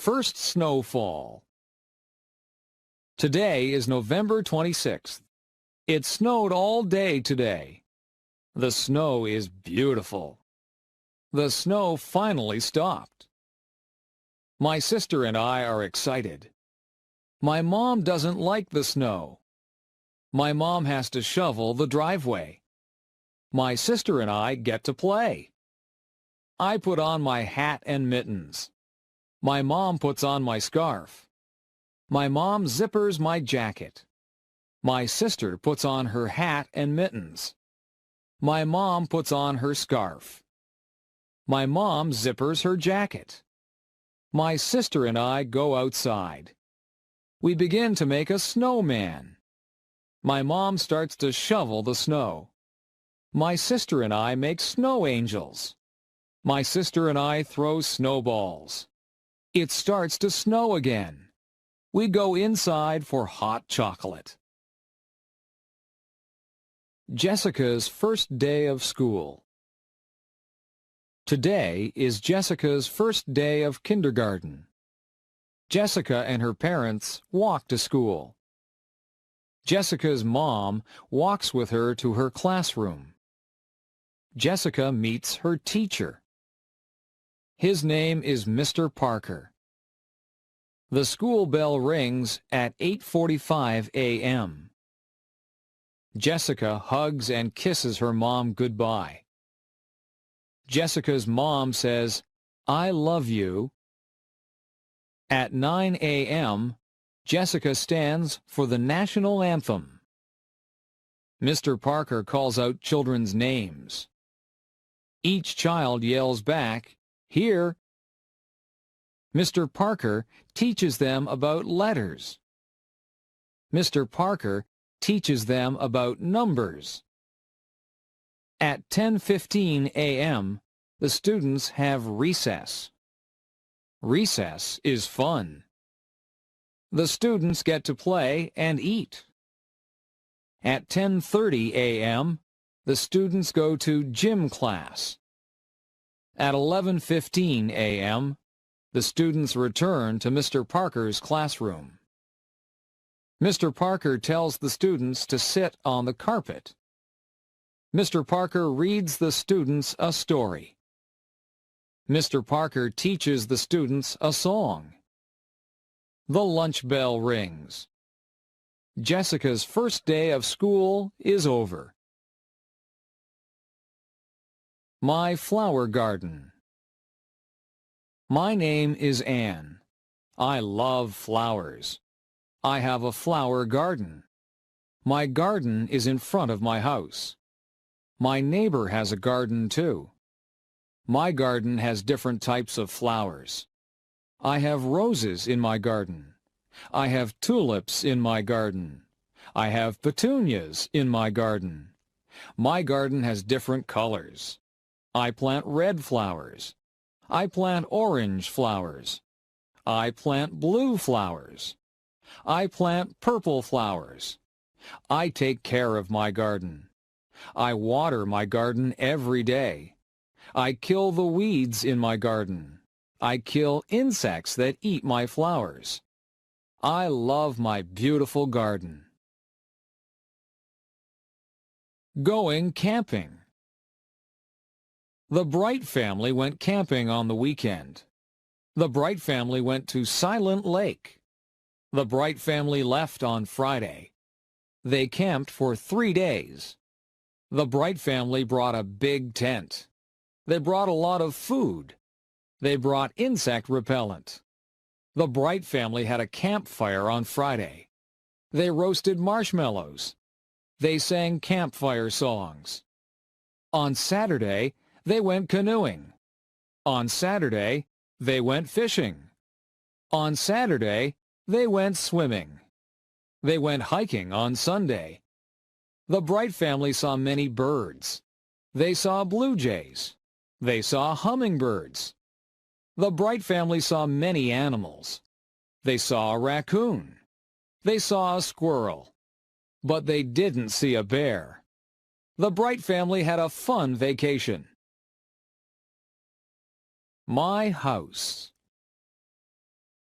First snowfall. Today is November 26th. It snowed all day today. The snow is beautiful. The snow finally stopped. My sister and I are excited. My mom doesn't like the snow. My mom has to shovel the driveway. My sister and I get to play. I put on my hat and mittens. My mom puts on my scarf. My mom zippers my jacket. My sister puts on her hat and mittens. My mom puts on her scarf. My mom zippers her jacket. My sister and I go outside. We begin to make a snowman. My mom starts to shovel the snow. My sister and I make snow angels. My sister and I throw snowballs. It starts to snow again. We go inside for hot chocolate. Jessica's first day of school. Today is Jessica's first day of kindergarten. Jessica and her parents walk to school. Jessica's mom walks with her to her classroom. Jessica meets her teacher. His name is Mr. Parker. The school bell rings at 8:45 a.m. Jessica hugs and kisses her mom goodbye. Jessica's mom says, "I love you." At 9 a.m., Jessica stands for the national anthem. Mr. Parker calls out children's names. Each child yells back, "Here." Mr. Parker teaches them about letters. Mr. Parker teaches them about numbers. At 10:15 a.m., the students have recess. Recess is fun. The students get to play and eat. At 10:30 a.m., the students go to gym class. At 11:15 a.m., the students return to Mr. Parker's classroom. Mr. Parker tells the students to sit on the carpet. Mr. Parker reads the students a story. Mr. Parker teaches the students a song. The lunch bell rings. Jessica's first day of school is over. My flower garden. My name is Anne. I love flowers. I have a flower garden. My garden is in front of my house. My neighbor has a garden too. My garden has different types of flowers. I have roses in my garden. I have tulips in my garden. I have petunias in my garden. My garden has different colors. I plant red flowers. I plant orange flowers. I plant blue flowers. I plant purple flowers. I take care of my garden. I water my garden every day. I kill the weeds in my garden. I kill insects that eat my flowers. I love my beautiful garden. Going camping. The Bright family went camping on the weekend. The Bright family went to Silent Lake. The Bright family left on Friday. They camped for 3 days. The Bright family brought a big tent. They brought a lot of food. They brought insect repellent. The Bright family had a campfire on Friday. They roasted marshmallows. They sang campfire songs. On Saturday, they went canoeing. On Saturday, they went fishing. On Saturday, they went swimming. They went hiking on Sunday. The Bright family saw many birds. They saw blue jays. They saw hummingbirds. The Bright family saw many animals. They saw a raccoon. They saw a squirrel. But they didn't see a bear. The Bright family had a fun vacation. My house.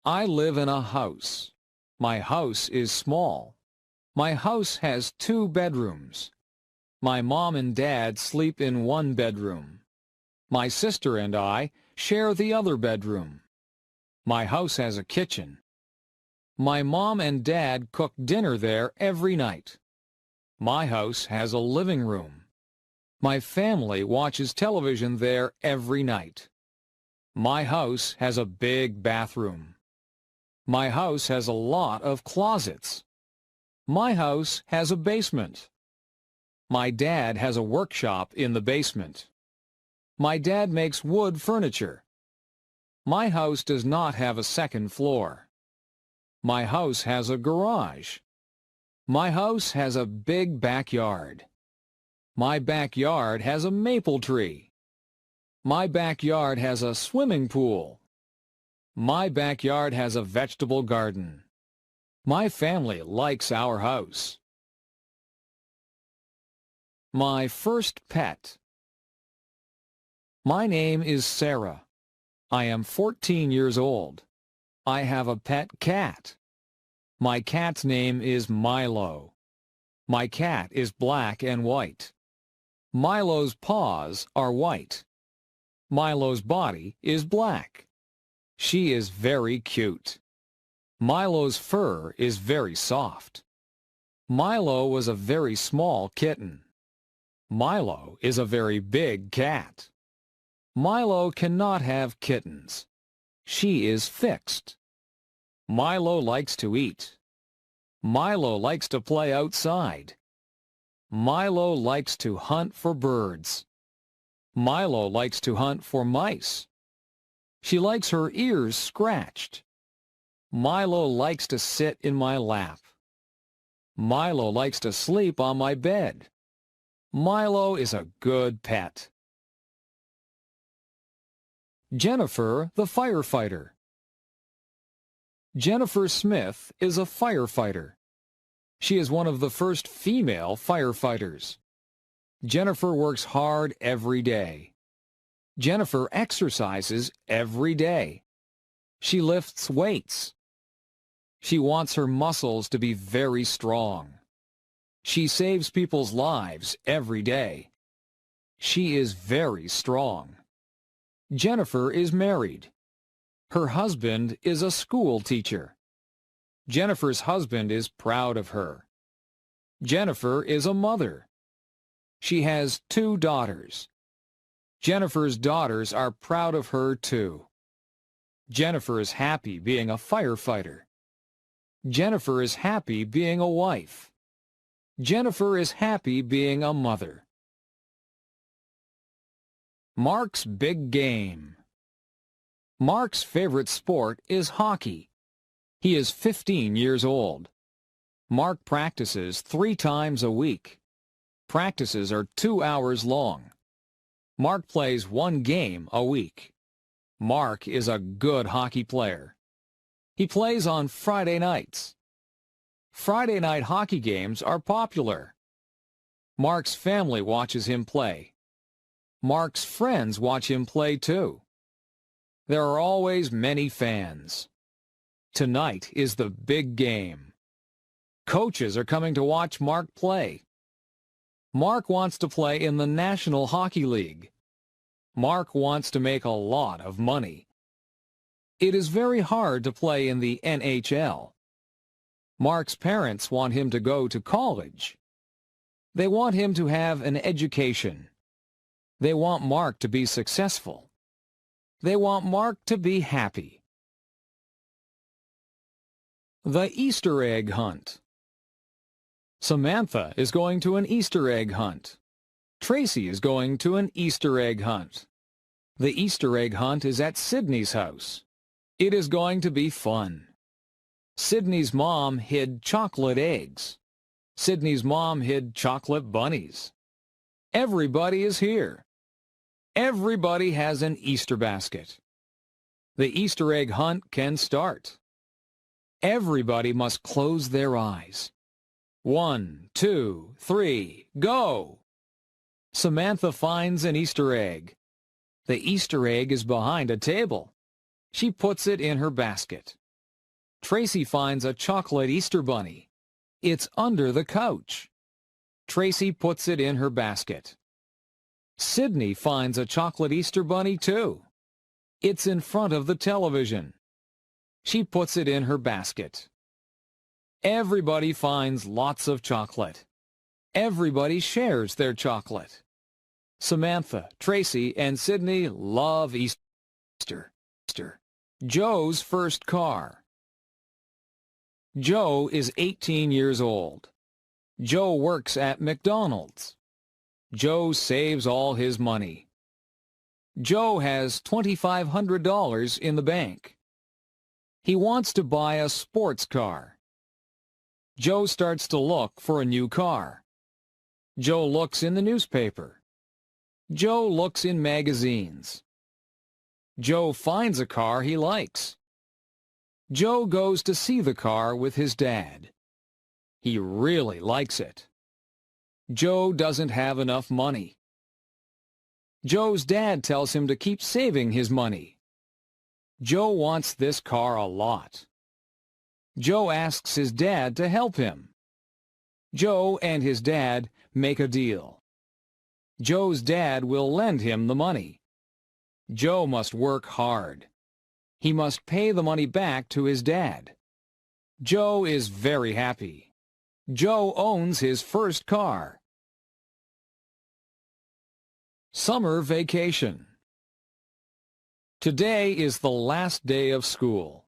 I live in a house. My house is small. My house has 2 bedrooms. My mom and dad sleep in 1 bedroom. My sister and I share the other bedroom. My house has a kitchen. My mom and dad cook dinner there every night. My house has a living room. My family watches television there every night. My house has a big bathroom. My house has a lot of closets. My house has a basement. My dad has a workshop in the basement. My dad makes wood furniture. My house does not have a second floor. My house has a garage. My house has a big backyard. My backyard has a maple tree. My backyard has a swimming pool. My backyard has a vegetable garden. My family likes our house. My first pet. My name is Sarah. I am 14 years old. I have a pet cat. My cat's name is Milo. My cat is black and white. Milo's paws are white. Milo's body is black. She is very cute. Milo's fur is very soft. Milo was a very small kitten. Milo is a very big cat. Milo cannot have kittens. She is fixed. Milo likes to eat. Milo likes to play outside. Milo likes to hunt for birds. Milo likes to hunt for mice. She likes her ears scratched. Milo likes to sit in my lap. Milo likes to sleep on my bed. Milo is a good pet. Jennifer the firefighter. Jennifer Smith is a firefighter. She is one of the first female firefighters. Jennifer works hard every day. Jennifer exercises every day. She lifts weights. She wants her muscles to be very strong. She saves people's lives every day. She is very strong. Jennifer is married. Her husband is a school teacher. Jennifer's husband is proud of her. Jennifer is a mother. She has 2 daughters. Jennifer's daughters are proud of her too. Jennifer is happy being a firefighter. Jennifer is happy being a wife. Jennifer is happy being a mother. Mark's big game. Mark's favorite sport is hockey. He is 15 years old. Mark practices 3 times a week. Practices are 2 hours long. Mark plays 1 game a week. Mark is a good hockey player. He plays on Friday nights. Friday night hockey games are popular. Mark's family watches him play. Mark's friends watch him play too. There are always many fans. Tonight is the big game. Coaches are coming to watch Mark play. Mark wants to play in the National Hockey League. Mark wants to make a lot of money. It is very hard to play in the NHL. Mark's parents want him to go to college. They want him to have an education. They want Mark to be successful. They want Mark to be happy. The Easter egg hunt. Samantha is going to an Easter egg hunt. Tracy is going to an Easter egg hunt. The Easter egg hunt is at Sydney's house. It is going to be fun. Sydney's mom hid chocolate eggs. Sydney's mom hid chocolate bunnies. Everybody is here. Everybody has an Easter basket. The Easter egg hunt can start. Everybody must close their eyes. 1, 2, 3, go! Samantha finds an Easter egg. The Easter egg is behind a table. She puts it in her basket. Tracy finds a chocolate Easter bunny. It's under the couch. Tracy puts it in her basket. Sydney finds a chocolate Easter bunny too. It's in front of the television. She puts it in her basket. Everybody finds lots of chocolate. Everybody shares their chocolate. Samantha, Tracy, and Sydney love Easter. Joe's first car. Joe is 18 years old. Joe works at McDonald's. Joe saves all his money. Joe has $2,500 in the bank. He wants to buy a sports car. Joe starts to look for a new car. Joe looks in the newspaper. Joe looks in magazines. Joe finds a car he likes. Joe goes to see the car with his dad. He really likes it. Joe doesn't have enough money. Joe's dad tells him to keep saving his money. Joe wants this car a lot. Joe asks his dad to help him. Joe and his dad make a deal. Joe's dad will lend him the money. Joe must work hard. He must pay the money back to his dad. Joe is very happy. Joe owns his first car. Summer vacation. Today is the last day of school.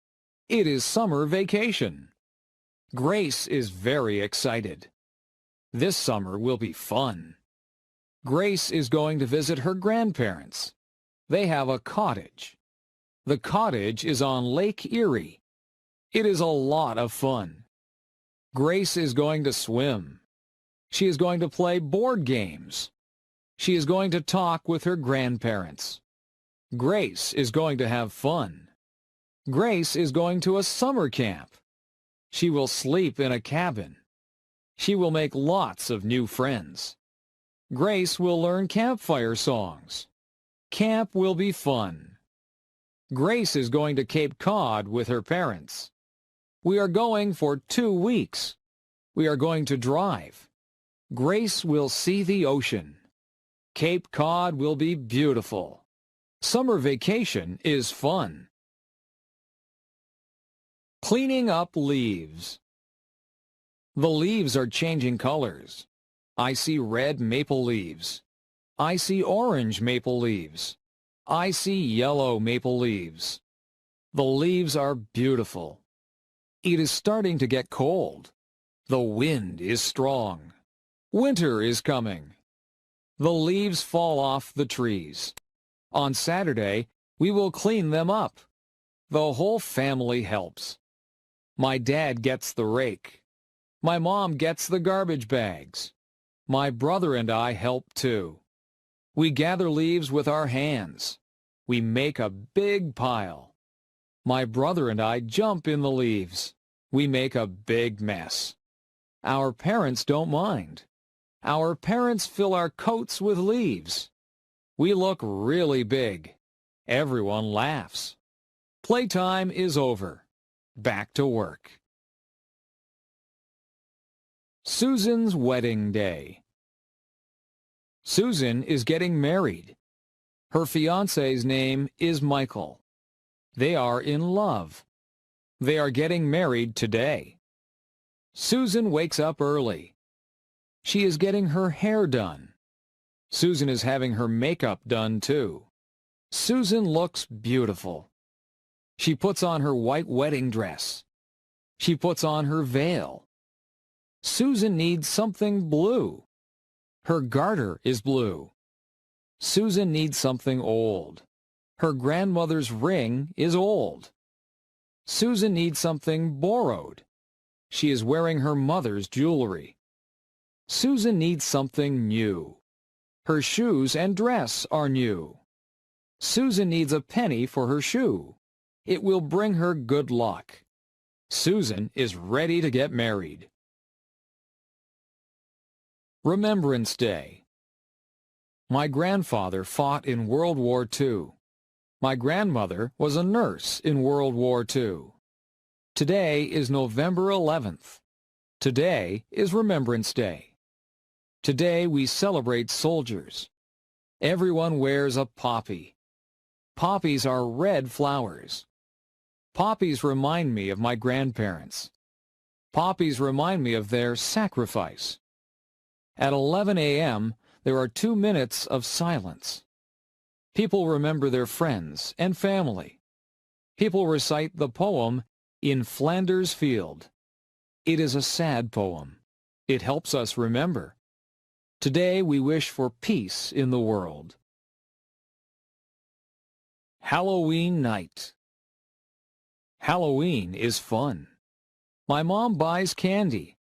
It is summer vacation. Grace is very excited. This summer will be fun. Grace is going to visit her grandparents. They have a cottage. The cottage is on Lake Erie. It is a lot of fun. Grace is going to swim. She is going to play board games. She is going to talk with her grandparents. Grace is going to have fun. Grace is going to a summer camp. She will sleep in a cabin. She will make lots of new friends. Grace will learn campfire songs. Camp will be fun. Grace is going to Cape Cod with her parents. We are going for 2 weeks. We are going to drive. Grace will see the ocean. Cape Cod will be beautiful. Summer vacation is fun. Cleaning up leaves. The leaves are changing colors. I see red maple leaves. I see orange maple leaves. I see yellow maple leaves. The leaves are beautiful. It is starting to get cold. The wind is strong. Winter is coming. The leaves fall off the trees. On Saturday, we will clean them up. The whole family helps. My dad gets the rake. My mom gets the garbage bags. My brother and I help too. We gather leaves with our hands. We make a big pile. My brother and I jump in the leaves. We make a big mess. Our parents don't mind. Our parents fill our coats with leaves. We look really big. Everyone laughs. Playtime is over. Back to work. Susan's wedding day. Susan is getting married. Her fiancé's name is Michael. They are in love. They are getting married today. Susan wakes up early. She is getting her hair done. Susan is having her makeup done too. Susan looks beautiful. She puts on her white wedding dress. She puts on her veil. Susan needs something blue. Her garter is blue. Susan needs something old. Her grandmother's ring is old. Susan needs something borrowed. She is wearing her mother's jewelry. Susan needs something new. Her shoes and dress are new. Susan needs a penny for her shoe. It will bring her good luck. Susan is ready to get married. Remembrance Day. My grandfather fought in World War II. My grandmother was a nurse in World War II. Today is November 11th. Today is Remembrance Day. Today we celebrate soldiers. Everyone wears a poppy. Poppies are red flowers. Poppies remind me of my grandparents. Poppies remind me of their sacrifice. At 11 a.m., there are 2 minutes of silence. People remember their friends and family. People recite the poem In Flanders Field. It is a sad poem. It helps us remember. Today we wish for peace in the world. Halloween night. Halloween is fun. My mom buys candy.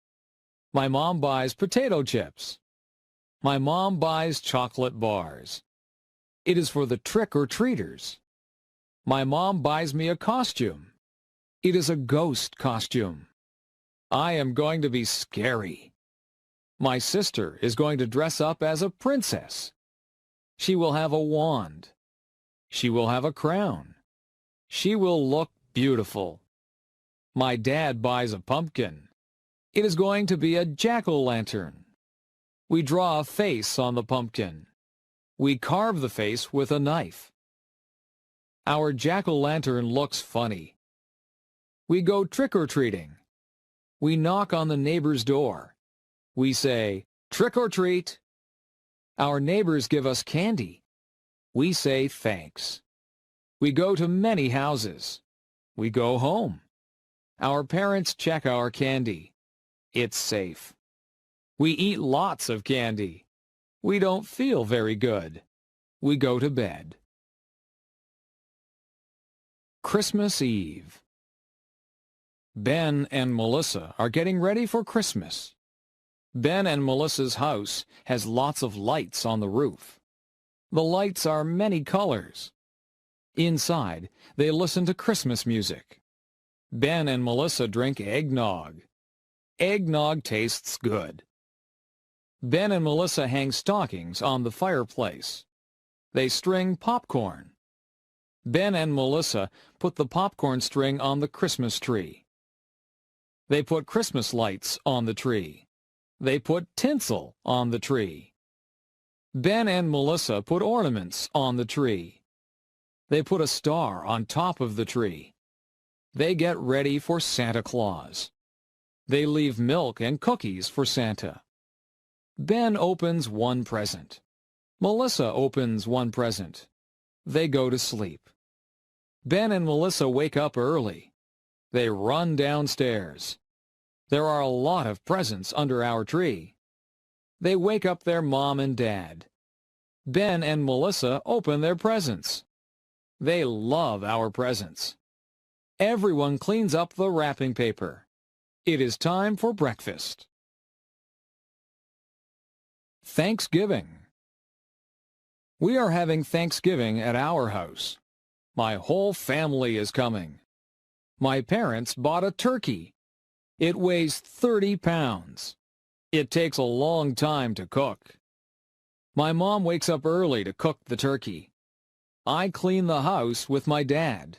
My mom buys potato chips. My mom buys chocolate bars. It is for the trick-or-treaters. My mom buys me a costume. It is a ghost costume. I am going to be scary. My sister is going to dress up as a princess. She will have a wand. She will have a crown. She will look beautiful. My dad buys a pumpkin. It is going to be a jack-o'-lantern. We draw a face on the pumpkin. We carve the face with a knife. Our jack-o'-lantern looks funny. We go trick-or-treating. We knock on the neighbor's door. We say, "Trick or treat." Our neighbors give us candy. We say thanks. We go to many houses. We go home. Our parents check our candy. It's safe. We eat lots of candy. We don't feel very good. We go to bed. Christmas Eve. Ben and Melissa are getting ready for Christmas. Ben and Melissa's house has lots of lights on the roof. The lights are many colors. Inside, they listen to Christmas music. Ben and Melissa drink eggnog. Eggnog tastes good. Ben and Melissa hang stockings on the fireplace. They string popcorn. Ben and Melissa put the popcorn string on the Christmas tree. They put Christmas lights on the tree. They put tinsel on the tree. Ben and Melissa put ornaments on the tree. They put a star on top of the tree. They get ready for Santa Claus. They leave milk and cookies for Santa. Ben opens one present. Melissa opens one present. They go to sleep. Ben and Melissa wake up early. They run downstairs. There are a lot of presents under our tree. They wake up their mom and dad. Ben and Melissa open their presents. They love our presents. Everyone cleans up the wrapping paper. It is time for breakfast. Thanksgiving. We are having Thanksgiving at our house. My whole family is coming. My parents bought a turkey. It weighs 30 pounds. It takes a long time to cook. My mom wakes up early to cook the turkey. I clean the house with my dad.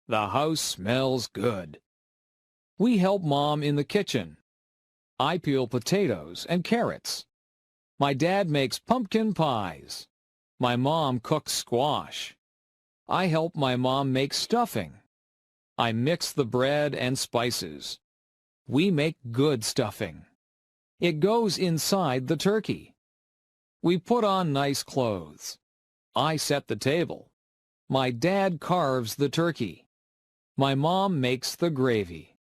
The house smells good. We help Mom in the kitchen. I peel potatoes and carrots. My dad makes pumpkin pies. My mom cooks squash. I help my mom make stuffing. I mix the bread and spices. We make good stuffing. It goes inside the turkey. We put on nice clothes. I set the table. My dad carves the turkey. My mom makes the gravy.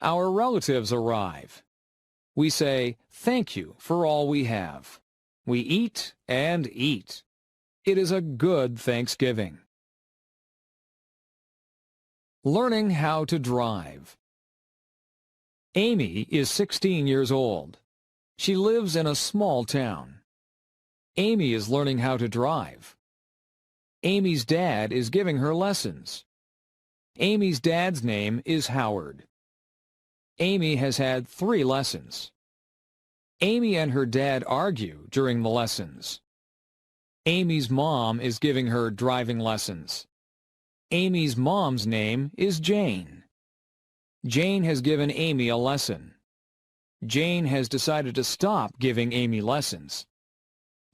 Our relatives arrive. We say, "Thank you for all we have." We eat and eat. It is a good Thanksgiving. Learning how to drive. Amy is 16 years old. She lives in a small town. Amy is learning how to drive. Amy's dad is giving her lessons. Amy's dad's name is Howard. Amy has had 3 lessons. Amy and her dad argue during the lessons. Amy's mom is giving her driving lessons. Amy's mom's name is Jane. Jane has given Amy a lesson. Jane has decided to stop giving Amy lessons.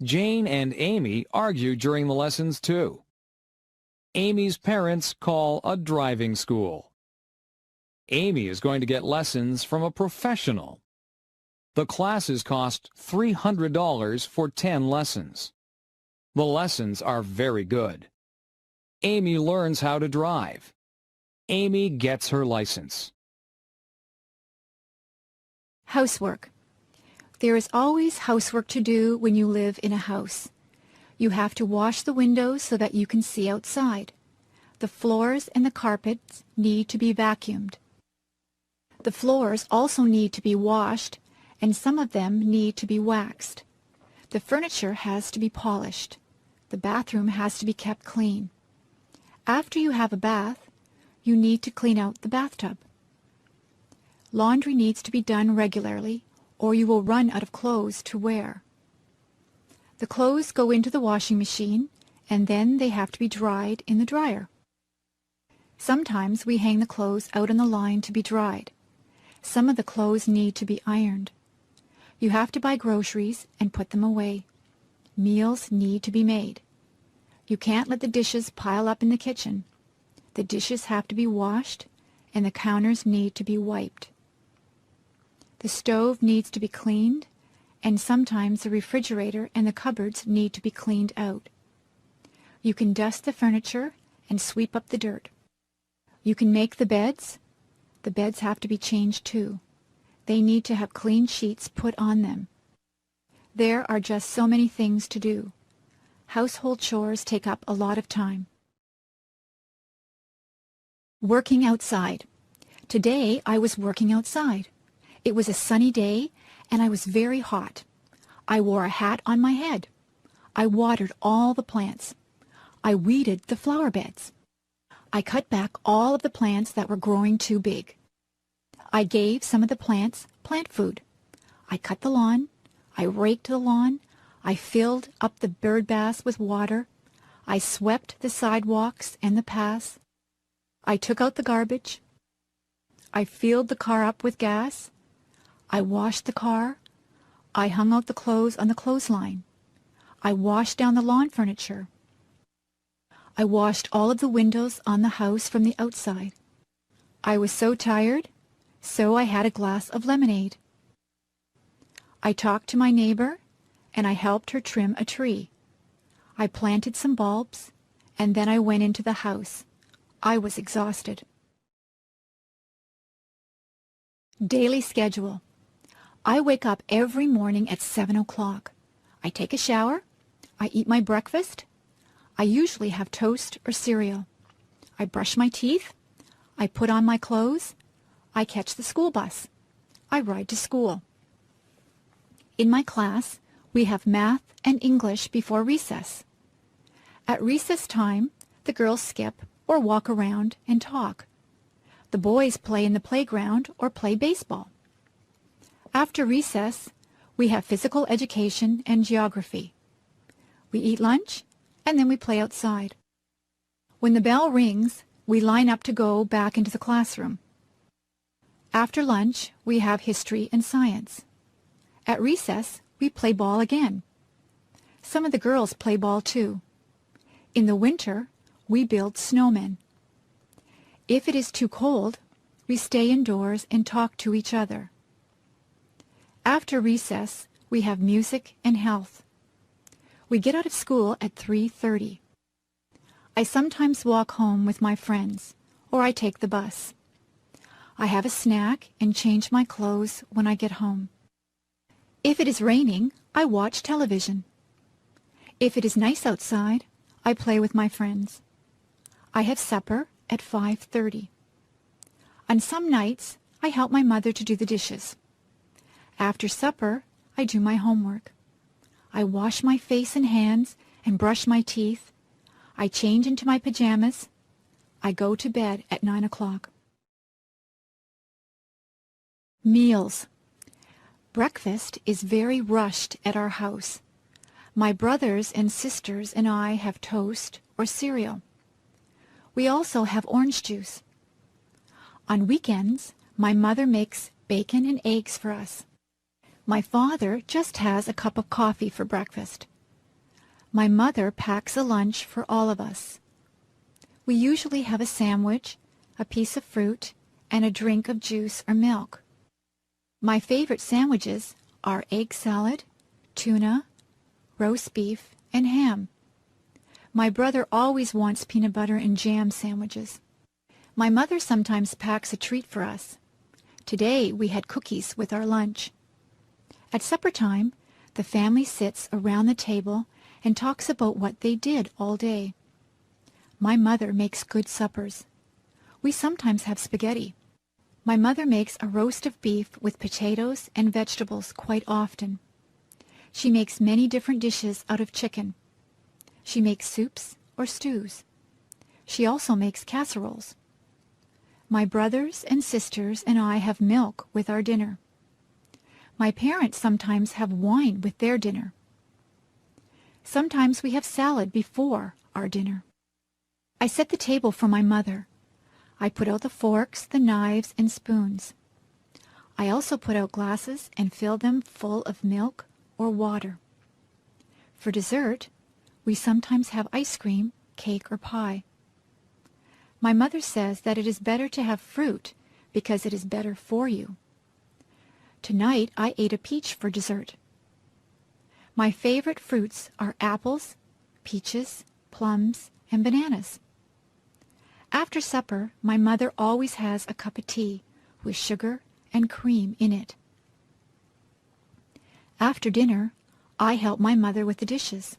Jane and Amy argue during the lessons too. Amy's parents call a driving school. Amy is going to get lessons from a professional. The classes cost $300 for 10 lessons. The lessons are very good. Amy learns how to drive. Amy gets her license. Housework. There is always housework to do when you live in a house. You have to wash the windows so that you can see outside. The floors and the carpets need to be vacuumed. The floors also need to be washed, and some of them need to be waxed. The furniture has to be polished. The bathroom has to be kept clean. After you have a bath, you need to clean out the bathtub. Laundry needs to be done regularly, or you will run out of clothes to wear. The clothes go into the washing machine, and then they have to be dried in the dryer. Sometimes we hang the clothes out on the line to be dried. Some of the clothes need to be ironed. You have to buy groceries and put them away. Meals need to be made. You can't let the dishes pile up in the kitchen. The dishes have to be washed, and the counters need to be wiped. The stove needs to be cleaned, and sometimes the refrigerator and the cupboards need to be cleaned out. You can dust the furniture and sweep up the dirt. You can make the beds. The beds have to be changed too. They need to have clean sheets put on them. There are just so many things to do. Household chores take up a lot of time. Working outside. Today I was working outside. It was a sunny day, and I was very hot. I wore a hat on my head. I watered all the plants. I weeded the flower beds. I cut back all of the plants that were growing too big. I gave some of the plants plant food. I cut the lawn. I raked the lawn. I filled up the bird baths with water. I swept the sidewalks and the paths. I took out the garbage. I filled the car up with gas. I washed the car. I hung out the clothes on the clothesline. I washed down the lawn furniture. I washed all of the windows on the house from the outside. I was so tired, so I had a glass of lemonade. I talked to my neighbor, and I helped her trim a tree. I planted some bulbs, and then I went into the house. I was exhausted. Daily schedule. I wake up every morning at 7 o'clock. I take a shower. I eat my breakfast. I usually have toast or cereal. I brush my teeth. I put on my clothes. I catch the school bus. I ride to school. In my class, we have math and English before recess. At recess time, the girls skip or walk around and talk. The boys play in the playground or play baseball. After recess, we have physical education and geography. We eat lunch, and then we play outside. When the bell rings, we line up to go back into the classroom. After lunch, we have history and science. At recess, we play ball again. Some of the girls play ball too. In the winter, we build snowmen. If it is too cold, we stay indoors and talk to each other. After recess, we have music and health. We get out of school at 3:30. I sometimes walk home with my friends, or I take the bus. I have a snack and change my clothes when I get home. If it is raining, I watch television. If it is nice outside, I play with my friends. I have supper at 5:30. On some nights, I help my mother to do the dishes. After supper, I do my homework. I wash my face and hands and brush my teeth. I change into my pajamas. I go to bed at 9 o'clock. Meals. Breakfast is very rushed at our house. My brothers and sisters and I have toast or cereal. We also have orange juice. On weekends, My mother makes bacon and eggs for us. My father just has a cup of coffee for breakfast. My mother packs a lunch for all of us. We usually have a sandwich, a piece of fruit, and a drink of juice or milk. My favorite sandwiches are egg salad, tuna, roast beef, and ham. My brother always wants peanut butter and jam sandwiches. My mother sometimes packs a treat for us. Today we had cookies with our lunch. At supper time, the family sits around the table and talks about what they did all day. My mother makes good suppers. We sometimes have spaghetti. My mother makes a roast of beef with potatoes and vegetables quite often. She makes many different dishes out of chicken. She makes soups or stews. She also makes casseroles. My brothers and sisters and I have milk with our dinner. My parents sometimes have wine with their dinner. Sometimes we have salad before our dinner. I set the table for my mother. I put out the forks, the knives, and spoons. I also put out glasses and fill them full of milk or water. For dessert, we sometimes have ice cream, cake, or pie. My mother says that it is better to have fruit because it is better for you. Tonight I ate a peach for dessert. My favorite fruits are apples, peaches, plums, and bananas. After supper, my mother always has a cup of tea with sugar and cream in it. After dinner, I help my mother with the dishes.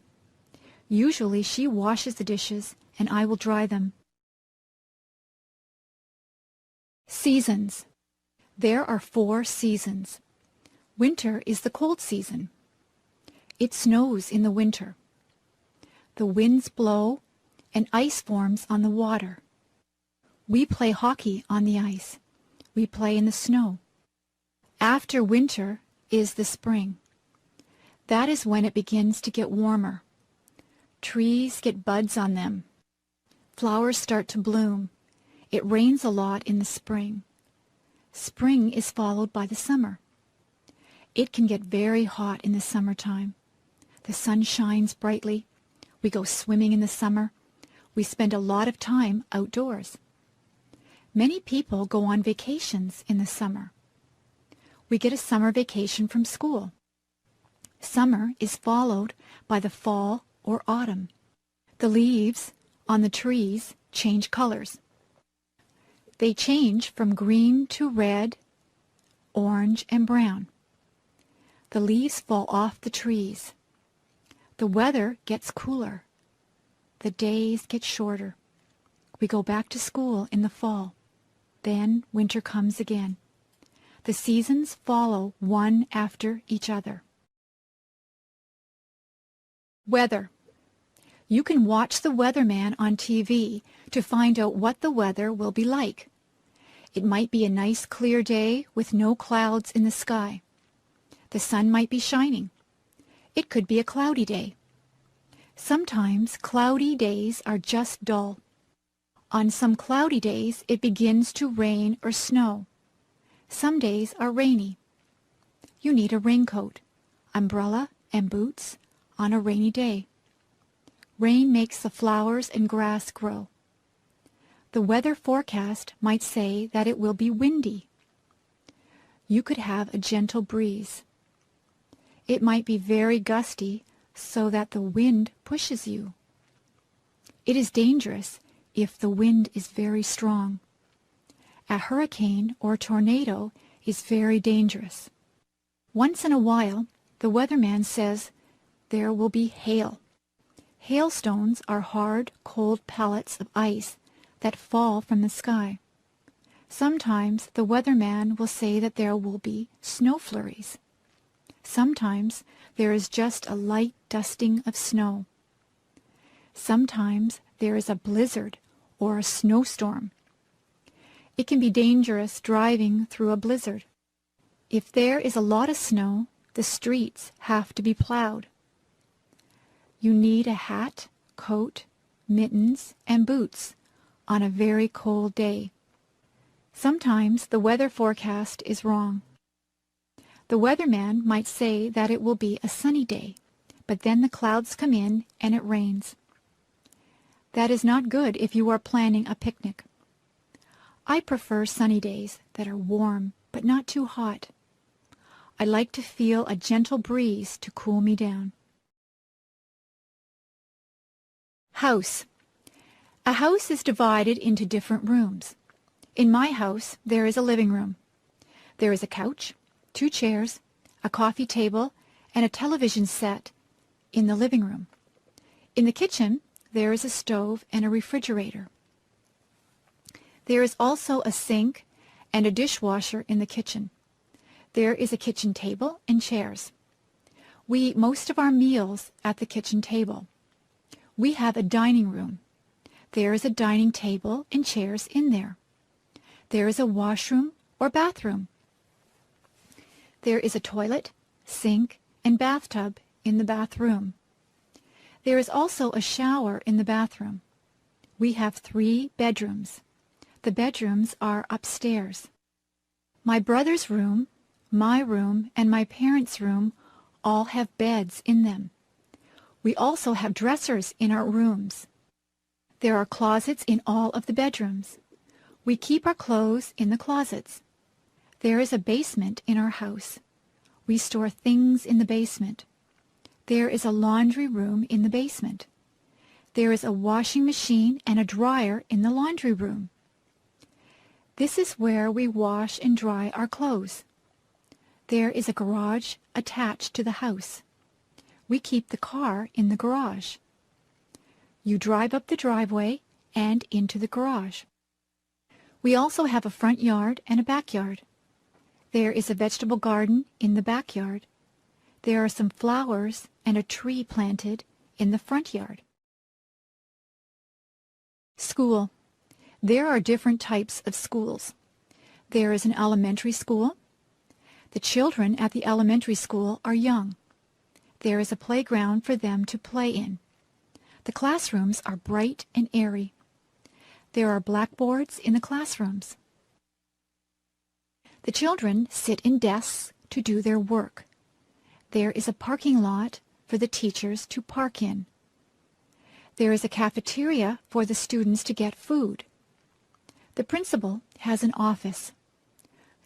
Usually she washes the dishes and I will dry them. Seasons. There are 4 seasons. Winter is the cold season. It snows in the winter. The winds blow and ice forms on the water. We play hockey on the ice. We play in the snow. After winter is the spring. That is when it begins to get warmer. Trees get buds on them. Flowers start to bloom. It rains a lot in the spring. Spring is followed by the summer. It can get very hot in the summertime. The sun shines brightly. We go swimming in the summer. We spend a lot of time outdoors. Many people go on vacations in the summer. We get a summer vacation from school. Summer is followed by the fall or autumn. The leaves on the trees change colors. They change from green to red, orange, and brown. The leaves fall off the trees. The weather gets cooler. The days get shorter. We go back to school in the fall. Then winter comes again. The seasons follow one after each other. Weather. You can watch the weatherman on TV to find out what the weather will be like. It might be a nice clear day with no clouds in the sky. The sun might be shining. It could be a cloudy day. Sometimes cloudy days are just dull. On some cloudy days, it begins to rain or snow. Some days are rainy. You need a raincoat, umbrella, and boots on a rainy day. Rain makes the flowers and grass grow. The weather forecast might say that it will be windy. You could have a gentle breeze. It might be very gusty so that the wind pushes you. It is dangerous if the wind is very strong. A hurricane or tornado is very dangerous. Once in a while, the weatherman says there will be hail. Hailstones are hard, cold pellets of ice that fall from the sky. Sometimes the weatherman will say that there will be snow flurries. Sometimes there is just a light dusting of snow. Sometimes there is a blizzard or a snowstorm. It can be dangerous driving through a blizzard. If there is a lot of snow, the streets have to be plowed. You need a hat, coat, mittens, and boots on a very cold day. Sometimes the weather forecast is wrong. The weatherman might say that it will be a sunny day, but then the clouds come in and it rains. That is not good if you are planning a picnic. I prefer sunny days that are warm but not too hot. I like to feel a gentle breeze to cool me down. House. A house is divided into different rooms. In my house, there is a living room. There is a couch, 2 chairs, a coffee table, and a television set in the living room. In the kitchen, there is a stove and a refrigerator. There is also a sink and a dishwasher in the kitchen. There is a kitchen table and chairs. We eat most of our meals at the kitchen table. We have a dining room. There is a dining table and chairs in there. There is a washroom or bathroom. There is a toilet, sink, and bathtub in the bathroom. There is also a shower in the bathroom. We have 3 bedrooms. The bedrooms are upstairs. My brother's room, my room, and my parents' room all have beds in them. We also have dressers in our rooms. There are closets in all of the bedrooms. We keep our clothes in the closets. There is a basement in our house. We store things in the basement. There is a laundry room in the basement. There is a washing machine and a dryer in the laundry room. This is where we wash and dry our clothes. There is a garage attached to the house. We keep the car in the garage. You drive up the driveway and into the garage. We also have a front yard and a backyard. There is a vegetable garden in the backyard. There are some flowers and a tree planted in the front yard. School. There are different types of schools. There is an elementary school. The children at the elementary school are young. There is a playground for them to play in. The classrooms are bright and airy. There are blackboards in the classrooms. The children sit in desks to do their work. There is a parking lot for the teachers to park in. There is a cafeteria for the students to get food. The principal has an office.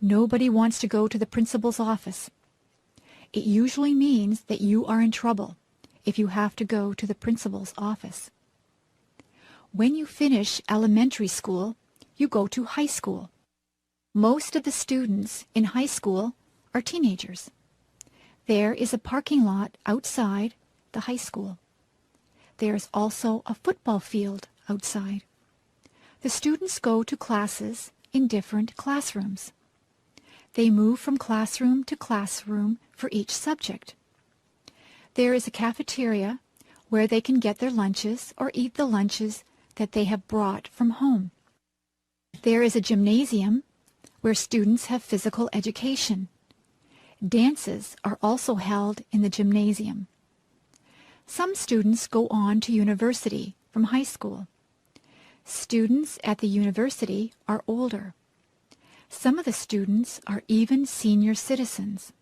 Nobody wants to go to the principal's office. It usually means that you are in trouble if you have to go to the principal's office. When you finish elementary school, you go to high school. Most of the students in high school are teenagers. There is a parking lot outside the high school. There is also a football field outside. The students go to classes in different classrooms. They move from classroom to classroom for each subject. There is a cafeteria where they can get their lunches or eat the lunches that they have brought from home. There is a gymnasium where students have physical education. Dances are also held in the gymnasium. Some students go on to university from high school. Students at the university are older. Some of the students are even senior citizens.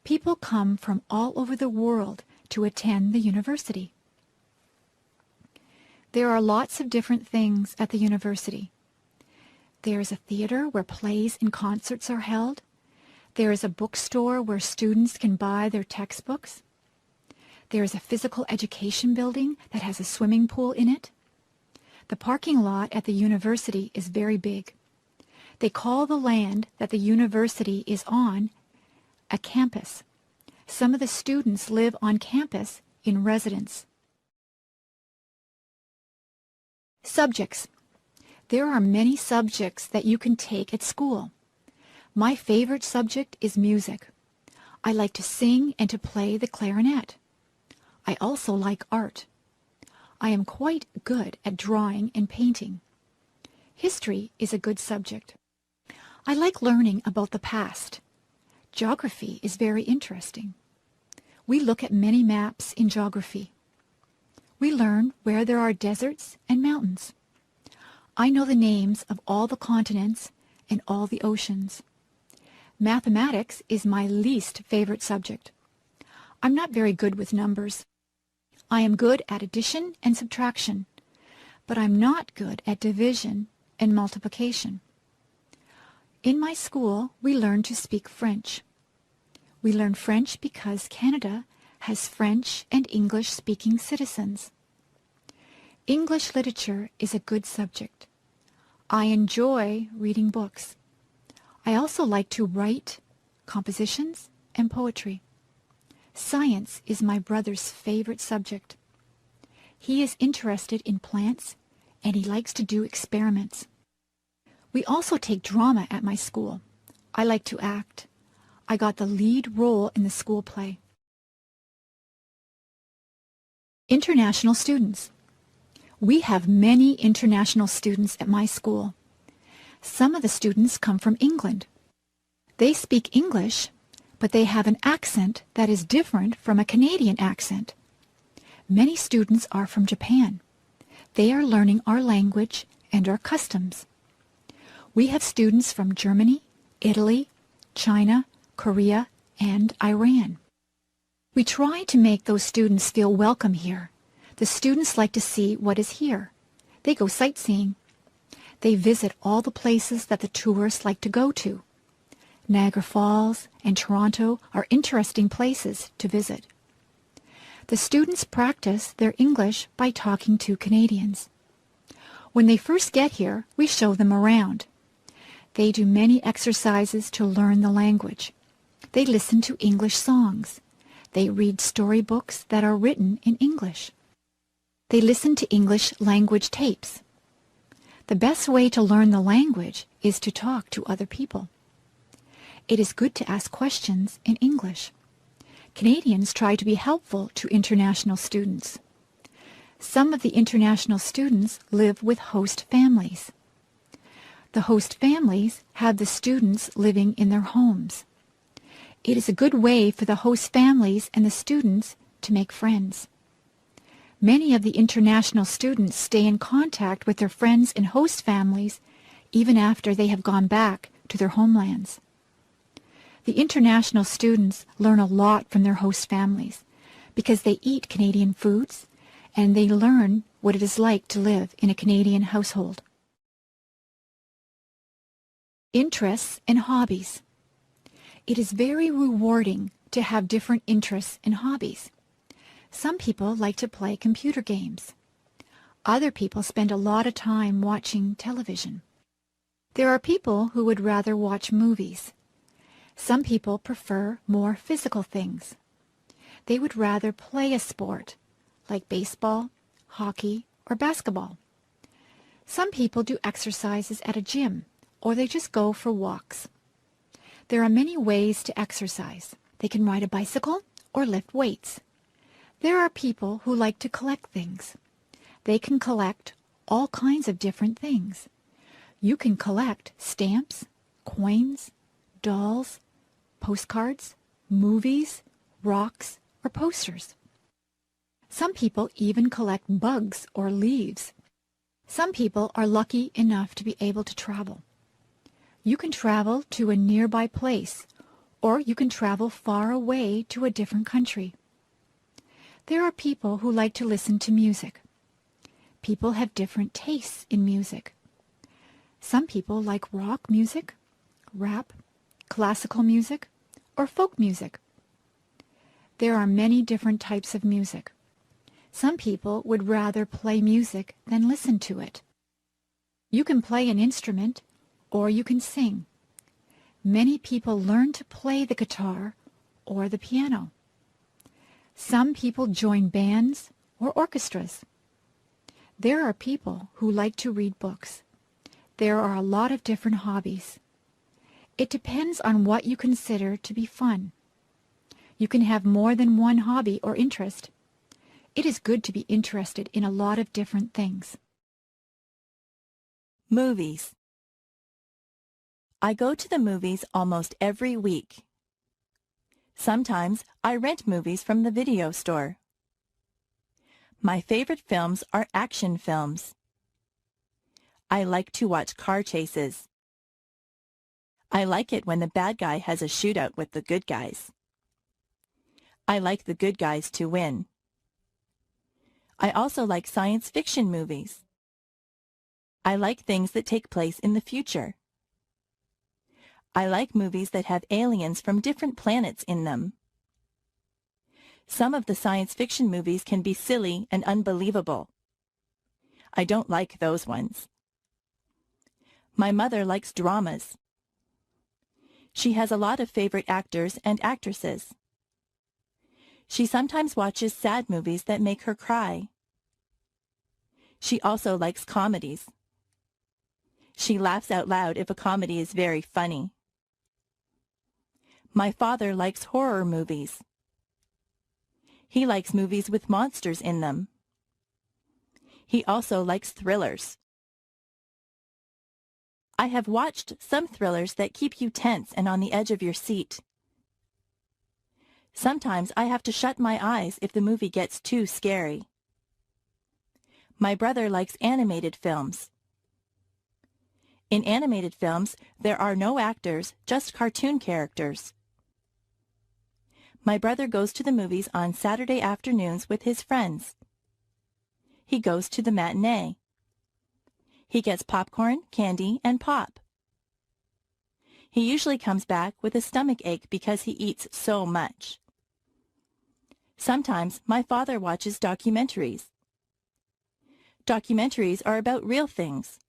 People come from all over the world to attend the university. There are lots of different things at the university. There is a theater where plays and concerts are held. There is a bookstore where students can buy their textbooks. There is a physical education building that has a swimming pool in it. The parking lot at the university is very big. They call the land that the university is on a campus. Some of the students live on campus in residence. Subjects. There are many subjects that you can take at school. My favorite subject is music. I like to sing and to play the clarinet. I also like art. I am quite good at drawing and painting. History is a good subject. I like learning about the past. Geography is very interesting. We look at many maps in geography. We learn where there are deserts and mountains. I know the names of all the continents and all the oceans. Mathematics is my least favorite subject. I'm not very good with numbers. I am good at addition and subtraction, but I'm not good at division and multiplication. In my school, we learn to speak French. We learn French because Canada has French and English-speaking citizens. English literature is a good subject. I enjoy reading books. I also like to write compositions and poetry. Science is my brother's favorite subject. He is interested in plants and he likes to do experiments. We also take drama at my school. I like to act. I got the lead role in the school play. International students. We have many international students at my school. Some of the students come from England. They speak English, but they have an accent that is different from a Canadian accent. Many students are from Japan. They are learning our language and our customs. We have students from Germany, Italy, China, Korea, and Iran. We try to make those students feel welcome here. The students like to see what is here. They go sightseeing. They visit all the places that the tourists like to go to. Niagara Falls and Toronto are interesting places to visit. The students practice their English by talking to Canadians. When they first get here, we show them around. They do many exercises to learn the language. They listen to English songs. They read storybooks that are written in English. They listen to English language tapes. The best way to learn the language is to talk to other people. It is good to ask questions in English. Canadians try to be helpful to international students. Some of the international students live with host families. The host families have the students living in their homes. It is a good way for the host families and the students to make friends. Many of the international students stay in contact with their friends and host families even after they have gone back to their homelands. The international students learn a lot from their host families because they eat Canadian foods and they learn what it is like to live in a Canadian household. Interests and hobbies. It is very rewarding to have different interests and hobbies. Some people like to play computer games. Other people spend a lot of time watching television. There are people who would rather watch movies. Some people prefer more physical things. They would rather play a sport, like baseball, hockey, or basketball. Some people do exercises at a gym, or they just go for walks. There are many ways to exercise. They can ride a bicycle or lift weights. There are people who like to collect things. They can collect all kinds of different things. You can collect stamps, coins, dolls, postcards, movies, rocks, or posters. Some people even collect bugs or leaves. Some people are lucky enough to be able to travel. You can travel to a nearby place, or you can travel far away to a different country. There are people who like to listen to music. People have different tastes in music. Some people like rock music, rap, classical music, or folk music. There are many different types of music. Some people would rather play music than listen to it. You can play an instrument, or you can sing. Many people learn to play the guitar or the piano. Some people join bands or orchestras. There are people who like to read books. There are a lot of different hobbies. It depends on what you consider to be fun. You can have more than one hobby or interest. It is good to be interested in a lot of different things. Movies. I go to the movies almost every week. Sometimes I rent movies from the video store. My favorite films are action films. I like to watch car chases. I like it when the bad guy has a shootout with the good guys. I like the good guys to win. I also like science fiction movies. I like things that take place in the future. I like movies that have aliens from different planets in them. Some of the science fiction movies can be silly and unbelievable. I don't like those ones. My mother likes dramas. She has a lot of favorite actors and actresses. She sometimes watches sad movies that make her cry. She also likes comedies. She laughs out loud if a comedy is very funny. My father likes horror movies. He likes movies with monsters in them. He also likes thrillers. I have watched some thrillers that keep you tense and on the edge of your seat. Sometimes I have to shut my eyes if the movie gets too scary. My brother likes animated films. In animated films, there are no actors, just cartoon characters. My brother goes to the movies on Saturday afternoons with his friends. He goes to the matinee. He gets popcorn, candy, and pop. He usually comes back with a stomach ache because he eats so much. Sometimes my father watches documentaries. Documentaries are about real things.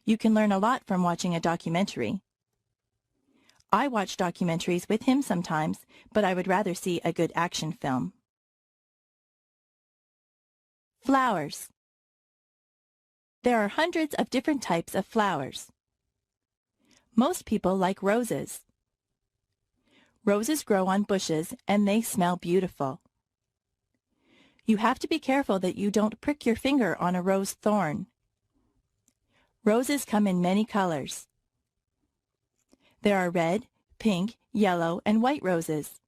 You can learn a lot from watching a documentary. I watch documentaries with him sometimes, but I would rather see a good action film. Flowers. There are hundreds of different types of flowers. Most people like roses. Roses grow on bushes and they smell beautiful. You have to be careful that you don't prick your finger on a rose thorn. Roses come in many colors. There are red, pink, yellow, and white roses.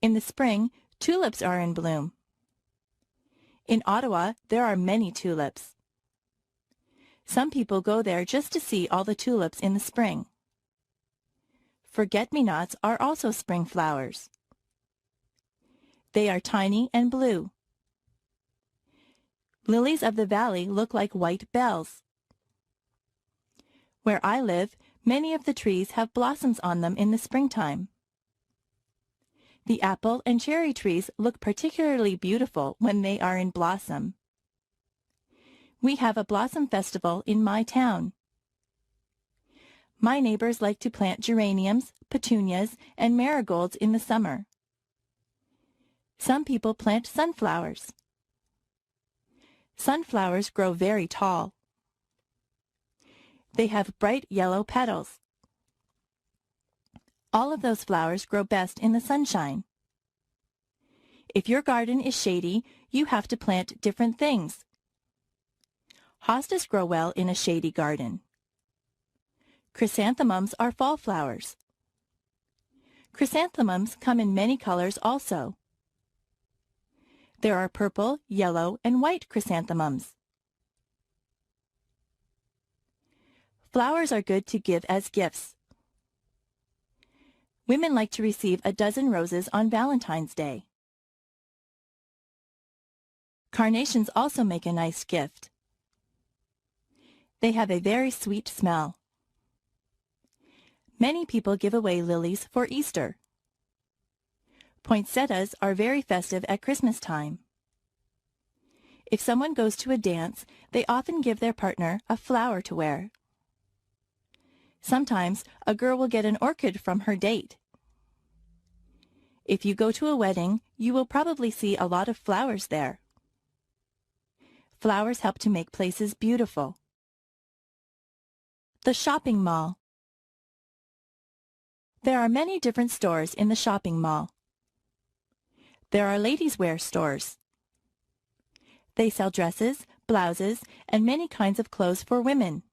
In the spring, tulips are in bloom. In Ottawa, there are many tulips. Some people go there just to see all the tulips in the spring. Forget-me-nots are also spring flowers. They are tiny and blue. Lilies of the valley look like white bells. Where I live, many of the trees have blossoms on them in the springtime. The apple and cherry trees look particularly beautiful when they are in blossom. We have a blossom festival in my town. My neighbors like to plant geraniums, petunias, and marigolds in the summer. Some people plant sunflowers. Sunflowers grow very tall. They have bright yellow petals. All of those flowers grow best in the sunshine. If your garden is shady, you have to plant different things. Hostas grow well in a shady garden. Chrysanthemums are fall flowers. Chrysanthemums come in many colors also. There are purple, yellow, and white chrysanthemums. Flowers are good to give as gifts. Women like to receive a dozen roses on Valentine's Day. Carnations also make a nice gift. They have a very sweet smell. Many people give away lilies for Easter. Poinsettias are very festive at Christmas time. If someone goes to a dance, they often give their partner a flower to wear. Sometimes a girl will get an orchid from her date. If you go to a wedding, you will probably see a lot of flowers there. Flowers help to make places beautiful. The shopping mall. There are many different stores in the shopping mall. There are ladies' wear stores. They sell dresses, blouses, and many kinds of clothes for women.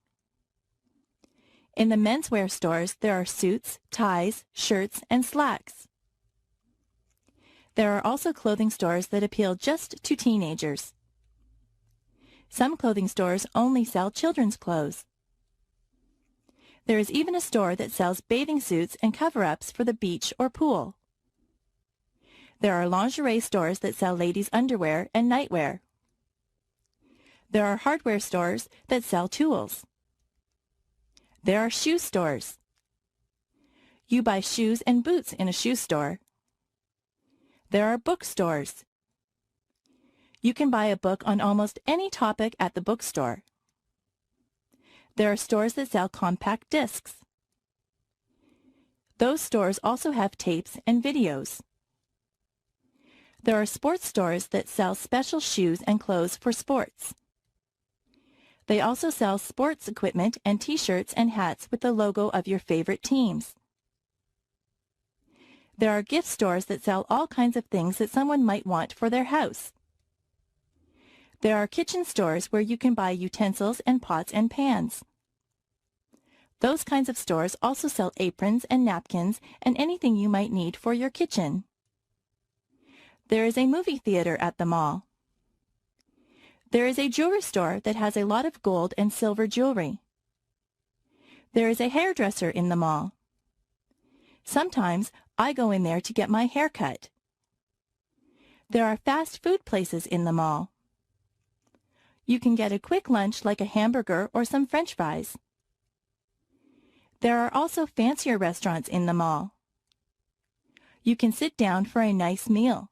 In the menswear stores, there are suits, ties, shirts, and slacks. There are also clothing stores that appeal just to teenagers. Some clothing stores only sell children's clothes. There is even a store that sells bathing suits and cover-ups for the beach or pool. There are lingerie stores that sell ladies' underwear and nightwear. There are hardware stores that sell tools. There are shoe stores. You buy shoes and boots in a shoe store. There are bookstores. You can buy a book on almost any topic at the bookstore. There are stores that sell compact discs. Those stores also have tapes and videos. There are sports stores that sell special shoes and clothes for sports. They also sell sports equipment and t-shirts and hats with the logo of your favorite teams. There are gift stores that sell all kinds of things that someone might want for their house. There are kitchen stores where you can buy utensils and pots and pans. Those kinds of stores also sell aprons and napkins and anything you might need for your kitchen. There is a movie theater at the mall. There is a jewelry store that has a lot of gold and silver jewelry. There is a hairdresser in the mall. Sometimes I go in there to get my hair cut. There are fast food places in the mall. You can get a quick lunch like a hamburger or some French fries. There are also fancier restaurants in the mall. You can sit down for a nice meal.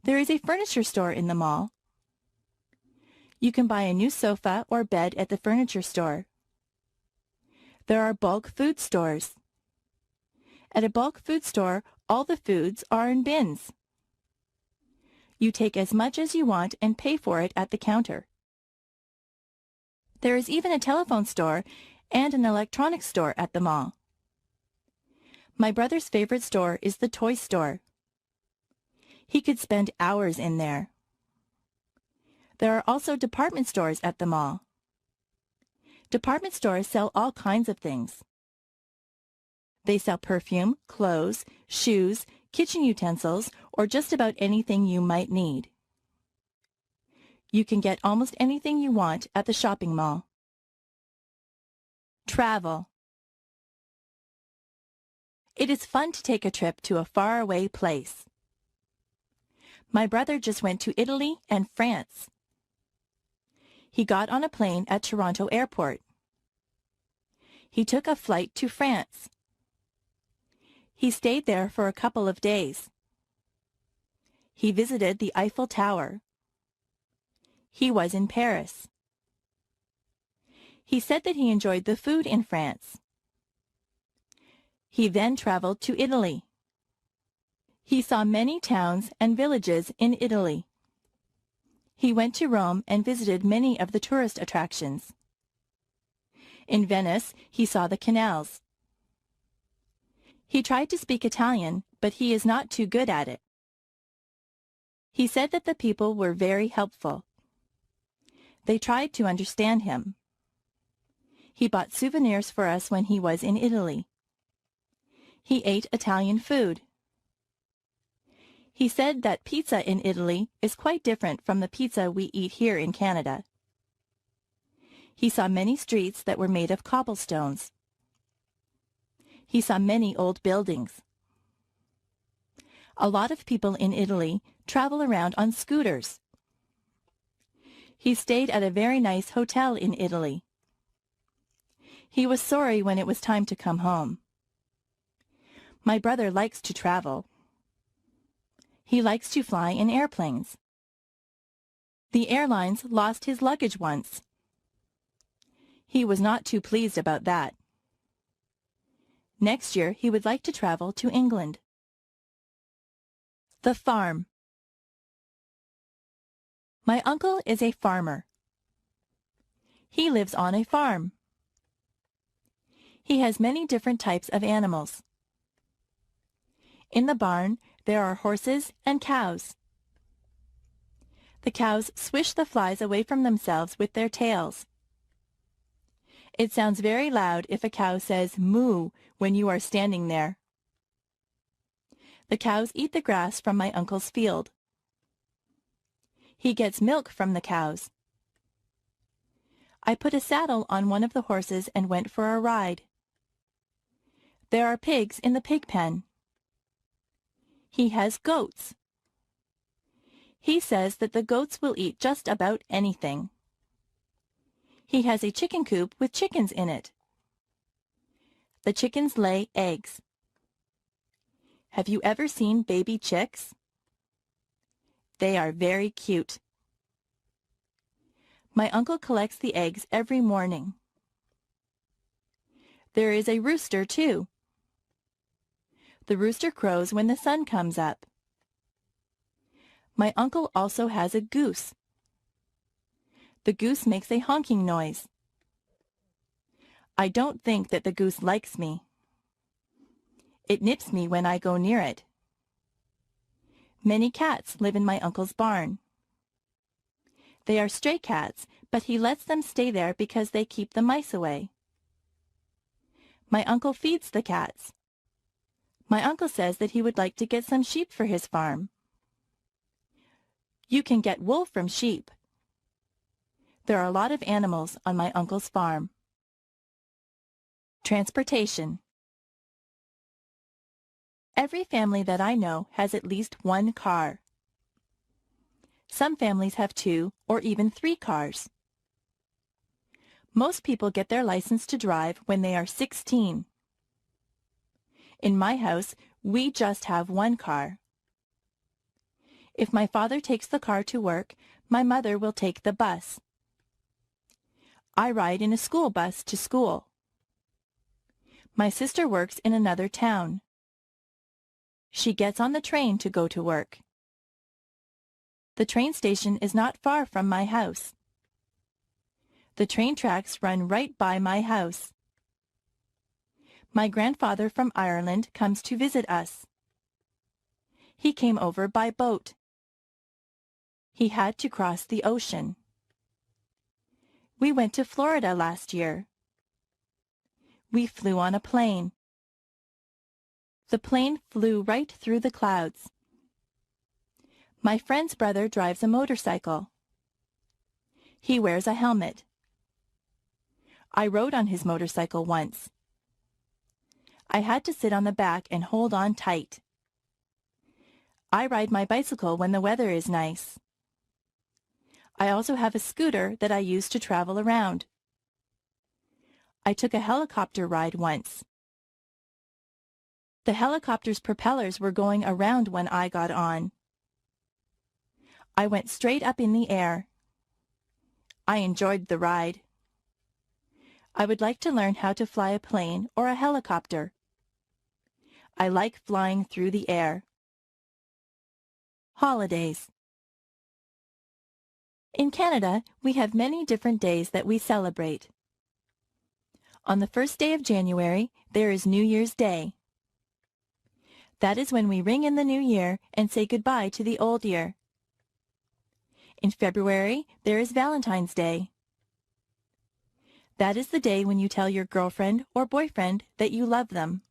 There is a furniture store in the mall. You can buy a new sofa or bed at the furniture store. There are bulk food stores. At a bulk food store, all the foods are in bins. You take as much as you want and pay for it at the counter. There is even a telephone store and an electronics store at the mall. My brother's favorite store is the toy store. He could spend hours in there. There are also department stores at the mall. Department stores sell all kinds of things. They sell perfume, clothes, shoes, kitchen utensils, or just about anything you might need. You can get almost anything you want at the shopping mall. Travel. It is fun to take a trip to a faraway place. My brother just went to Italy and France. He got on a plane at Toronto Airport. He took a flight to France. He stayed there for a couple of days. He visited the Eiffel Tower. He was in Paris. He said that he enjoyed the food in France. He then traveled to Italy. He saw many towns and villages in Italy. He went to Rome and visited many of the tourist attractions. In Venice, he saw the canals. He tried to speak Italian, but he is not too good at it. He said that the people were very helpful. They tried to understand him. He bought souvenirs for us when he was in Italy. He ate Italian food. He said that pizza in Italy is quite different from the pizza we eat here in Canada. He saw many streets that were made of cobblestones. He saw many old buildings. A lot of people in Italy travel around on scooters. He stayed at a very nice hotel in Italy. He was sorry when it was time to come home. My brother likes to travel. He likes to fly in airplanes. The airlines lost his luggage once. He was not too pleased about that. Next year, he would like to travel to England. The farm. My uncle is a farmer. He lives on a farm. He has many different types of animals. In the barn, there are horses and cows. The cows swish the flies away from themselves with their tails. It sounds very loud if a cow says moo when you are standing there. The cows eat the grass from my uncle's field. He gets milk from the cows. I put a saddle on one of the horses and went for a ride. There are pigs in the pig pen. He has goats. He says that the goats will eat just about anything. He has a chicken coop with chickens in it. The chickens lay eggs. Have you ever seen baby chicks? They are very cute. My uncle collects the eggs every morning. There is a rooster, too. The rooster crows when the sun comes up. My uncle also has a goose. The goose makes a honking noise. I don't think that the goose likes me. It nips me when I go near it. Many cats live in my uncle's barn. They are stray cats, but he lets them stay there because they keep the mice away. My uncle feeds the cats. My uncle says that he would like to get some sheep for his farm. You can get wool from sheep. There are a lot of animals on my uncle's farm. Transportation. Every family that I know has at least one car. Some families have 2 or even 3 cars. Most people get their license to drive when they are 16. In my house, we just have 1 car. If my father takes the car to work, my mother will take the bus. I ride in a school bus to school. My sister works in another town. She gets on the train to go to work. The train station is not far from my house. The train tracks run right by my house. My grandfather from Ireland comes to visit us. He came over by boat. He had to cross the ocean. We went to Florida last year. We flew on a plane. The plane flew right through the clouds. My friend's brother drives a motorcycle. He wears a helmet. I rode on his motorcycle once. I had to sit on the back and hold on tight. I ride my bicycle when the weather is nice. I also have a scooter that I use to travel around. I took a helicopter ride once. The helicopter's propellers were going around when I got on. I went straight up in the air. I enjoyed the ride. I would like to learn how to fly a plane or a helicopter. I like flying through the air. Holidays. In Canada, we have many different days that we celebrate. On the first day of January, there is New Year's Day. That is when we ring in the new year and say goodbye to the old year. In February, there is Valentine's Day. That is the day when you tell your girlfriend or boyfriend that you love them.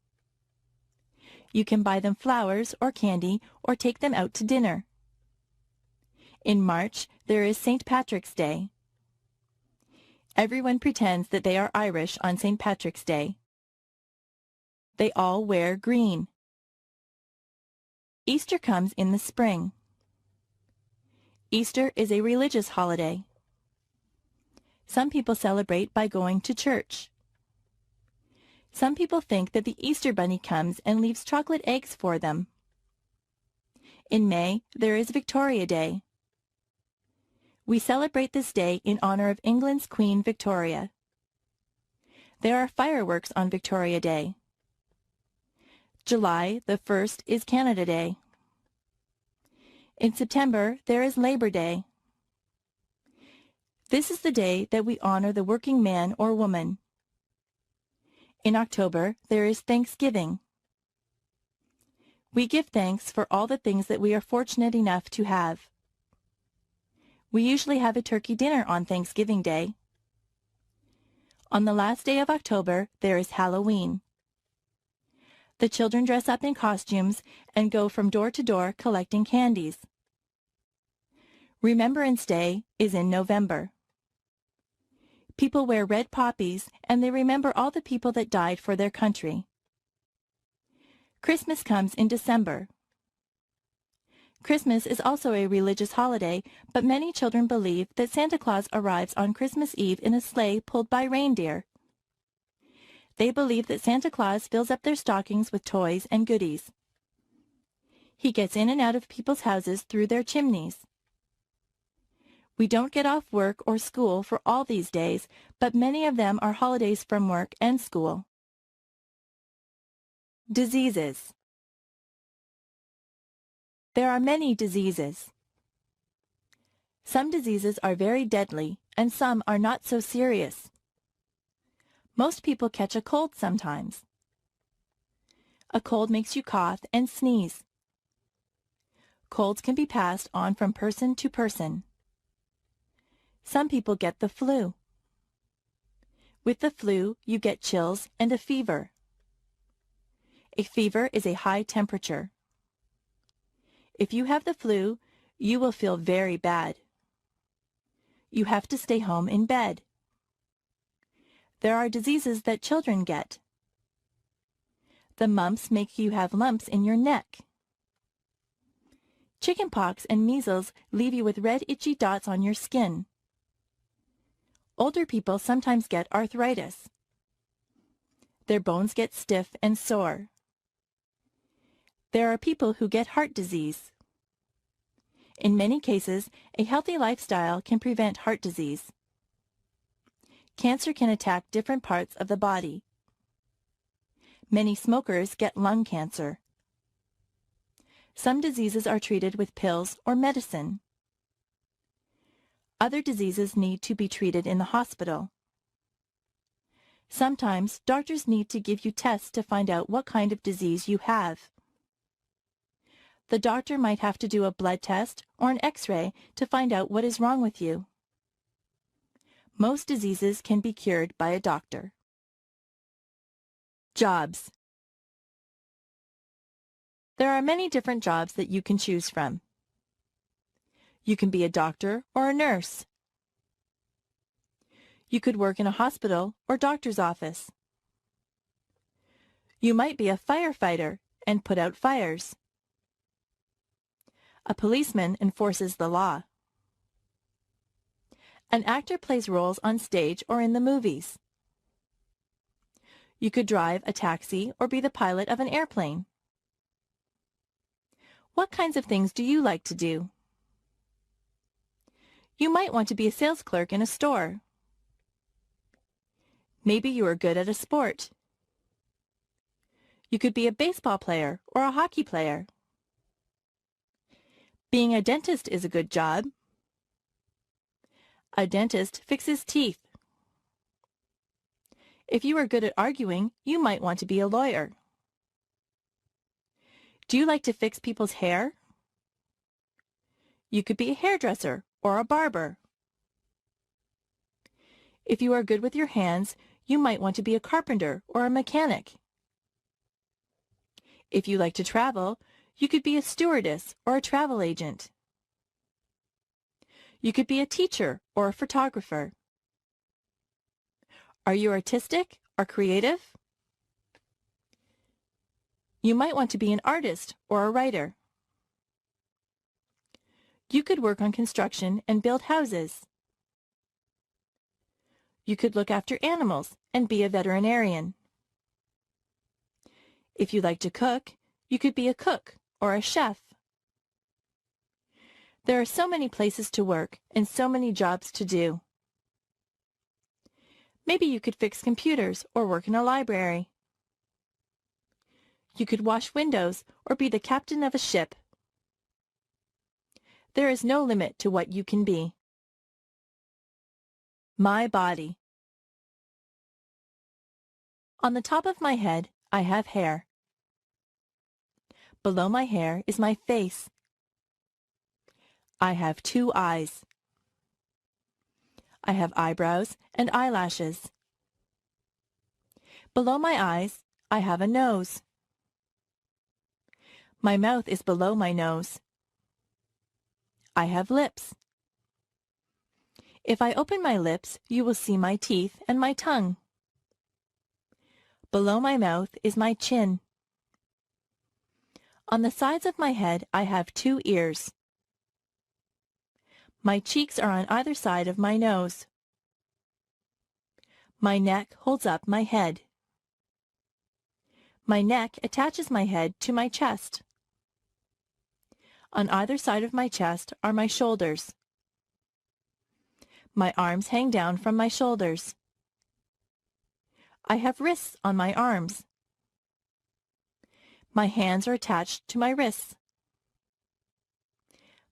You can buy them flowers or candy or take them out to dinner. In March, there is St. Patrick's Day. Everyone pretends that they are Irish on St. Patrick's Day. They all wear green. Easter comes in the spring. Easter is a religious holiday. Some people celebrate by going to church. Some people think that the Easter Bunny comes and leaves chocolate eggs for them. In May, there is Victoria Day. We celebrate this day in honor of England's Queen Victoria. There are fireworks on Victoria Day. July the 1st is Canada Day. In September, there is Labor Day. This is the day that we honor the working man or woman. In October, there is Thanksgiving. We give thanks for all the things that we are fortunate enough to have. We usually have a turkey dinner on Thanksgiving Day. On the last day of October, there is Halloween. The children dress up in costumes and go from door to door collecting candies. Remembrance Day is in November. People wear red poppies, and they remember all the people that died for their country. Christmas comes in December. Christmas is also a religious holiday, but many children believe that Santa Claus arrives on Christmas Eve in a sleigh pulled by reindeer. They believe that Santa Claus fills up their stockings with toys and goodies. He gets in and out of people's houses through their chimneys. We don't get off work or school for all these days, but many of them are holidays from work and school. Diseases. There are many diseases. Some diseases are very deadly, and some are not so serious. Most people catch a cold sometimes. A cold makes you cough and sneeze. Colds can be passed on from person to person. Some people get the flu. With the flu, you get chills and a fever. A fever is a high temperature. If you have the flu, you will feel very bad. You have to stay home in bed. There are diseases that children get. The mumps make you have lumps in your neck. Chickenpox and measles leave you with red itchy dots on your skin. Older people sometimes get arthritis. Their bones get stiff and sore. There are people who get heart disease. In many cases, a healthy lifestyle can prevent heart disease. Cancer can attack different parts of the body. Many smokers get lung cancer. Some diseases are treated with pills or medicine. Other diseases need to be treated in the hospital. Sometimes doctors need to give you tests to find out what kind of disease you have. The doctor might have to do a blood test or an X-ray to find out what is wrong with you. Most diseases can be cured by a doctor. Jobs. There are many different jobs that you can choose from. You can be a doctor or a nurse. You could work in a hospital or doctor's office. You might be a firefighter and put out fires. A policeman enforces the law. An actor plays roles on stage or in the movies. You could drive a taxi or be the pilot of an airplane. What kinds of things do you like to do? You might want to be a sales clerk in a store. Maybe you are good at a sport. You could be a baseball player or a hockey player. Being a dentist is a good job. A dentist fixes teeth. If you are good at arguing, you might want to be a lawyer. Do you like to fix people's hair? You could be a hairdresser or a barber. If you are good with your hands, you might want to be a carpenter or a mechanic. If you like to travel, you could be a stewardess or a travel agent. You could be a teacher or a photographer. Are you artistic or creative? You might want to be an artist or a writer. You could work on construction and build houses. You could look after animals and be a veterinarian. If you like to cook, you could be a cook or a chef. There are so many places to work and so many jobs to do. Maybe you could fix computers or work in a library. You could wash windows or be the captain of a ship. There is no limit to what you can be. My body. On the top of my head, I have hair. Below my hair is my face. I have 2 eyes. I have eyebrows and eyelashes. Below my eyes, I have a nose. My mouth is below my nose. I have lips. If I open my lips, you will see my teeth and my tongue. Below my mouth is my chin. On the sides of my head I have 2 ears. My cheeks are on either side of my nose. My neck holds up my head. My neck attaches my head to my chest. On either side of my chest are my shoulders. My arms hang down from my shoulders. I have wrists on my arms. My hands are attached to my wrists.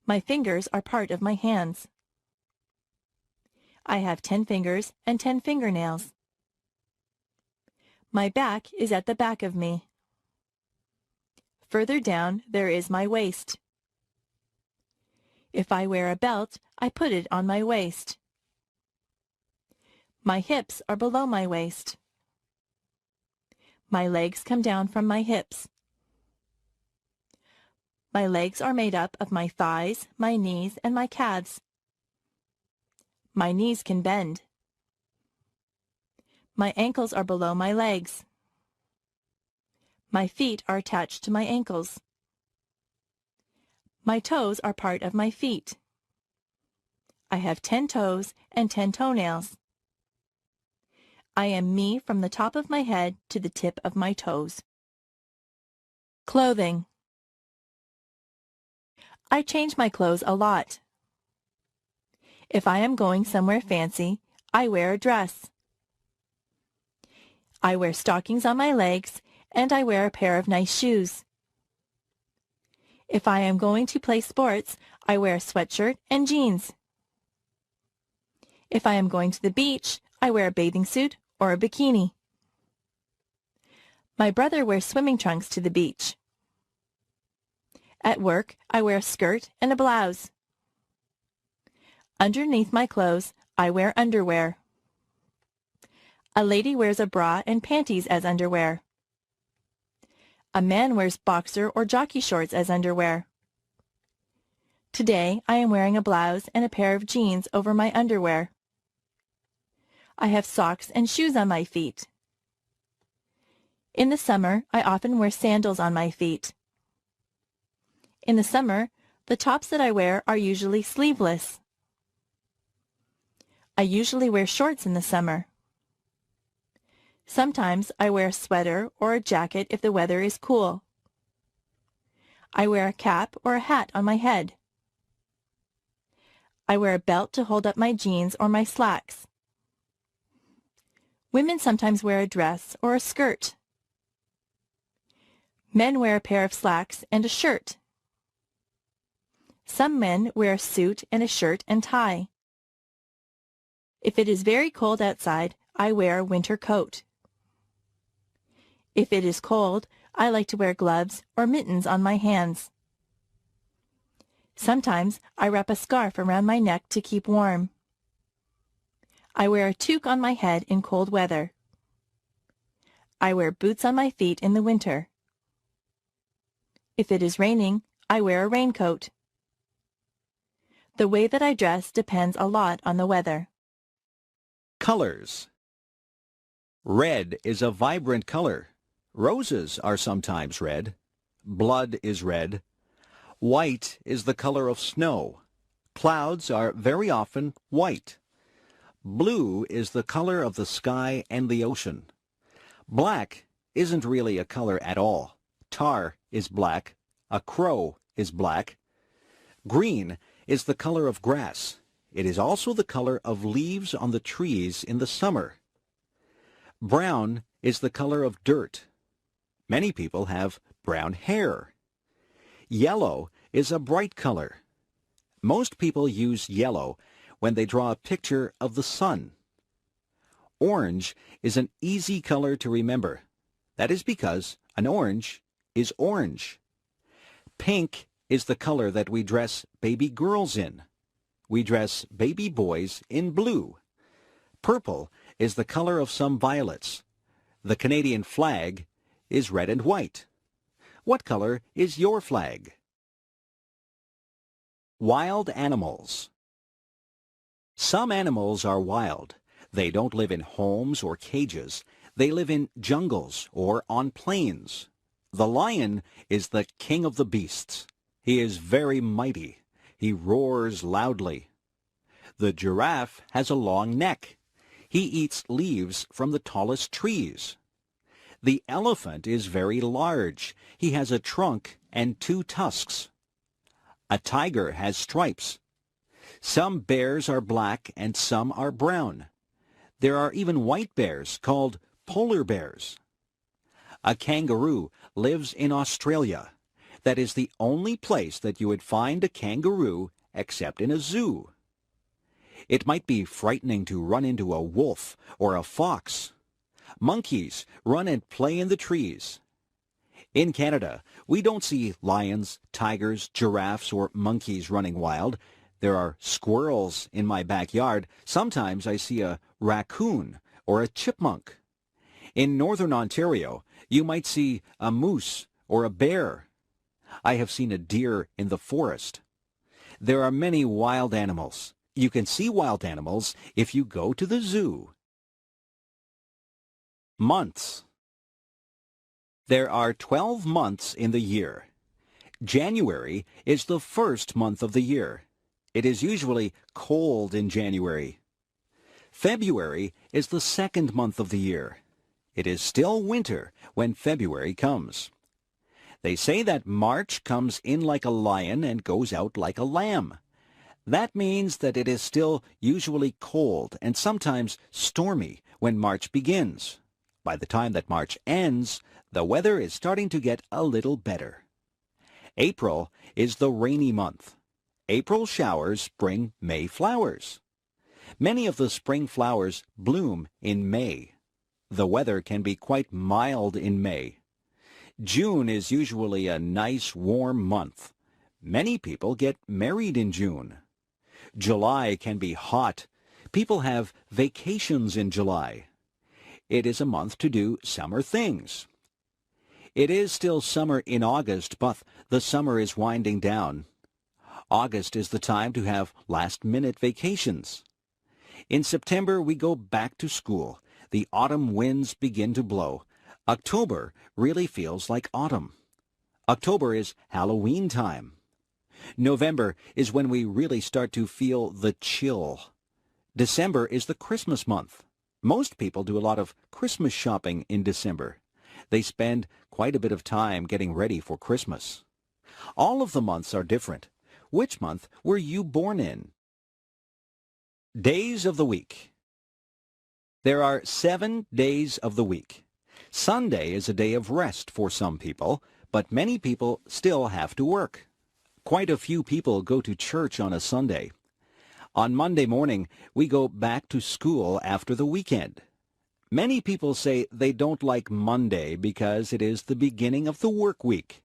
My fingers are part of my hands. I have 10 fingers and 10 fingernails. My back is at the back of me. Further down there is my waist. If I wear a belt, I put it on my waist. My hips are below my waist. My legs come down from my hips. My legs are made up of my thighs, my knees, and my calves. My knees can bend. My ankles are below my legs. My feet are attached to my ankles. My toes are part of my feet. I have 10 toes and 10 toenails. I am me from the top of my head to the tip of my toes. Clothing. I change my clothes a lot. If I am going somewhere fancy, I wear a dress. I wear stockings on my legs, and I wear a pair of nice shoes. If I am going to play sports, I wear a sweatshirt and jeans. If I am going to the beach, I wear a bathing suit or a bikini. My brother wears swimming trunks to the beach. At work, I wear a skirt and a blouse. Underneath my clothes, I wear underwear. A lady wears a bra and panties as underwear. A man wears boxer or jockey shorts as underwear. Today, I am wearing a blouse and a pair of jeans over my underwear. I have socks and shoes on my feet. In the summer, I often wear sandals on my feet. In the summer, the tops that I wear are usually sleeveless. I usually wear shorts in the summer. Sometimes I wear a sweater or a jacket if the weather is cool. I wear a cap or a hat on my head. I wear a belt to hold up my jeans or my slacks. Women sometimes wear a dress or a skirt. Men wear a pair of slacks and a shirt. Some men wear a suit and a shirt and tie. If it is very cold outside, I wear a winter coat. If it is cold, I like to wear gloves or mittens on my hands. Sometimes I wrap a scarf around my neck to keep warm. I wear a toque on my head in cold weather. I wear boots on my feet in the winter. If it is raining, I wear a raincoat. The way that I dress depends a lot on the weather. Colors. Red is a vibrant color. Roses are sometimes red. Blood is red. White is the color of snow. Clouds are very often white. Blue is the color of the sky and the ocean. Black isn't really a color at all. Tar is black. A crow is black. Green is the color of grass. It is also the color of leaves on the trees in the summer. Brown is the color of dirt. Many people have brown hair. Yellow is a bright color. Most people use yellow when they draw a picture of the sun. Orange is an easy color to remember. That is because an orange is orange. Pink is the color that we dress baby girls in. We dress baby boys in blue. Purple is the color of some violets. The Canadian flag is red and white. What color is your flag? Wild animals. Some animals are wild. They don't live in homes or cages. They live in jungles or on plains. The lion is the king of the beasts. He is very mighty. He roars loudly. The giraffe has a long neck. He eats leaves from the tallest trees. The elephant is very large. He has a trunk and 2 tusks. A tiger has stripes. Some bears are black and some are brown. There are even white bears called polar bears. A kangaroo lives in Australia. That is the only place that you would find a kangaroo except in a zoo. It might be frightening to run into a wolf or a fox. Monkeys run and play in the trees. In Canada, we don't see lions, tigers, giraffes, or monkeys running wild. There are squirrels in my backyard. Sometimes I see a raccoon or a chipmunk. In northern Ontario, you might see a moose or a bear. I have seen a deer in the forest. There are many wild animals. You can see wild animals if you go to the zoo. Months. There are 12 months in the year. January is the first month of the year. It is usually cold in January. February is the second month of the year. It is still winter when February comes. They say that March comes in like a lion and goes out like a lamb. That means that it is still usually cold and sometimes stormy when March begins. By the time that March ends, the weather is starting to get a little better. April is the rainy month. April showers bring May flowers. Many of the spring flowers bloom in May. The weather can be quite mild in May. June is usually a nice warm month. Many people get married in June. July can be hot. People have vacations in July. It is a month to do summer things. It is still summer in August, but the summer is winding down. August is the time to have last-minute vacations. In September, we go back to school. The autumn winds begin to blow. October really feels like autumn. October is Halloween time. November is when we really start to feel the chill. December is the Christmas month. Most people do a lot of Christmas shopping in December. They spend quite a bit of time getting ready for Christmas. All of the months are different. Which month were you born in? Days of the week. There are 7 days of the week. Sunday is a day of rest for some people, but many people still have to work. Quite a few people go to church on a Sunday. On Monday morning, we go back to school after the weekend. Many people say they don't like Monday because it is the beginning of the work week.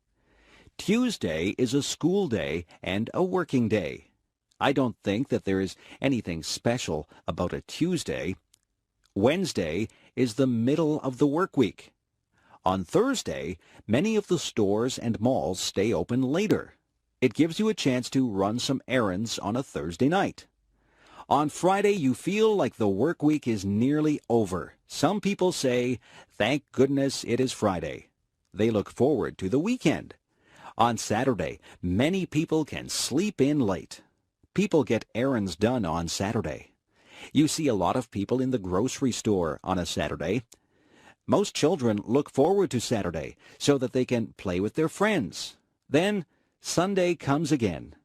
Tuesday is a school day and a working day. I don't think that there is anything special about a Tuesday. Wednesday is the middle of the work week. On Thursday, many of the stores and malls stay open later. It gives you a chance to run some errands on a Thursday night. On Friday, you feel like the work week is nearly over. Some people say, "Thank goodness it is Friday." They look forward to the weekend. On Saturday, many people can sleep in late. People get errands done on Saturday. You see a lot of people in the grocery store on a Saturday. Most children look forward to Saturday so that they can play with their friends. Then Sunday comes again.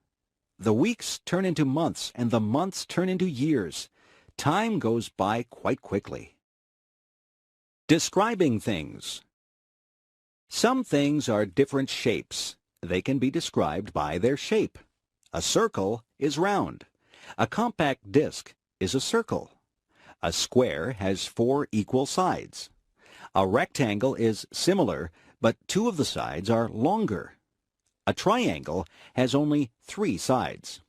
The weeks turn into months, and the months turn into years. Time goes by quite quickly. Describing things. Some things are different shapes. They can be described by their shape. A circle is round. A compact disc is a circle. A square has 4 equal sides. A rectangle is similar, but 2 of the sides are longer. A triangle has only 3 sides.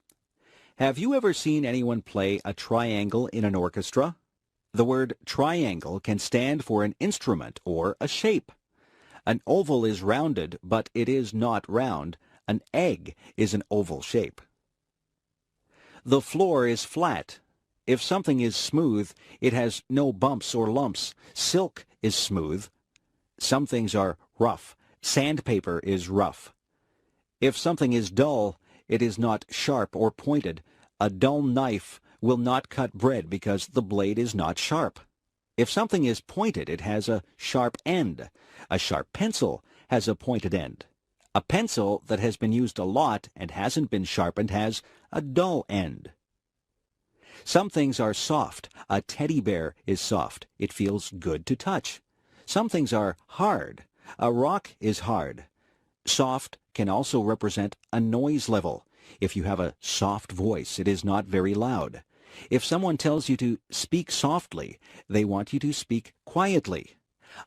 Have you ever seen anyone play a triangle in an orchestra? The word triangle can stand for an instrument or a shape. An oval is rounded, but it is not round. An egg is an oval shape. The floor is flat. If something is smooth, it has no bumps or lumps. Silk is smooth. Some things are rough. Sandpaper is rough. If something is dull, it is not sharp or pointed. A dull knife will not cut bread because the blade is not sharp. If something is pointed, it has a sharp end. A sharp pencil has a pointed end. A pencil that has been used a lot and hasn't been sharpened has a dull end. Some things are soft. A teddy bear is soft. It feels good to touch. Some things are hard. A rock is hard. Soft can also represent a noise level. If you have a soft voice, it is not very loud. If someone tells you to speak softly, they want you to speak quietly.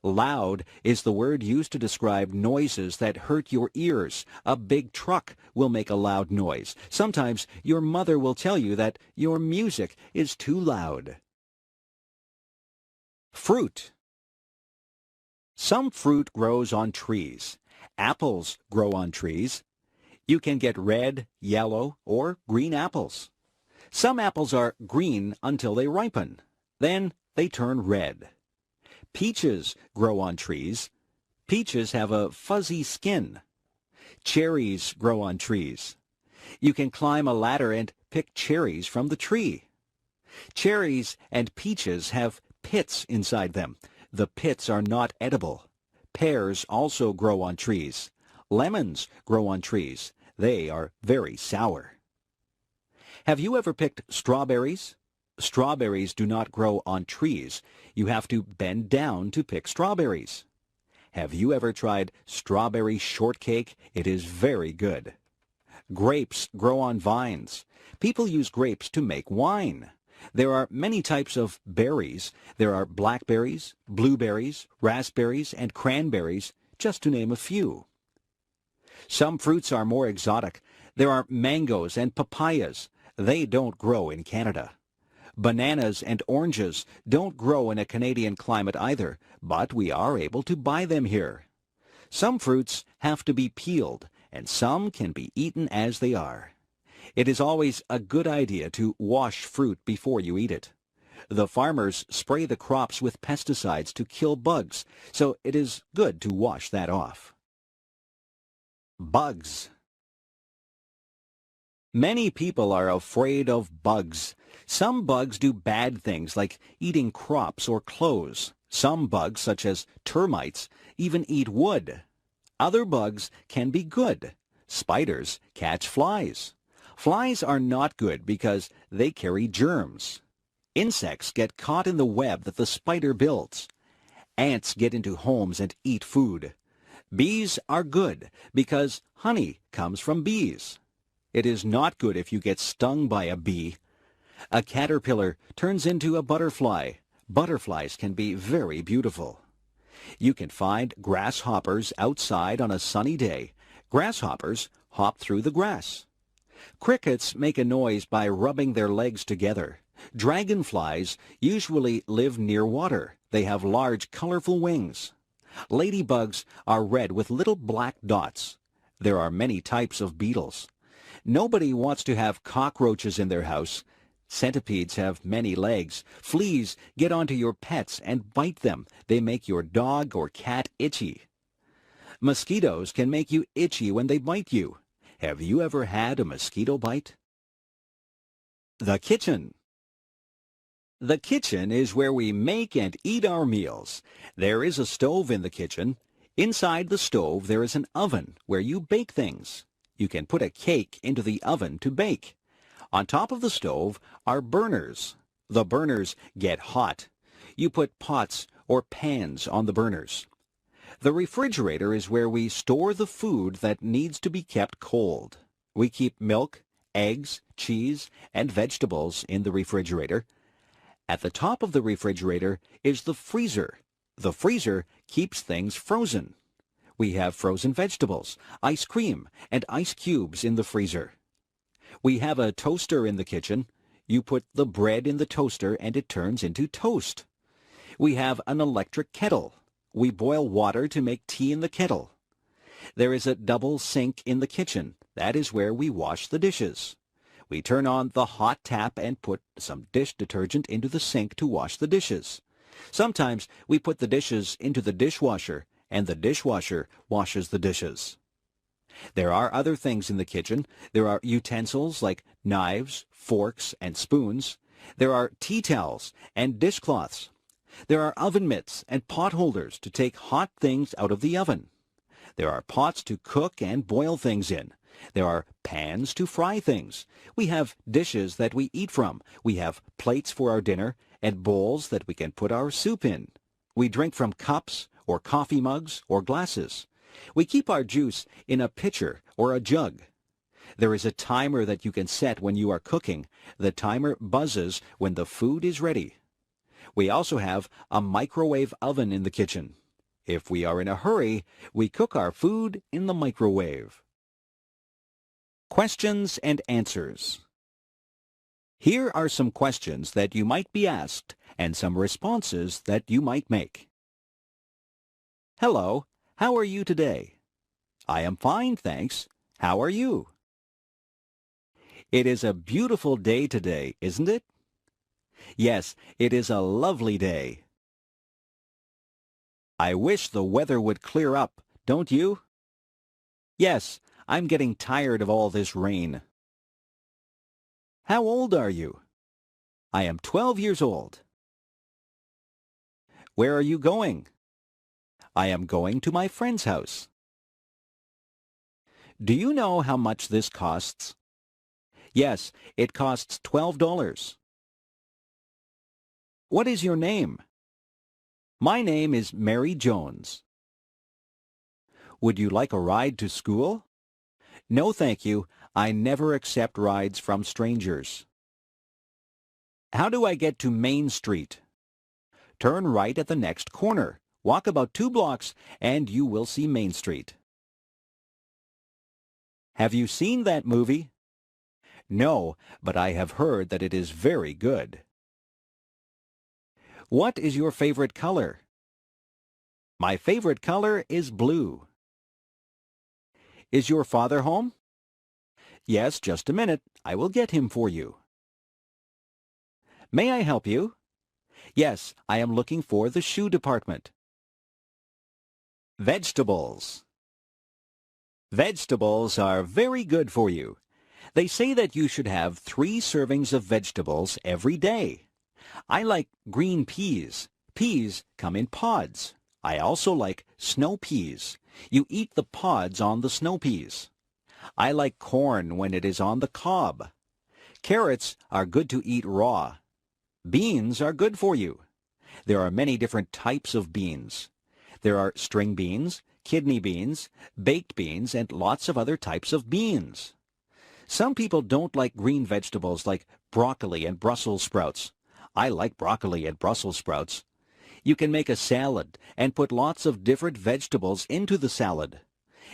Loud is the word used to describe noises that hurt your ears. A big truck will make a loud noise. Sometimes your mother will tell you that your music is too loud. Fruit. Some fruit grows on trees. Apples grow on trees. You can get red, yellow, or green apples. Some apples are green until they ripen. Then they turn red. Peaches grow on trees. Peaches have a fuzzy skin. Cherries grow on trees. You can climb a ladder and pick cherries from the tree. Cherries and peaches have pits inside them. The pits are not edible. Pears also grow on trees. Lemons grow on trees. They are very sour. Have you ever picked strawberries? Strawberries do not grow on trees. You have to bend down to pick strawberries. Have you ever tried strawberry shortcake? It is very good. Grapes grow on vines. People use grapes to make wine. There are many types of berries. There are blackberries, blueberries, raspberries, and cranberries, just to name a few. Some fruits are more exotic. There are mangoes and papayas. They don't grow in Canada. Bananas and oranges don't grow in a Canadian climate either, but we are able to buy them here. Some fruits have to be peeled, and some can be eaten as they are. It is always a good idea to wash fruit before you eat it. The farmers spray the crops with pesticides to kill bugs, so it is good to wash that off. Bugs. Many people are afraid of bugs. Some bugs do bad things like eating crops or clothes. Some bugs, such as termites, even eat wood. Other bugs can be good. Spiders catch flies. Flies are not good because they carry germs. Insects get caught in the web that the spider builds. Ants get into homes and eat food. Bees are good because honey comes from bees. It is not good if you get stung by a bee. A caterpillar turns into a butterfly. Butterflies can be very beautiful. You can find grasshoppers outside on a sunny day. Grasshoppers hop through the grass. Crickets make a noise by rubbing their legs together. Dragonflies usually live near water. They have large, colorful wings. Ladybugs are red with little black dots. There are many types of beetles. Nobody wants to have cockroaches in their house. Centipedes have many legs. Fleas get onto your pets and bite them. They make your dog or cat itchy. Mosquitoes can make you itchy when they bite you. Have you ever had a mosquito bite? The kitchen. The kitchen is where we make and eat our meals. There is a stove in the kitchen. Inside the stove there is an oven where you bake things. You can put a cake into the oven to bake. On top of the stove are burners. The burners get hot. You put pots or pans on the burners. The refrigerator is where we store the food that needs to be kept cold. We keep milk, eggs, cheese, and vegetables in the refrigerator. At the top of the refrigerator is the freezer. The freezer keeps things frozen. We have frozen vegetables, ice cream, and ice cubes in the freezer. We have a toaster in the kitchen. You put the bread in the toaster and it turns into toast. We have an electric kettle. We boil water to make tea in the kettle. There is a double sink in the kitchen. That is where we wash the dishes. We turn on the hot tap and put some dish detergent into the sink to wash the dishes. Sometimes we put the dishes into the dishwasher, and the dishwasher washes the dishes. There are other things in the kitchen. There are utensils like knives, forks, and spoons. There are tea towels and dishcloths. There are oven mitts and pot holders to take hot things out of the oven. There are pots to cook and boil things in. There are pans to fry things. We have dishes that we eat from. We have plates for our dinner and bowls that we can put our soup in. We drink from cups or coffee mugs or glasses. We keep our juice in a pitcher or a jug. There is a timer that you can set when you are cooking. The timer buzzes when the food is ready. We also have a microwave oven in the kitchen. If we are in a hurry, we cook our food in the microwave. Questions and answers. Here are some questions that you might be asked and some responses that you might make. Hello, how are you today? I am fine, thanks. How are you? It is a beautiful day today, isn't it? Yes, it is a lovely day. I wish the weather would clear up, don't you? Yes, I'm getting tired of all this rain. How old are you? I am 12 years old. Where are you going? I am going to my friend's house. Do you know how much this costs? Yes, it costs $12. What is your name? My name is Mary Jones. Would you like a ride to school? No, thank you. I never accept rides from strangers. How do I get to Main Street? Turn right at the next corner. Walk about 2 blocks and you will see Main Street. Have you seen that movie? No, but I have heard that it is very good. What is your favorite color? My favorite color is blue. Is your father home? Yes, just a minute. I will get him for you. May I help you? Yes, I am looking for the shoe department. Vegetables. Vegetables are very good for you. They say that you should have 3 servings of vegetables every day. I like green peas. Peas come in pods. I also like snow peas. You eat the pods on the snow peas. I like corn when it is on the cob. Carrots are good to eat raw. Beans are good for you. There are many different types of beans. There are string beans, kidney beans, baked beans, and lots of other types of beans. Some people don't like green vegetables like broccoli and Brussels sprouts. I like broccoli and Brussels sprouts. You can make a salad and put lots of different vegetables into the salad.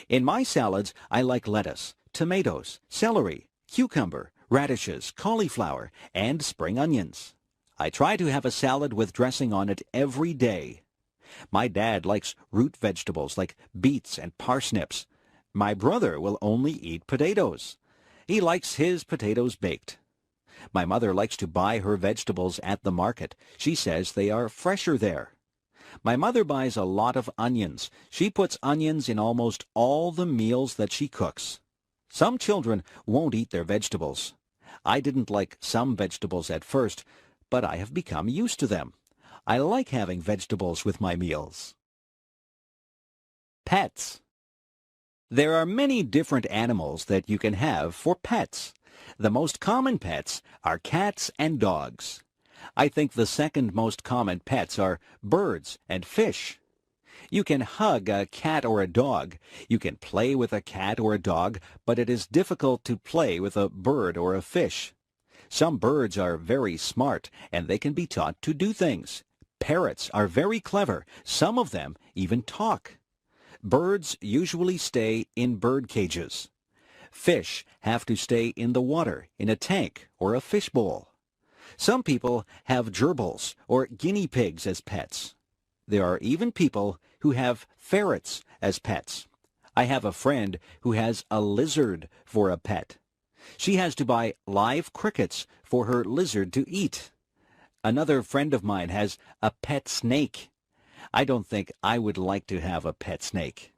In my salads, I like lettuce, tomatoes, celery, cucumber, radishes, cauliflower, and spring onions. I try to have a salad with dressing on it every day. My dad likes root vegetables like beets and parsnips. My brother will only eat potatoes. He likes his potatoes baked. My mother likes to buy her vegetables at the market. She says they are fresher there. My mother buys a lot of onions. She puts onions in almost all the meals that she cooks. Some children won't eat their vegetables. I didn't like some vegetables at first, but I have become used to them. I like having vegetables with my meals. Pets. There are many different animals that you can have for pets. The most common pets are cats and dogs. I think the second most common pets are birds and fish. You can hug a cat or a dog. You can play with a cat or a dog, but it is difficult to play with a bird or a fish. Some birds are very smart, and they can be taught to do things. Parrots are very clever. Some of them even talk. Birds usually stay in bird cages. Fish have to stay in the water, in a tank or a fish bowl. Some people have gerbils or guinea pigs as pets. There are even people who have ferrets as pets. I have a friend who has a lizard for a pet. She has to buy live crickets for her lizard to eat. Another friend of mine has a pet snake. I don't think I would like to have a pet snake.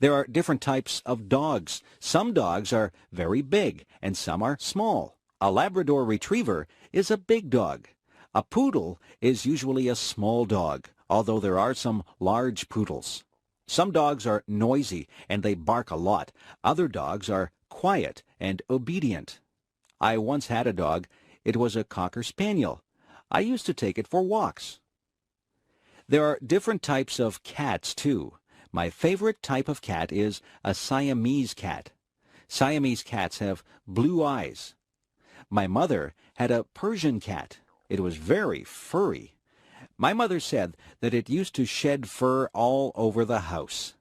There are different types of dogs. Some dogs are very big and some are small. A Labrador Retriever is a big dog. A poodle is usually a small dog, although there are some large poodles. Some dogs are noisy and they bark a lot. Other dogs are quiet and obedient. I once had a dog. It was a Cocker Spaniel. I used to take it for walks. There are different types of cats, too. My favorite type of cat is a Siamese cat. Siamese cats have blue eyes. My mother had a Persian cat. It was very furry. My mother said that it used to shed fur all over the house.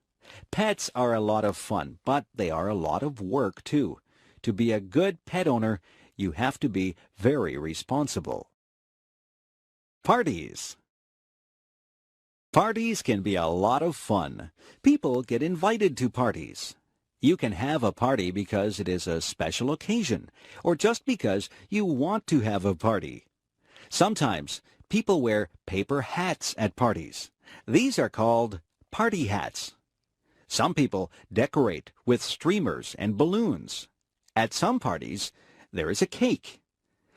Pets are a lot of fun, but they are a lot of work, too. To be a good pet owner, you have to be very responsible. Parties. Parties can be a lot of fun. People get invited to parties. You can have a party because it is a special occasion, or just because you want to have a party. Sometimes people wear paper hats at parties. These are called party hats. Some people decorate with streamers and balloons. At some parties, there is a cake.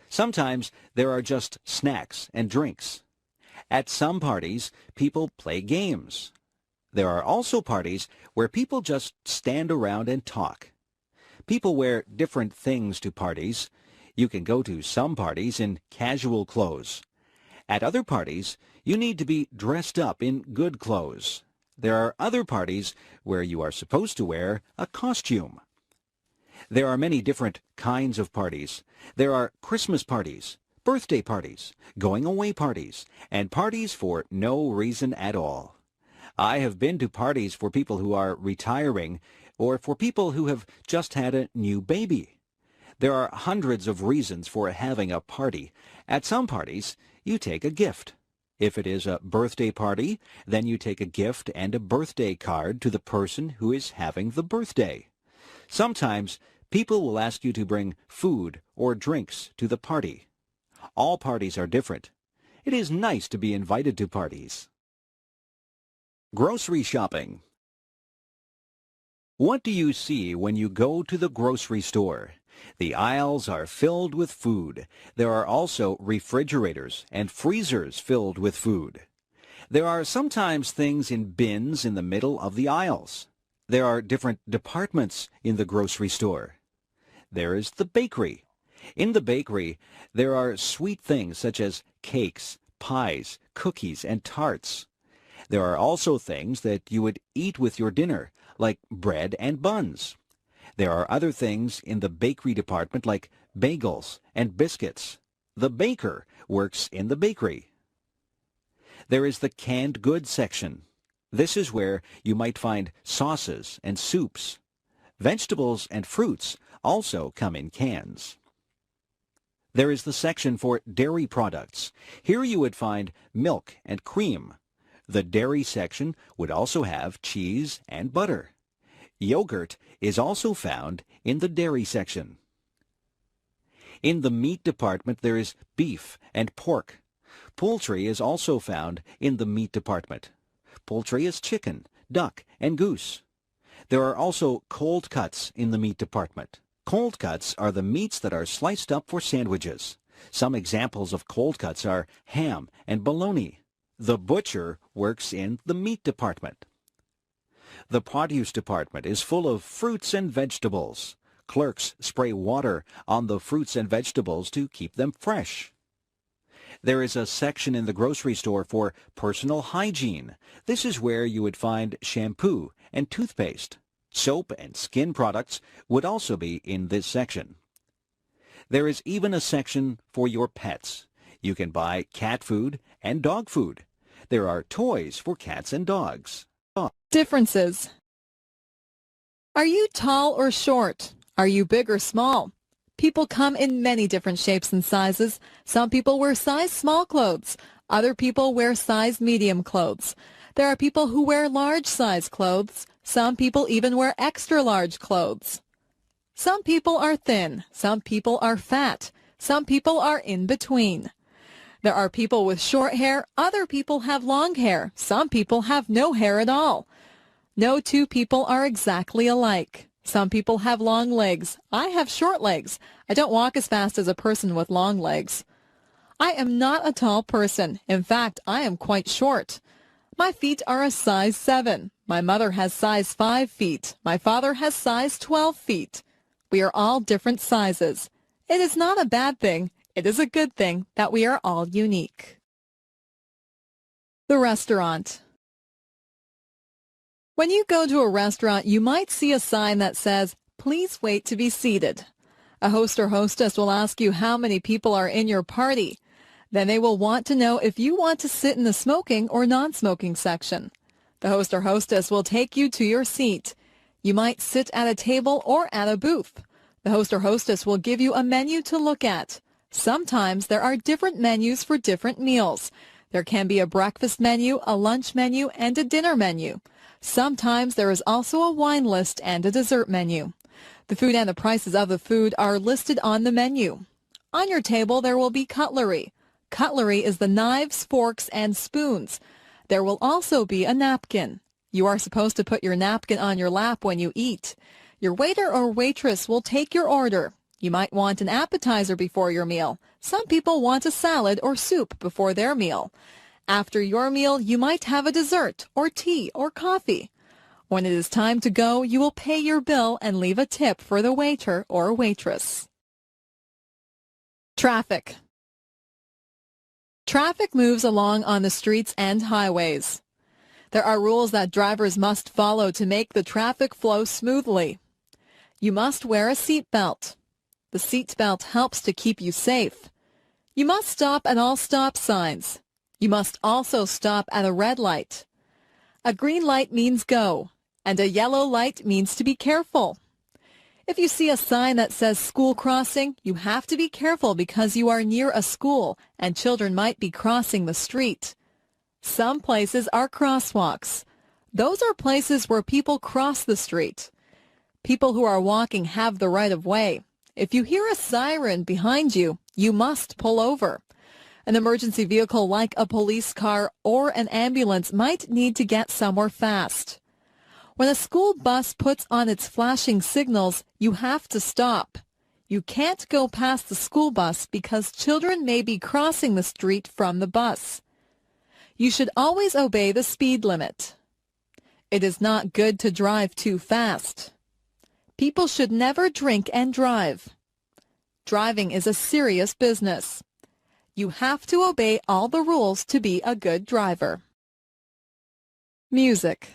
Sometimes there are just snacks and drinks. At some parties, people play games. There are also parties where people just stand around and talk. People wear different things to parties. You can go to some parties in casual clothes. At other parties, you need to be dressed up in good clothes. There are other parties where you are supposed to wear a costume. There are many different kinds of parties. There are Christmas parties, birthday parties, going-away parties, and parties for no reason at all. I have been to parties for people who are retiring or for people who have just had a new baby. There are hundreds of reasons for having a party. At some parties, you take a gift. If it is a birthday party, then you take a gift and a birthday card to the person who is having the birthday. Sometimes people will ask you to bring food or drinks to the party. All parties are different. It is nice to be invited to parties. Grocery shopping. What do you see when you go to the grocery store? The aisles are filled with food. There are also refrigerators and freezers filled with food. There are sometimes things in bins in the middle of the aisles. There are different departments in the grocery store. There is the bakery. In the bakery, there are sweet things such as cakes, pies, cookies, and tarts. There are also things that you would eat with your dinner, like bread and buns. There are other things in the bakery department like bagels and biscuits. The baker works in the bakery. There is the canned goods section. This is where you might find sauces and soups. Vegetables and fruits also come in cans. There is the section for dairy products. Here you would find milk and cream. The dairy section would also have cheese and butter. Yogurt is also found in the dairy section. In the meat department, there is beef and pork. Poultry is also found in the meat department. Poultry is chicken, duck, and goose. There are also cold cuts in the meat department. Cold cuts are the meats that are sliced up for sandwiches. Some examples of cold cuts are ham and bologna. The butcher works in the meat department. The produce department is full of fruits and vegetables. Clerks spray water on the fruits and vegetables to keep them fresh. There is a section in the grocery store for personal hygiene. This is where you would find shampoo and toothpaste. Soap and skin products would also be in this section. There is even a section for your pets. You can buy cat food and dog food. There are toys for cats and dogs. Differences. Are you tall or short? Are you big or small? People come in many different shapes and sizes. Some people wear size small clothes. Other people wear size medium clothes. There are people who wear large size clothes. Some people even wear extra large clothes. Some people are thin. Some people are fat. Some people are in between. There are people with short hair. Other people have long hair. Some people have no hair at all. No two people are exactly alike. Some people have long legs. I have short legs. I don't walk as fast as a person with long legs. I am not a tall person. In fact, I am quite short. My feet are a size 7. My mother has size 5 feet. My father has size 12 feet. We are all different sizes. It is not a bad thing. It is a good thing that we are all unique. The restaurant. When you go to a restaurant, you might see a sign that says, "Please wait to be seated." A host or hostess will ask you how many people are in your party. Then they will want to know if you want to sit in the smoking or non-smoking section. The host or hostess will take you to your seat. You might sit at a table or at a booth. The host or hostess will give you a menu to look at. Sometimes there are different menus for different meals. There can be a breakfast menu, a lunch menu, and a dinner menu. Sometimes there is also a wine list and a dessert menu. The food and the prices of the food are listed on the menu. On your table there will be cutlery. Cutlery is the knives, forks, and spoons. There will also be a napkin. You are supposed to put your napkin on your lap when you eat. Your waiter or waitress will take your order. You might want an appetizer before your meal. Some people want a salad or soup before their meal. After your meal, you might have a dessert or tea or coffee. When it is time to go, you will pay your bill and leave a tip for the waiter or waitress. Traffic. Traffic moves along on the streets and highways. There are rules that drivers must follow to make the traffic flow smoothly. You must wear a seat belt. The seat belt helps to keep you safe. You must stop at all stop signs. You must also stop at a red light. A green light means go, and a yellow light means to be careful. If you see a sign that says school crossing, you have to be careful because you are near a school and children might be crossing the street. Some places are crosswalks. Those are places where people cross the street. People who are walking have the right of way. If you hear a siren behind you, you must pull over. An emergency vehicle like a police car or an ambulance might need to get somewhere fast. When a school bus puts on its flashing signals, you have to stop. You can't go past the school bus because children may be crossing the street from the bus. You should always obey the speed limit. It is not good to drive too fast. People should never drink and drive. Driving is a serious business. You have to obey all the rules to be a good driver. Music.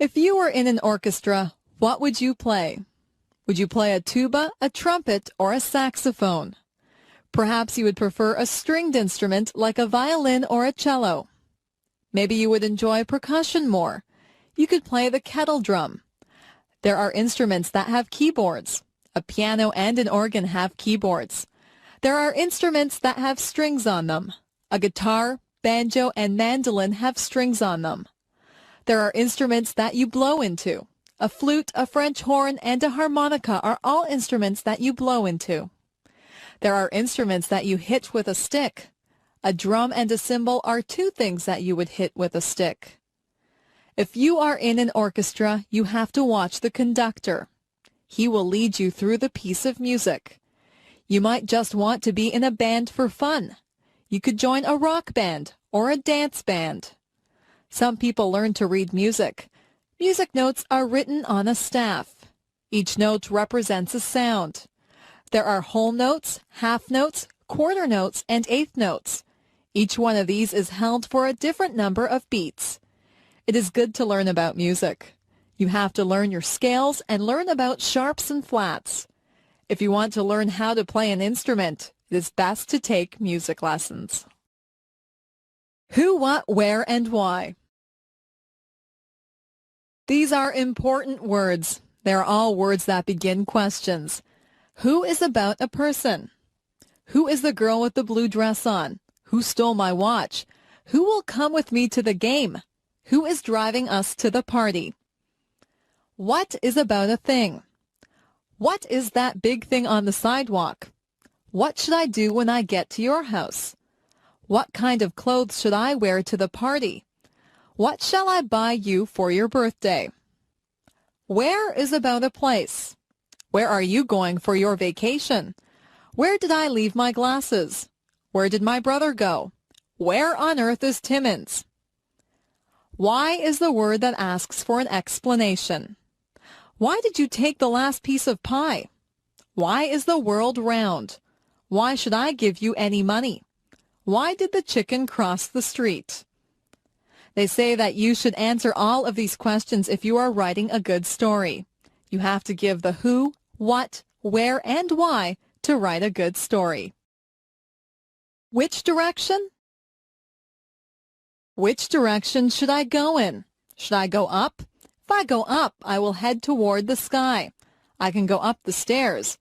If you were in an orchestra, what would you play? Would you play a tuba, a trumpet, or a saxophone? Perhaps you would prefer a stringed instrument like a violin or a cello. Maybe you would enjoy percussion more. You could play the kettle drum. There are instruments that have keyboards. A piano and an organ have keyboards. There are instruments that have strings on them. A guitar, banjo, and mandolin have strings on them. There are instruments that you blow into. A flute, a French horn, and a harmonica are all instruments that you blow into. There are instruments that you hit with a stick. A drum and a cymbal are two things that you would hit with a stick. If you are in an orchestra, you have to watch the conductor. He will lead you through the piece of music. You might just want to be in a band for fun. You could join a rock band or a dance band. Some people learn to read music. Music notes are written on a staff. Each note represents a sound. There are whole notes, half notes, quarter notes, and eighth notes. Each one of these is held for a different number of beats. It is good to learn about music. You have to learn your scales and learn about sharps and flats. If you want to learn how to play an instrument, it is best to take music lessons. Who, what, where, and why. These are important words. They are all words that begin questions. Who is about a person? Who is the girl with the blue dress on? Who stole my watch? Who will come with me to the game? Who is driving us to the party? What is about a thing? What is that big thing on the sidewalk? What should I do when I get to your house? What kind of clothes should I wear to the party? What shall I buy you for your birthday? Where is about a place. Where are you going for your vacation? Where did I leave my glasses? Where did my brother go? Where on earth is Timmins? Why is the word that asks for an explanation. Why did you take the last piece of pie? Why is the world round? Why should I give you any money? Why did the chicken cross the street? They say that you should answer all of these questions if you are writing a good story. You have to give the who, what, where, and why to write a good story. Which direction? Which direction should I go in? Should I go up? If I go up, I will head toward the sky. I can go up the stairs.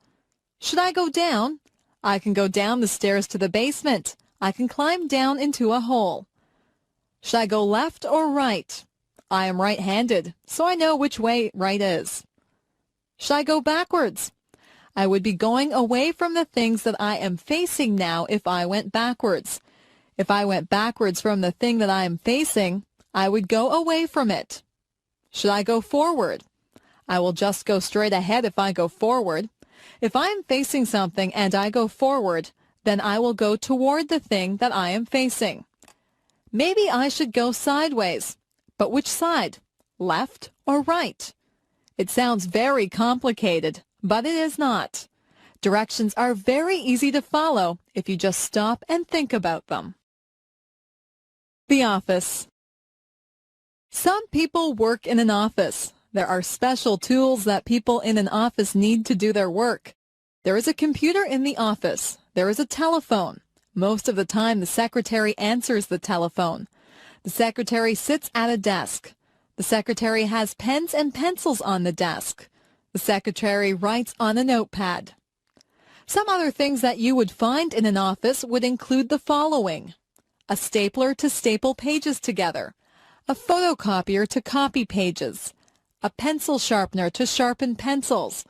Should I go down? I can go down the stairs to the basement. I can climb down into a hole. Should I go left or right? I am right-handed, so I know which way right is. Should I go backwards? I would be going away from the things that I am facing now if I went backwards. If I went backwards from the thing that I am facing, I would go away from it. Should I go forward? I will just go straight ahead if I go forward. If I am facing something and I go forward, then I will go toward the thing that I am facing. Maybe I should go sideways. But which side? Left or right? It sounds very complicated, but it is not. Directions are very easy to follow if you just stop and think about them. The office. Some people work in an office. There are special tools that people in an office need to do their work. There is a computer in the office. There is a telephone. Most of the time, the secretary answers the telephone. The secretary sits at a desk. The secretary has pens and pencils on the desk. The secretary writes on a notepad. Some other things that you would find in an office would include the following: a stapler to staple pages together, a photocopier to copy pages, a pencil sharpener to sharpen pencils,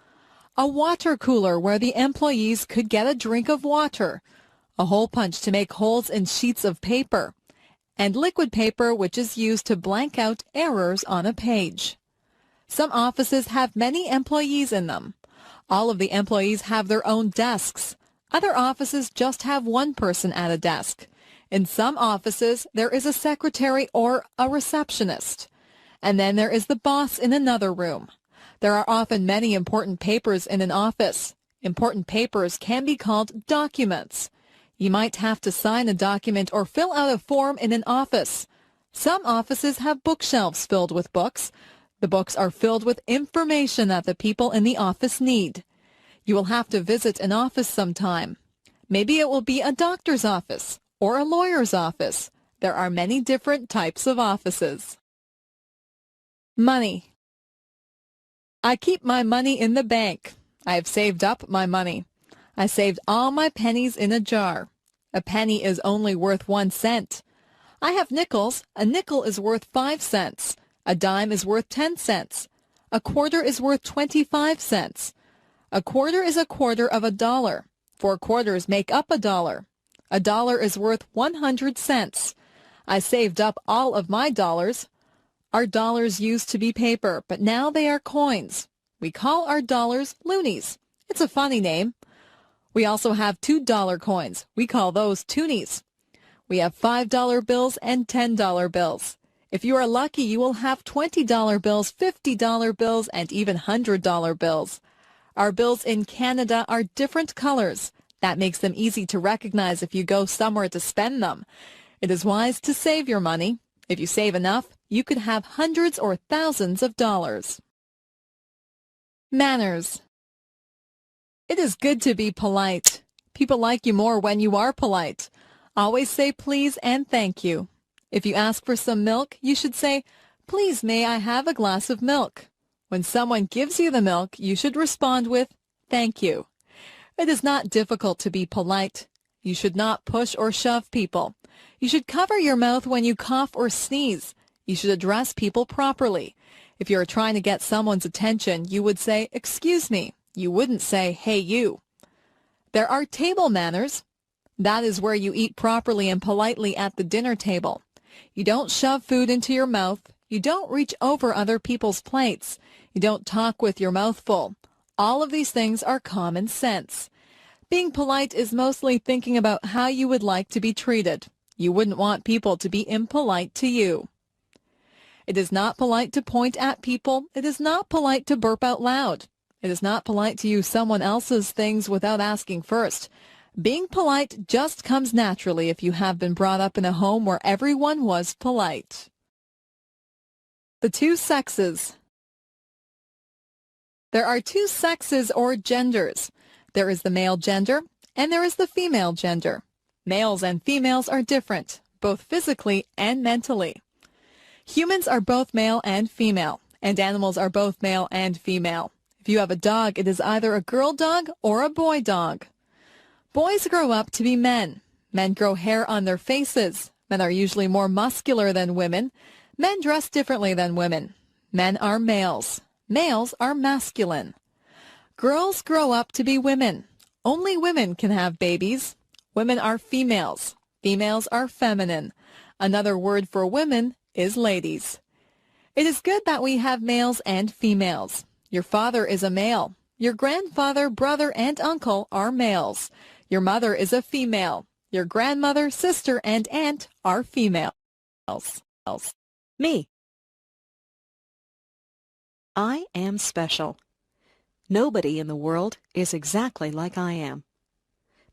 a water cooler where the employees could get a drink of water, a hole punch to make holes in sheets of paper, and liquid paper which is used to blank out errors on a page. Some offices have many employees in them. All of the employees have their own desks. Other offices just have one person at a desk. In some offices, there is a secretary or a receptionist. And then there is the boss in another room. There are often many important papers in an office. Important papers can be called documents. You might have to sign a document or fill out a form in an office. Some offices have bookshelves filled with books. The books are filled with information that the people in the office need. You will have to visit an office sometime. Maybe it will be a doctor's office or a lawyer's office. There are many different types of offices. Money. I keep my money in the bank. I have saved up my money. I saved all my pennies in a jar. A penny is only worth 1 cent. I have nickels. A nickel is worth 5 cents. A dime is worth 10 cents. A quarter is worth 25 cents. A quarter is a quarter of a dollar. 4 quarters make up a dollar. A dollar is worth 100 cents. I saved up all of my dollars. Our dollars used to be paper, but now they are coins. We call our dollars loonies. It's a funny name. We also have $2 coins. We call those toonies. We have $5 bills and $10 bills. If you are lucky, you will have $20 bills, $50 bills, and even $100 bills. Our bills in Canada are different colors. That makes them easy to recognize if you go somewhere to spend them. It is wise to save your money. If you save enough, you could have hundreds or thousands of dollars. Manners. It is good to be polite. People like you more when you are polite. Always say please and thank you. If you ask for some milk, you should say, "Please, may I have a glass of milk?" When someone gives you the milk, you should respond with, "Thank you." It is not difficult to be polite. You should not push or shove people. You should cover your mouth when you cough or sneeze. You should address people properly. If you are trying to get someone's attention, you would say, "Excuse me." You wouldn't say, "Hey, you." There are table manners. That is where you eat properly and politely at the dinner table. You don't shove food into your mouth. You don't reach over other people's plates. You don't talk with your mouth full. All of these things are common sense. Being polite is mostly thinking about how you would like to be treated. You wouldn't want people to be impolite to you. It is not polite to point at people. It is not polite to burp out loud. It is not polite to use someone else's things without asking first. Being polite just comes naturally if you have been brought up in a home where everyone was polite. The two sexes. There are two sexes or genders. There is the male gender and there is the female gender. Males and females are different, both physically and mentally. Humans are both male and female, and animals are both male and female. If you have a dog, it is either a girl dog or a boy dog. Boys grow up to be men. Men grow hair on their faces. Men are usually more muscular than women. Men dress differently than women. Men are males. Males are masculine. Girls grow up to be women. Only women can have babies. Women are females. Females are feminine. Another word for women is ladies. It is good that we have males and females. Your father is a male. Your grandfather, brother, and uncle are males. Your mother is a female. Your grandmother, sister, and aunt are females. Me. I am special. Nobody in the world is exactly like I am.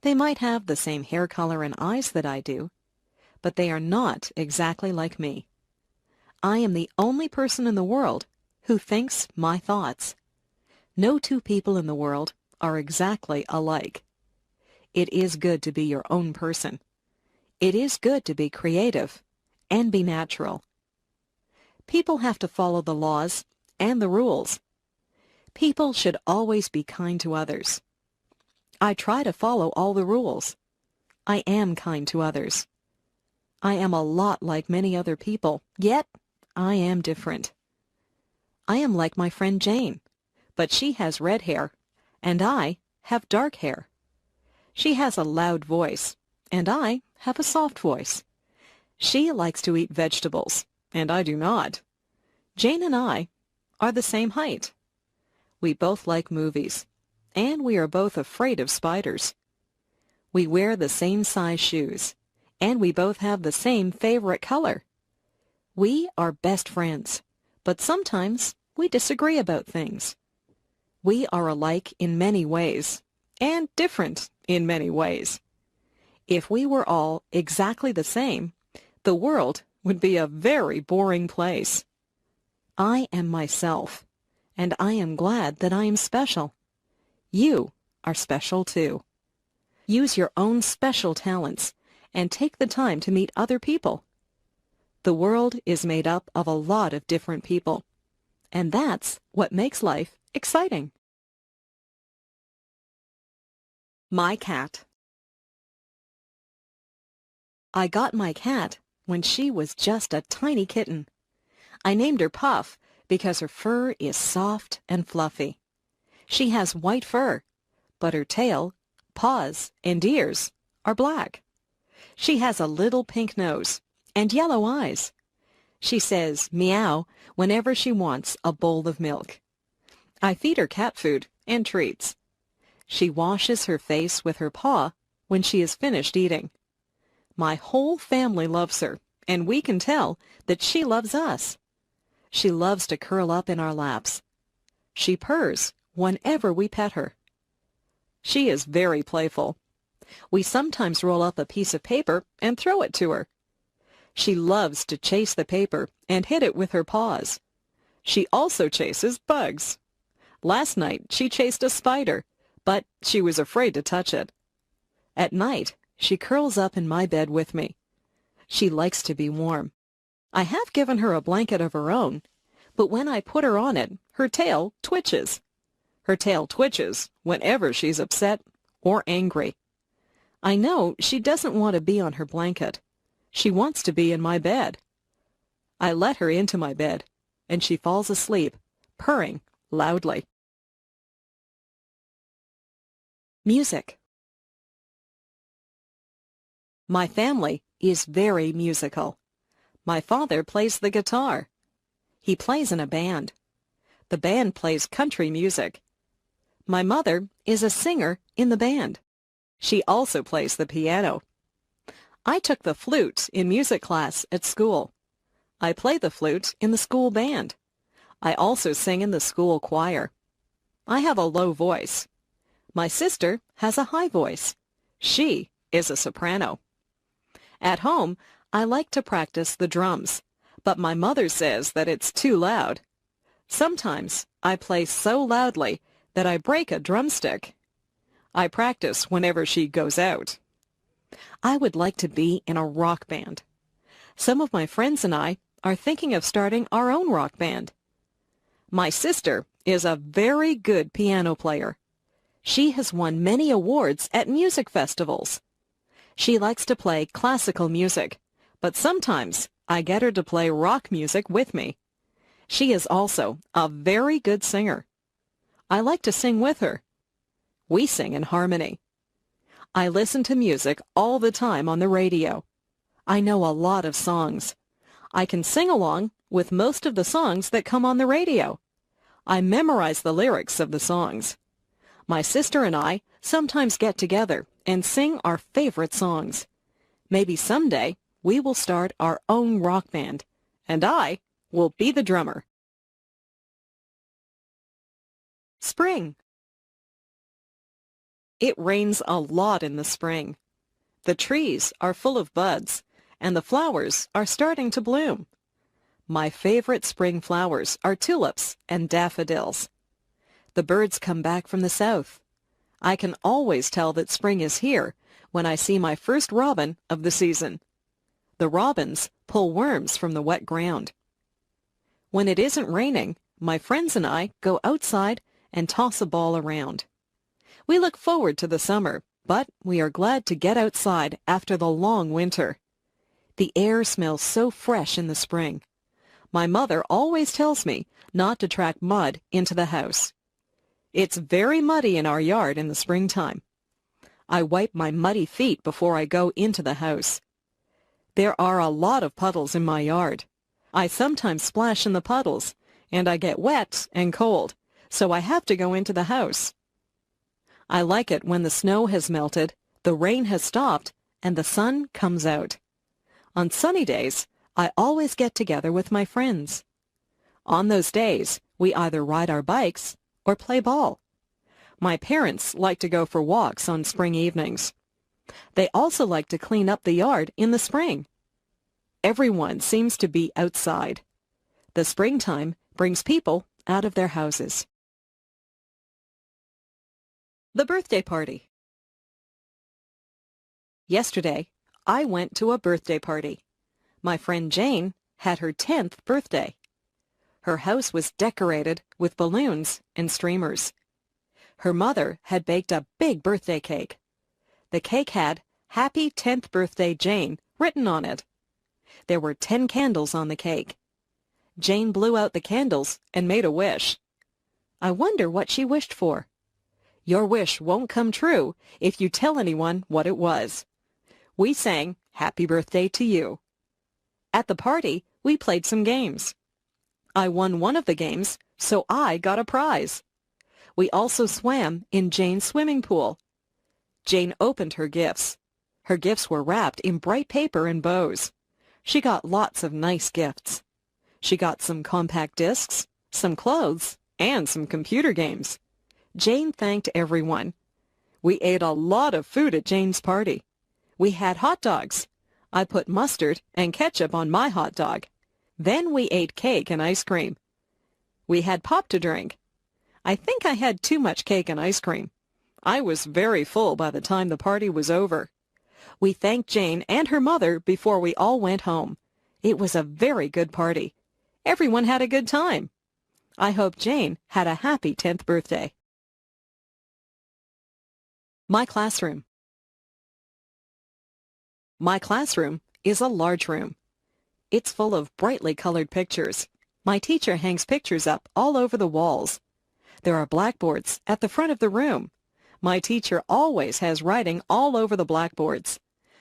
They might have the same hair color and eyes that I do, but they are not exactly like me. I am the only person in the world who thinks my thoughts. No two people in the world are exactly alike. It is good to be your own person. It is good to be creative and be natural. People have to follow the laws and the rules. People should always be kind to others. I try to follow all the rules. I am kind to others. I am a lot like many other people, yet I am different. I am like my friend Jane, but she has red hair, and I have dark hair. She has a loud voice, and I have a soft voice. She likes to eat vegetables, and I do not. Jane and I are the same height. We both like movies, and we are both afraid of spiders. We wear the same size shoes, and we both have the same favorite color. We are best friends, but sometimes we disagree about things. We are alike in many ways, and different in many ways. If we were all exactly the same, the world would be a very boring place. I am myself, and I am glad that I am special. You are special too. Use your own special talents and take the time to meet other people. The world is made up of a lot of different people, and that's what makes life exciting. My cat. I got my cat when she was just a tiny kitten. I named her Puff because her fur is soft and fluffy. She has white fur, but her tail, paws, and ears are black. She has a little pink nose and yellow eyes. She says meow whenever she wants a bowl of milk. I feed her cat food and treats. She washes her face with her paw when she is finished eating. My whole family loves her, and we can tell that she loves us. She loves to curl up in our laps. She purrs whenever we pet her. She is very playful. We sometimes roll up a piece of paper and throw it to her. She loves to chase the paper and hit it with her paws. She also chases bugs. Last night she chased a spider, but she was afraid to touch it. At night, she curls up in my bed with me. She likes to be warm. I have given her a blanket of her own, but when I put her on it, her tail twitches. Her tail twitches whenever she's upset or angry. I know she doesn't want to be on her blanket. She wants to be in my bed. I let her into my bed, and she falls asleep, purring loudly. Music. My family is very musical. My father plays the guitar. He plays in a band. The band plays country music. My mother is a singer in the band. She also plays the piano. I took the flute in music class at school. I play the flute in the school band. I also sing in the school choir. I have a low voice. My sister has a high voice. She is a soprano. At home, I like to practice the drums, but my mother says that it's too loud. Sometimes I play so loudly that I break a drumstick. I practice whenever she goes out. I would like to be in a rock band. Some of my friends and I are thinking of starting our own rock band. My sister is a very good piano player. She has won many awards at music festivals. She likes to play classical music, but sometimes I get her to play rock music with me. She is also a very good singer. I like to sing with her. We sing in harmony. I listen to music all the time on the radio. I know a lot of songs. I can sing along with most of the songs that come on the radio. I memorize the lyrics of the songs. My sister and I sometimes get together and sing our favorite songs. Maybe someday we will start our own rock band, and I will be the drummer. Spring. It rains a lot in the spring. The trees are full of buds, and the flowers are starting to bloom. My favorite spring flowers are tulips and daffodils. The birds come back from the south. I can always tell that spring is here when I see my first robin of the season. The robins pull worms from the wet ground. When it isn't raining, my friends and I go outside and toss a ball around. We look forward to the summer, but we are glad to get outside after the long winter. The air smells so fresh in the spring. My mother always tells me not to track mud into the house. It's very muddy in our yard in the springtime. I wipe my muddy feet before I go into the house. There are a lot of puddles in my yard. I sometimes splash in the puddles, and I get wet and cold, so I have to go into the house. I like it when the snow has melted, the rain has stopped, and the sun comes out. On sunny days, I always get together with my friends. On those days, we either ride our bikes or play ball. My parents like to go for walks on spring evenings. They also like to clean up the yard in the spring. Everyone seems to be outside. The springtime brings people out of their houses. The birthday party. Yesterday, I went to a birthday party. My friend Jane had her 10th birthday. Her house was decorated with balloons and streamers. Her mother had baked a big birthday cake. The cake had "Happy 10th Birthday, Jane" written on it. There were 10 candles on the cake. Jane blew out the candles and made a wish. I wonder what she wished for. Your wish won't come true if you tell anyone what it was. We sang "Happy Birthday to You." At the party, we played some games. I won one of the games, so I got a prize. We also swam in Jane's swimming pool. Jane opened her gifts. Her gifts were wrapped in bright paper and bows. She got lots of nice gifts. She got some compact discs, some clothes, and some computer games. Jane thanked everyone. We ate a lot of food at Jane's party. We had hot dogs. I put mustard and ketchup on my hot dog. Then we ate cake and ice cream. We had pop to drink. I think I had too much cake and ice cream. I was very full by the time the party was over. We thanked Jane and her mother before we all went home. It was a very good party. Everyone had a good time. I hope Jane had a happy 10th birthday. My classroom. My classroom is a large room. It's full of brightly colored pictures. My teacher hangs pictures up all over the walls. There are blackboards at the front of the room. My teacher always has writing all over the blackboards.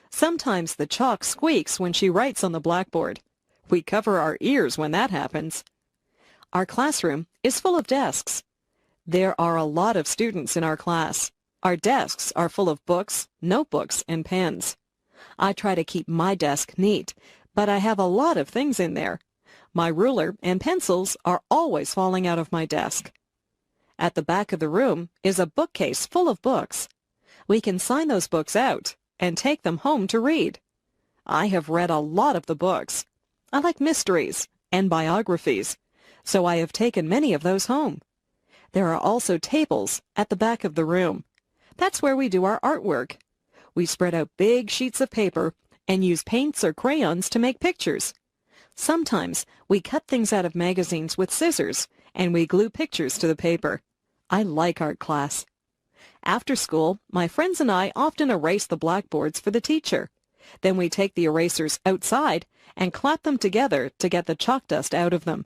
Sometimes the chalk squeaks when she writes on the blackboard. We cover our ears when that happens. Our classroom is full of desks. There are a lot of students in our class. Our desks are full of books, notebooks, and pens. I try to keep my desk neat, but I have a lot of things in there. My ruler and pencils are always falling out of my desk. At the back of the room is a bookcase full of books. We can sign those books out and take them home to read. I have read a lot of the books. I like mysteries and biographies, so I have taken many of those home. There are also tables at the back of the room. That's where we do our artwork. We spread out big sheets of paper and use paints or crayons to make pictures. Sometimes we cut things out of magazines with scissors and we glue pictures to the paper. I like art class. After school, my friends and I often erase the blackboards for the teacher. Then we take the erasers outside and clap them together to get the chalk dust out of them.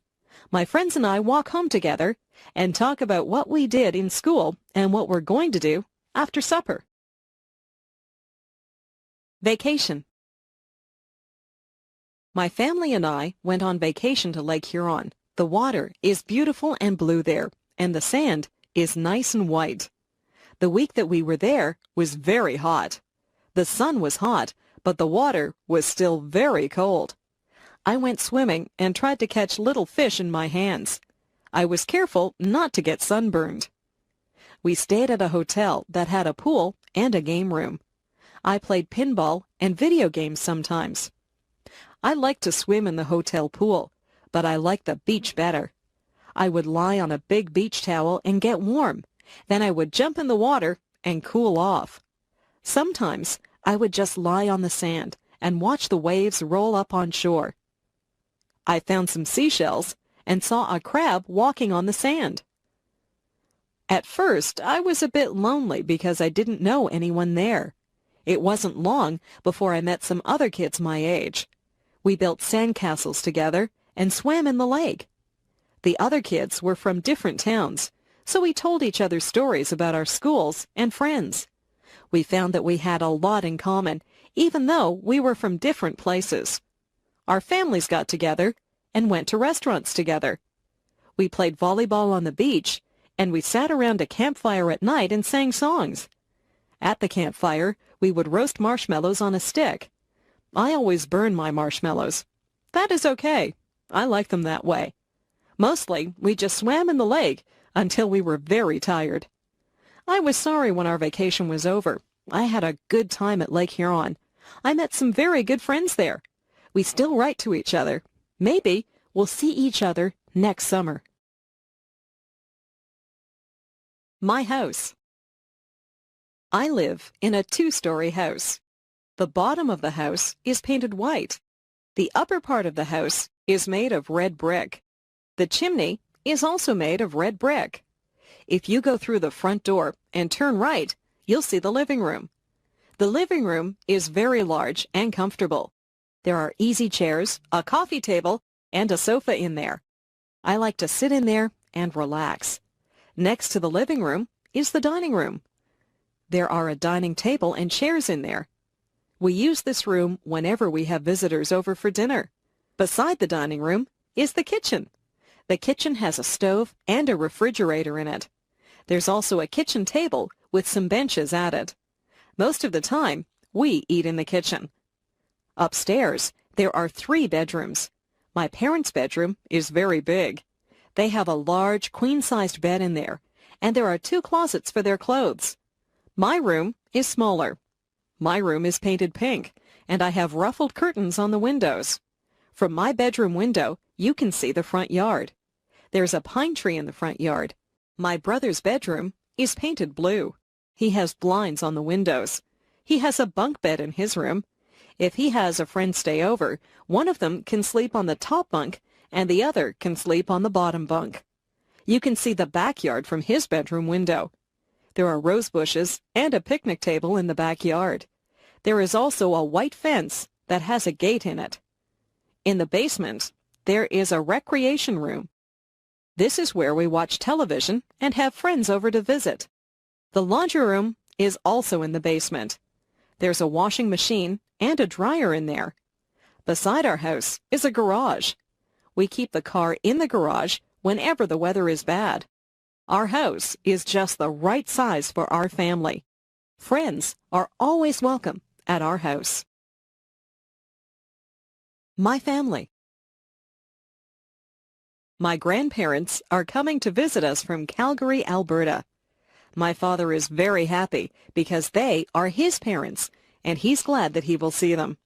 My friends and I walk home together and talk about what we did in school and what we're going to do after supper. Vacation. My family and I went on vacation to Lake Huron. The water is beautiful and blue there, and the sand is nice and white. The week that we were there was very hot. The sun was hot, but the water was still very cold. I went swimming and tried to catch little fish in my hands. I was careful not to get sunburned. We stayed at a hotel that had a pool and a game room. I played pinball and video games sometimes. I liked to swim in the hotel pool, but I liked the beach better. I would lie on a big beach towel and get warm. Then I would jump in the water and cool off. Sometimes I would just lie on the sand and watch the waves roll up on shore. I found some seashells and saw a crab walking on the sand. At first, I was a bit lonely because I didn't know anyone there. It wasn't long before I met some other kids my age. We built sandcastles together and swam in the lake. The other kids were from different towns, so we told each other stories about our schools and friends. We found that we had a lot in common, even though we were from different places. Our families got together and went to restaurants together. We played volleyball on the beach, and we sat around a campfire at night and sang songs. At the campfire, we would roast marshmallows on a stick. I always burn my marshmallows. That is okay. I like them that way. Mostly, we just swam in the lake until we were very tired. I was sorry when our vacation was over. I had a good time at Lake Huron. I met some very good friends there. We still write to each other. Maybe we'll see each other next summer. My house. I live in a 2-story house. The bottom of the house is painted white. The upper part of the house is made of red brick. The chimney is also made of red brick. If you go through the front door and turn right, you'll see the living room. The living room is very large and comfortable. There are easy chairs, a coffee table, and a sofa in there. I like to sit in there and relax. Next to the living room is the dining room. There are a dining table and chairs in there. We use this room whenever we have visitors over for dinner. Beside the dining room is the kitchen. The kitchen has a stove and a refrigerator in it. There's also a kitchen table with some benches at it. Most of the time, we eat in the kitchen. Upstairs, there are 3 bedrooms. My parents' bedroom is very big. They have a large, queen-sized bed in there, and there are 2 closets for their clothes. My room is smaller. My room is painted pink, and I have ruffled curtains on the windows. From my bedroom window, you can see the front yard. There's a pine tree in the front yard. My brother's bedroom is painted blue. He has blinds on the windows. He has a bunk bed in his room. If he has a friend stay over, one of them can sleep on the top bunk and the other can sleep on the bottom bunk. You can see the backyard from his bedroom window. There are rose bushes and a picnic table in the backyard. There is also a white fence that has a gate in it. In the basement, there is a recreation room. This is where we watch television and have friends over to visit. The laundry room is also in the basement. There's a washing machine and a dryer in there. Beside our house is a garage. We keep the car in the garage whenever the weather is bad. Our house is just the right size for our family. Friends are always welcome at our house. My family. My grandparents are coming to visit us from Calgary, Alberta. My father is very happy because they are his parents, and he's glad that he will see them.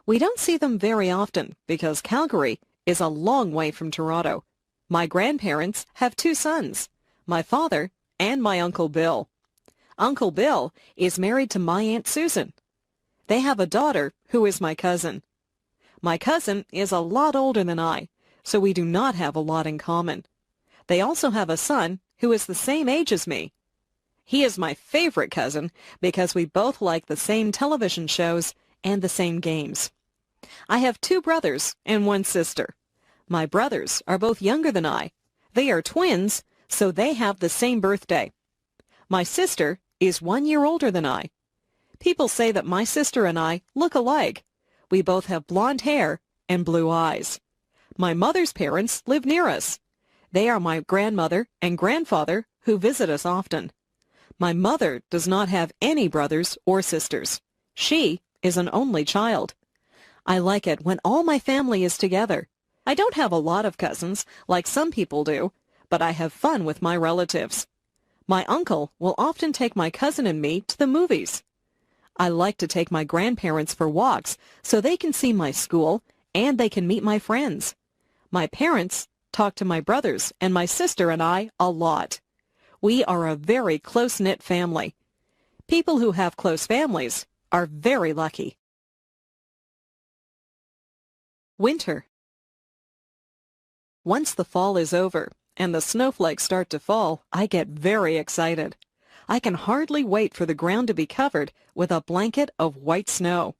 We don't see them very often because Calgary is a long way from Toronto. My grandparents have 2 sons, my father and my Uncle Bill. Uncle Bill is married to my Aunt Susan. They have a daughter who is my cousin. My cousin is a lot older than I, so we do not have a lot in common. They also have a son who is the same age as me. He is my favorite cousin because we both like the same television shows and the same games. I have 2 brothers and 1 sister. My brothers are both younger than I. They are twins, so they have the same birthday. My sister is 1 year older than I. People say that my sister and I look alike. We both have blonde hair and blue eyes. My mother's parents live near us. They are my grandmother and grandfather who visit us often. My mother does not have any brothers or sisters. She is an only child. I like it when all my family is together. I don't have a lot of cousins like some people do, but I have fun with my relatives. My uncle will often take my cousin and me to the movies. I like to take my grandparents for walks so they can see my school and they can meet my friends. My parents talk to my brothers and my sister and I a lot. We are a very close-knit family. People who have close families are very lucky. Winter. Once the fall is over and the snowflakes start to fall, I get very excited. I can hardly wait for the ground to be covered with a blanket of white snow.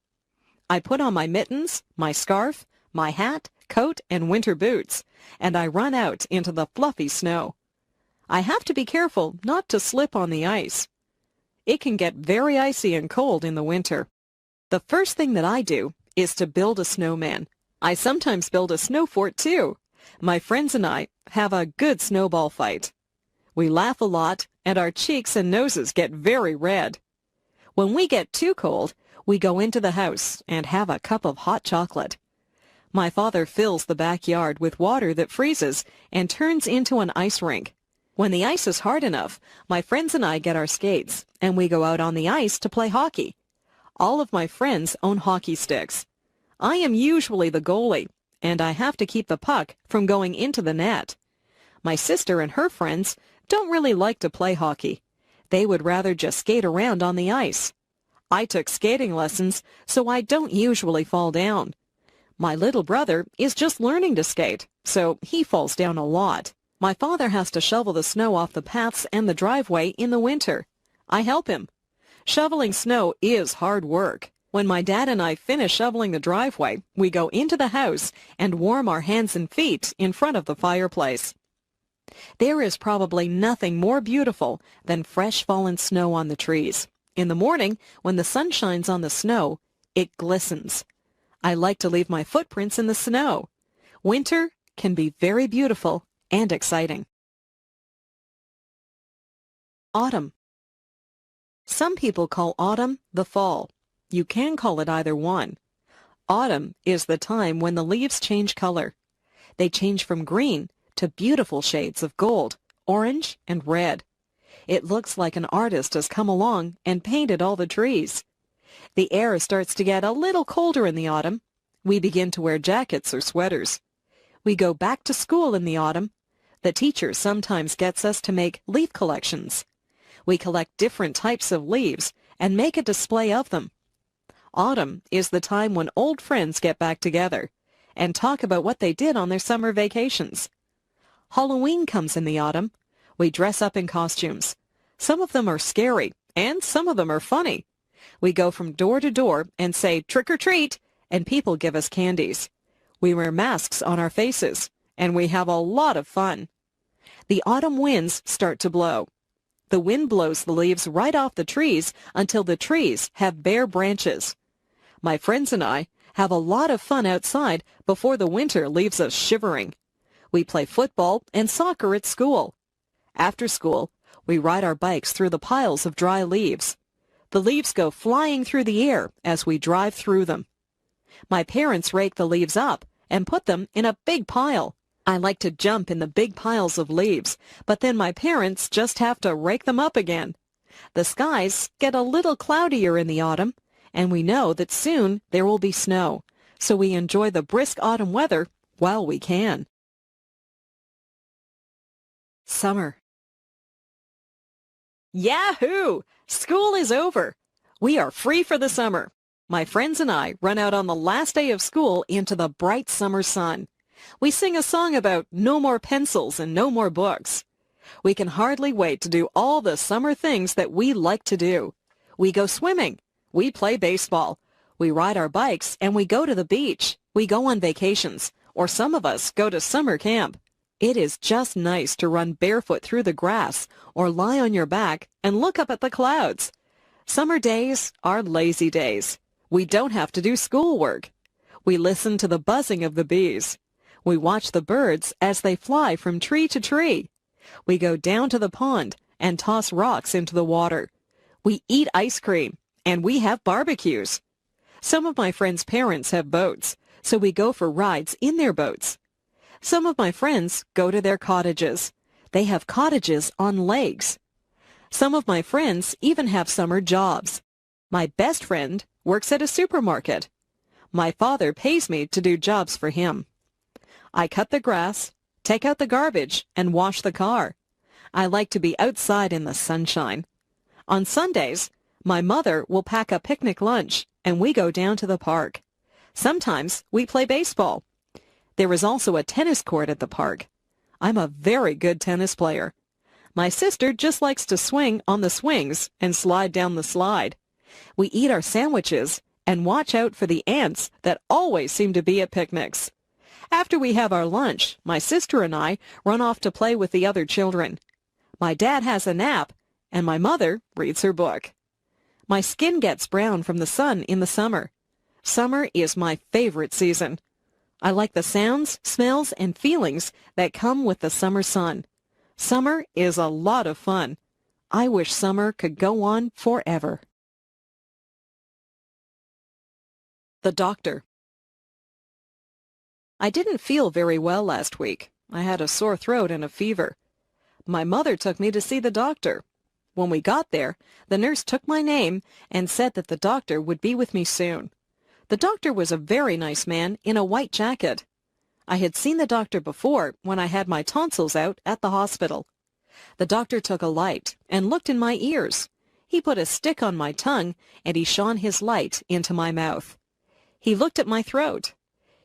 I put on my mittens, my scarf, my hat, coat, and winter boots, and I run out into the fluffy snow. I have to be careful not to slip on the ice. It can get very icy and cold in the winter. The first thing that I do is to build a snowman. I sometimes build a snow fort too. My friends and I have a good snowball fight. We laugh a lot, and our cheeks and noses get very red. When we get too cold, we go into the house and have a cup of hot chocolate. My father fills the backyard with water that freezes and turns into an ice rink. When the ice is hard enough, my friends and I get our skates, and we go out on the ice to play hockey. All of my friends own hockey sticks. I am usually the goalie, and I have to keep the puck from going into the net. My sister and her friends don't really like to play hockey. They would rather just skate around on the ice. I took skating lessons, so I don't usually fall down. My little brother is just learning to skate, so he falls down a lot. My father has to shovel the snow off the paths and the driveway in the winter. I help him. Shoveling snow is hard work. When my dad and I finish shoveling the driveway, we go into the house and warm our hands and feet in front of the fireplace. There is probably nothing more beautiful than fresh fallen snow on the trees. In the morning, when the sun shines on the snow, it glistens. I like to leave my footprints in the snow. Winter can be very beautiful and exciting. Autumn. Some people call autumn the fall. You can call it either one. Autumn is the time when the leaves change color. They change from green to beautiful shades of gold, orange, and red. It looks like an artist has come along and painted all the trees. The air starts to get a little colder in the autumn. We begin to wear jackets or sweaters. We go back to school in the autumn. The teacher sometimes gets us to make leaf collections. We collect different types of leaves and make a display of them. Autumn is the time when old friends get back together and talk about what they did on their summer vacations. Halloween comes in the autumn. We dress up in costumes. Some of them are scary, and some of them are funny. We go from door to door and say, "Trick or treat," and people give us candies. We wear masks on our faces, and we have a lot of fun. The autumn winds start to blow. The wind blows the leaves right off the trees until the trees have bare branches. My friends and I have a lot of fun outside before the winter leaves us shivering. We play football and soccer at school. After school, we ride our bikes through the piles of dry leaves. The leaves go flying through the air as we drive through them. My parents rake the leaves up and put them in a big pile. I like to jump in the big piles of leaves, but then my parents just have to rake them up again. The skies get a little cloudier in the autumn, and we know that soon there will be snow, so we enjoy the brisk autumn weather while we can. Summer. Yahoo! School is over. We are free for the summer. My friends and I run out on the last day of school into the bright summer sun. We sing a song about no more pencils and no more books. We can hardly wait to do all the summer things that we like to do. We go swimming. We play baseball. We ride our bikes and we go to the beach. We go on vacations, or some of us go to summer camp. It is just nice to run barefoot through the grass or lie on your back and look up at the clouds. Summer days are lazy days. We don't have to do schoolwork. We listen to the buzzing of the bees. We watch the birds as they fly from tree to tree. We go down to the pond and toss rocks into the water. We eat ice cream, and we have barbecues. Some of my friends' parents have boats, so we go for rides in their boats. Some of my friends go to their cottages. They have cottages on lakes. Some of my friends even have summer jobs. My best friend works at a supermarket. My father pays me to do jobs for him. I cut the grass, take out the garbage, and wash the car. I like to be outside in the sunshine. On Sundays, my mother will pack a picnic lunch, and we go down to the park. Sometimes we play baseball. There is also a tennis court at the park. I'm a very good tennis player. My sister just likes to swing on the swings and slide down the slide. We eat our sandwiches and watch out for the ants that always seem to be at picnics. After we have our lunch, my sister and I run off to play with the other children. My dad has a nap, and my mother reads her book. My skin gets brown from the sun in the summer. Summer is my favorite season. I like the sounds, smells, and feelings that come with the summer sun. Summer is a lot of fun. I wish summer could go on forever. The doctor. I didn't feel very well last week. I had a sore throat and a fever. My mother took me to see the doctor. When we got there, the nurse took my name and said that the doctor would be with me soon. The doctor was a very nice man in a white jacket. I had seen the doctor before when I had my tonsils out at the hospital. The doctor took a light and looked in my ears. He put a stick on my tongue and he shone his light into my mouth. He looked at my throat.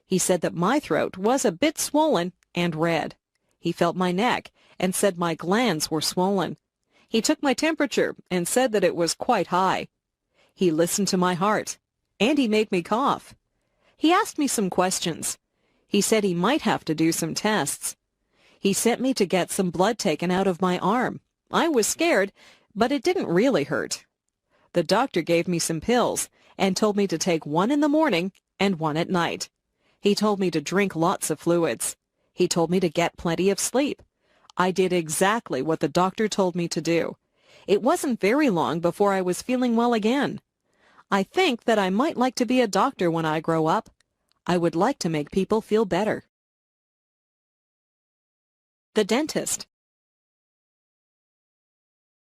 He said that my throat was a bit swollen and red. He felt my neck and said my glands were swollen. He took my temperature and said that it was quite high. He listened to my heart, and he made me cough. He asked me some questions. He said he might have to do some tests. He sent me to get some blood taken out of my arm. I was scared, but it didn't really hurt. The doctor gave me some pills and told me to take one in the morning and one at night. He told me to drink lots of fluids. He told me to get plenty of sleep. I did exactly what the doctor told me to do. It wasn't very long before I was feeling well again. I think that I might like to be a doctor when I grow up. I would like to make people feel better. The dentist.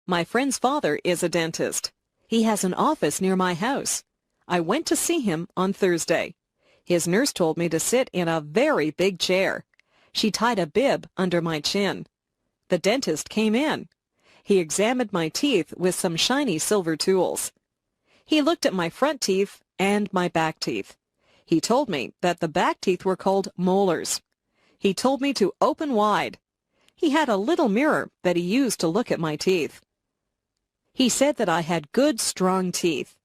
My friend's father is a dentist. He has an office near my house. I went to see him on Thursday. His nurse told me to sit in a very big chair. She tied a bib under my chin. The dentist came in. He examined my teeth with some shiny silver tools. He looked at my front teeth and my back teeth. He told me that the back teeth were called molars. He told me to open wide. He had a little mirror that he used to look at my teeth. He said that I had good, strong teeth.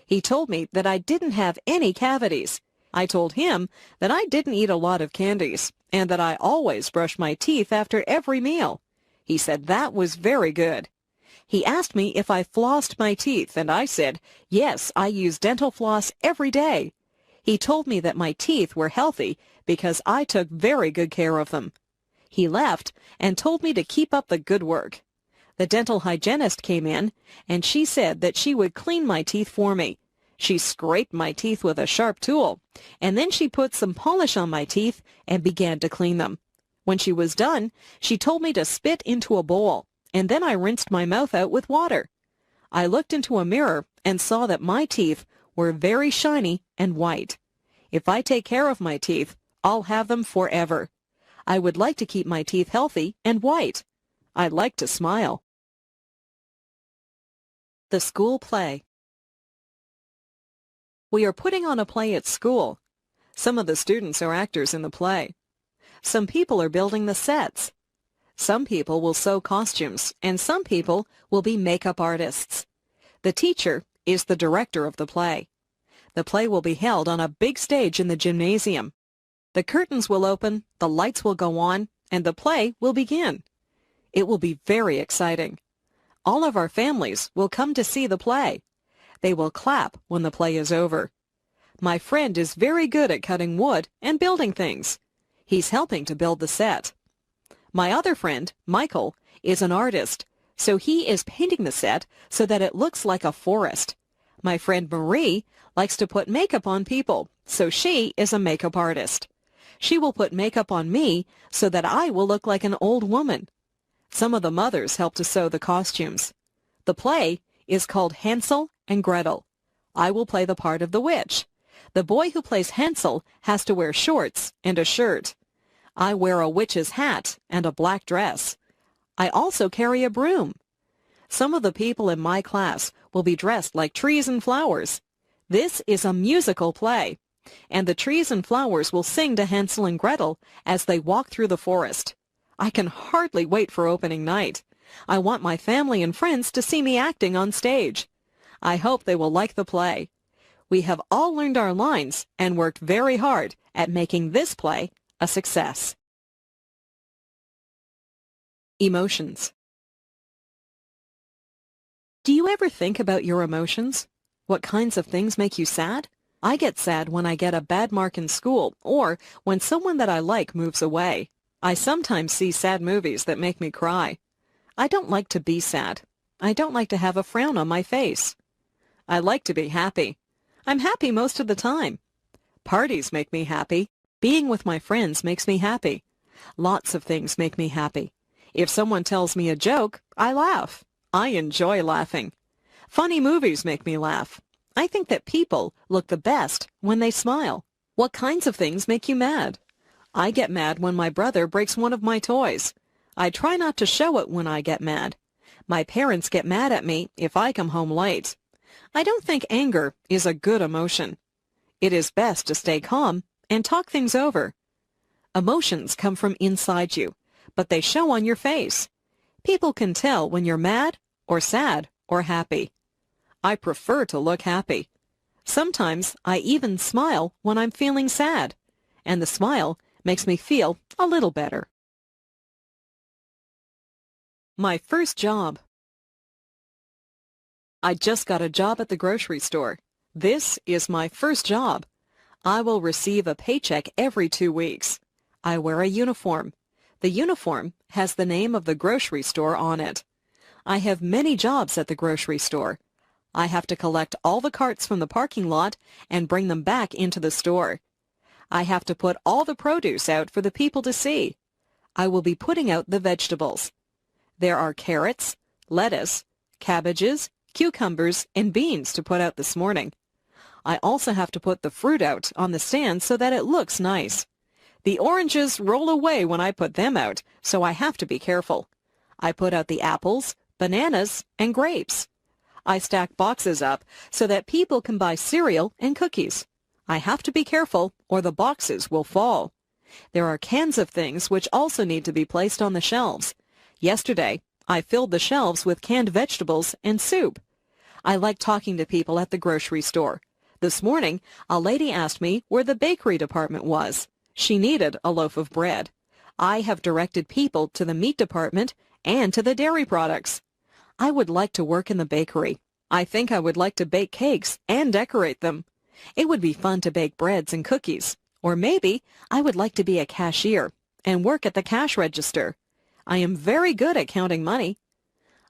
He told me that I didn't have any cavities. I told him that I didn't eat a lot of candies and that I always brush my teeth after every meal. He said that was very good. He asked me if I flossed my teeth, and I said, yes, I use dental floss every day. He told me that my teeth were healthy because I took very good care of them. He left and told me to keep up the good work. The dental hygienist came in, and she said that she would clean my teeth for me. She scraped my teeth with a sharp tool, and then she put some polish on my teeth and began to clean them. When she was done, she told me to spit into a bowl, and then I rinsed my mouth out with water. I looked into a mirror and saw that my teeth were very shiny and white. If I take care of my teeth, I'll have them forever. I would like to keep my teeth healthy and white. I like to smile. The school play. We are putting on a play at school. Some of the students are actors in the play. Some people are building the sets. Some people will sew costumes, and some people will be makeup artists. The teacher is the director of the play. The play will be held on a big stage in the gymnasium. The curtains will open, the lights will go on, and the play will begin. It will be very exciting. All of our families will come to see the play. They will clap when the play is over. My friend is very good at cutting wood and building things. He's helping to build the set. My other friend, Michael, is an artist, so he is painting the set so that it looks like a forest. My friend Marie likes to put makeup on people, so she is a makeup artist. She will put makeup on me so that I will look like an old woman. Some of the mothers help to sew the costumes. The play is called Hansel and Gretel. I will play the part of the witch. The boy who plays Hansel has to wear shorts and a shirt. I wear a witch's hat and a black dress. I also carry a broom. Some of the people in my class will be dressed like trees and flowers. This is a musical play, and the trees and flowers will sing to Hansel and Gretel as they walk through the forest. I can hardly wait for opening night. I want my family and friends to see me acting on stage. I hope they will like the play. We have all learned our lines and worked very hard at making this play a success. Emotions. Do you ever think about your emotions? What kinds of things make you sad? I get sad when I get a bad mark in school or when someone that I like moves away. I sometimes see sad movies that make me cry. I don't like to be sad. I don't like to have a frown on my face. I like to be happy. I'm happy most of the time. Parties make me happy. Being with my friends makes me happy. Lots of things make me happy. If someone tells me a joke, I laugh. I enjoy laughing. Funny movies make me laugh. I think that people look the best when they smile. What kinds of things make you mad? I get mad when my brother breaks one of my toys. I try not to show it when I get mad. My parents get mad at me if I come home late. I don't think anger is a good emotion. It is best to stay calm and talk things over. Emotions come from inside you, but they show on your face. People can tell when you're mad or sad or happy. I prefer to look happy. Sometimes I even smile when I'm feeling sad, and the smile makes me feel a little better. My first job. I just got a job at the grocery store. This is my first job. I will receive a paycheck every 2 weeks. I wear a uniform. The uniform has the name of the grocery store on it. I have many jobs at the grocery store. I have to collect all the carts from the parking lot and bring them back into the store. I have to put all the produce out for the people to see. I will be putting out the vegetables. There are carrots, lettuce, cabbages, cucumbers, and beans to put out this morning. I also have to put the fruit out on the stand so that it looks nice. The oranges roll away when I put them out, so I have to be careful. I put out the apples, bananas, and grapes. I stack boxes up so that people can buy cereal and cookies. I have to be careful or the boxes will fall. There are cans of things which also need to be placed on the shelves. Yesterday, I filled the shelves with canned vegetables and soup. I like talking to people at the grocery store. This morning, a lady asked me where the bakery department was. She needed a loaf of bread. I have directed people to the meat department and to the dairy products. I would like to work in the bakery. I think I would like to bake cakes and decorate them. It would be fun to bake breads and cookies. Or maybe I would like to be a cashier and work at the cash register. I am very good at counting money.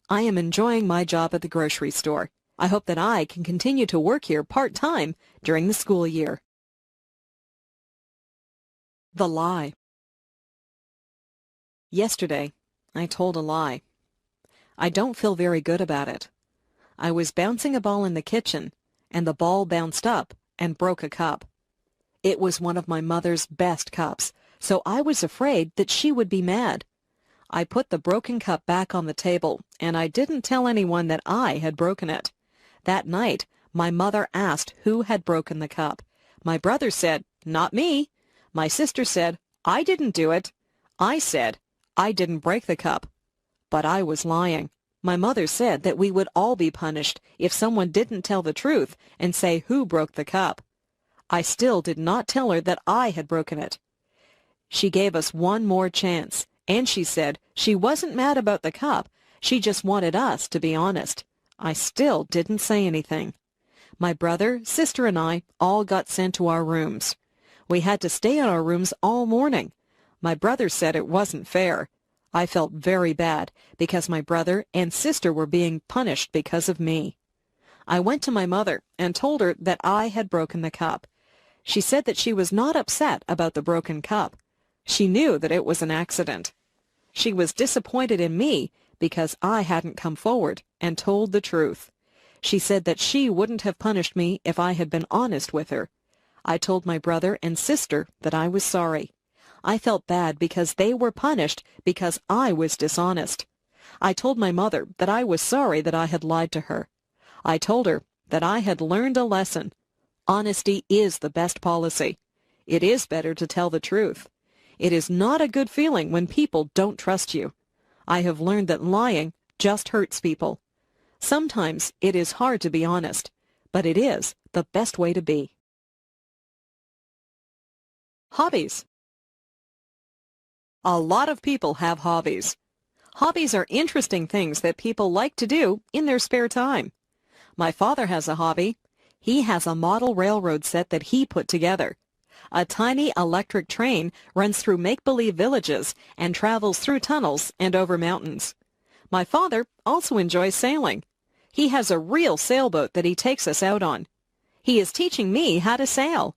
I am enjoying my job at the grocery store. I hope that I can continue to work here part-time during the school year. The lie. Yesterday, I told a lie. I don't feel very good about it. I was bouncing a ball in the kitchen, and the ball bounced up and broke a cup. It was one of my mother's best cups, so I was afraid that she would be mad. I put the broken cup back on the table, and I didn't tell anyone that I had broken it. That night, my mother asked who had broken the cup. My brother said, "Not me." My sister said, "I didn't do it." I said, "I didn't break the cup." But I was lying. My mother said that we would all be punished if someone didn't tell the truth and say who broke the cup. I still did not tell her that I had broken it. She gave us one more chance, and she said she wasn't mad about the cup. She just wanted us to be honest. I still didn't say anything. My brother, sister, and I all got sent to our rooms. We had to stay in our rooms all morning. My brother said it wasn't fair. I felt very bad because my brother and sister were being punished because of me. I went to my mother and told her that I had broken the cup. She said that she was not upset about the broken cup. She knew that it was an accident. She was disappointed in me because I hadn't come forward and told the truth. She said that she wouldn't have punished me if I had been honest with her. I told my brother and sister that I was sorry. I felt bad because they were punished because I was dishonest. I told my mother that I was sorry that I had lied to her. I told her that I had learned a lesson. Honesty is the best policy. It is better to tell the truth. It is not a good feeling when people don't trust you. I have learned that lying just hurts people. Sometimes it is hard to be honest, but it is the best way to be. Hobbies. A lot of people have hobbies. Hobbies are interesting things that people like to do in their spare time. My father has a hobby. He has a model railroad set that he put together. A tiny electric train runs through make-believe villages and travels through tunnels and over mountains. My father also enjoys sailing. He has a real sailboat that he takes us out on. He is teaching me how to sail.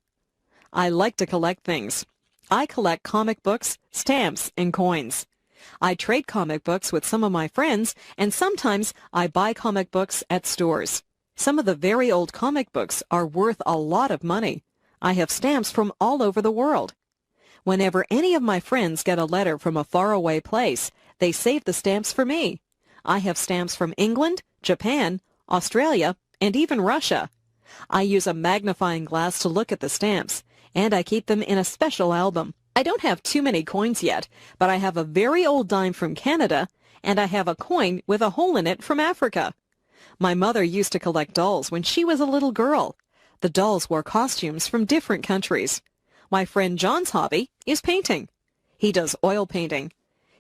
I like to collect things. I collect comic books, stamps, and coins. I trade comic books with some of my friends, and sometimes I buy comic books at stores. Some of the very old comic books are worth a lot of money. I have stamps from all over the world. Whenever any of my friends get a letter from a faraway place, they save the stamps for me. I have stamps from England, Japan, Australia, and even Russia. I use a magnifying glass to look at the stamps, and I keep them in a special album. I don't have too many coins yet, but I have a very old dime from Canada, and I have a coin with a hole in it from Africa. My mother used to collect dolls when she was a little girl. The dolls wore costumes from different countries. My friend John's hobby is painting. He does oil painting.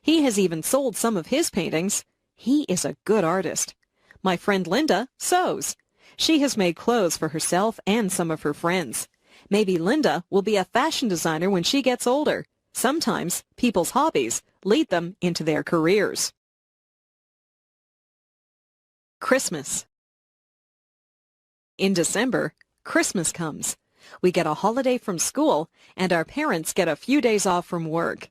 He has even sold some of his paintings. He is a good artist. My friend Linda sews. She has made clothes for herself and some of her friends. Maybe Linda will be a fashion designer when she gets older. Sometimes people's hobbies lead them into their careers. Christmas. In December, Christmas comes. We get a holiday from school, and our parents get a few days off from work.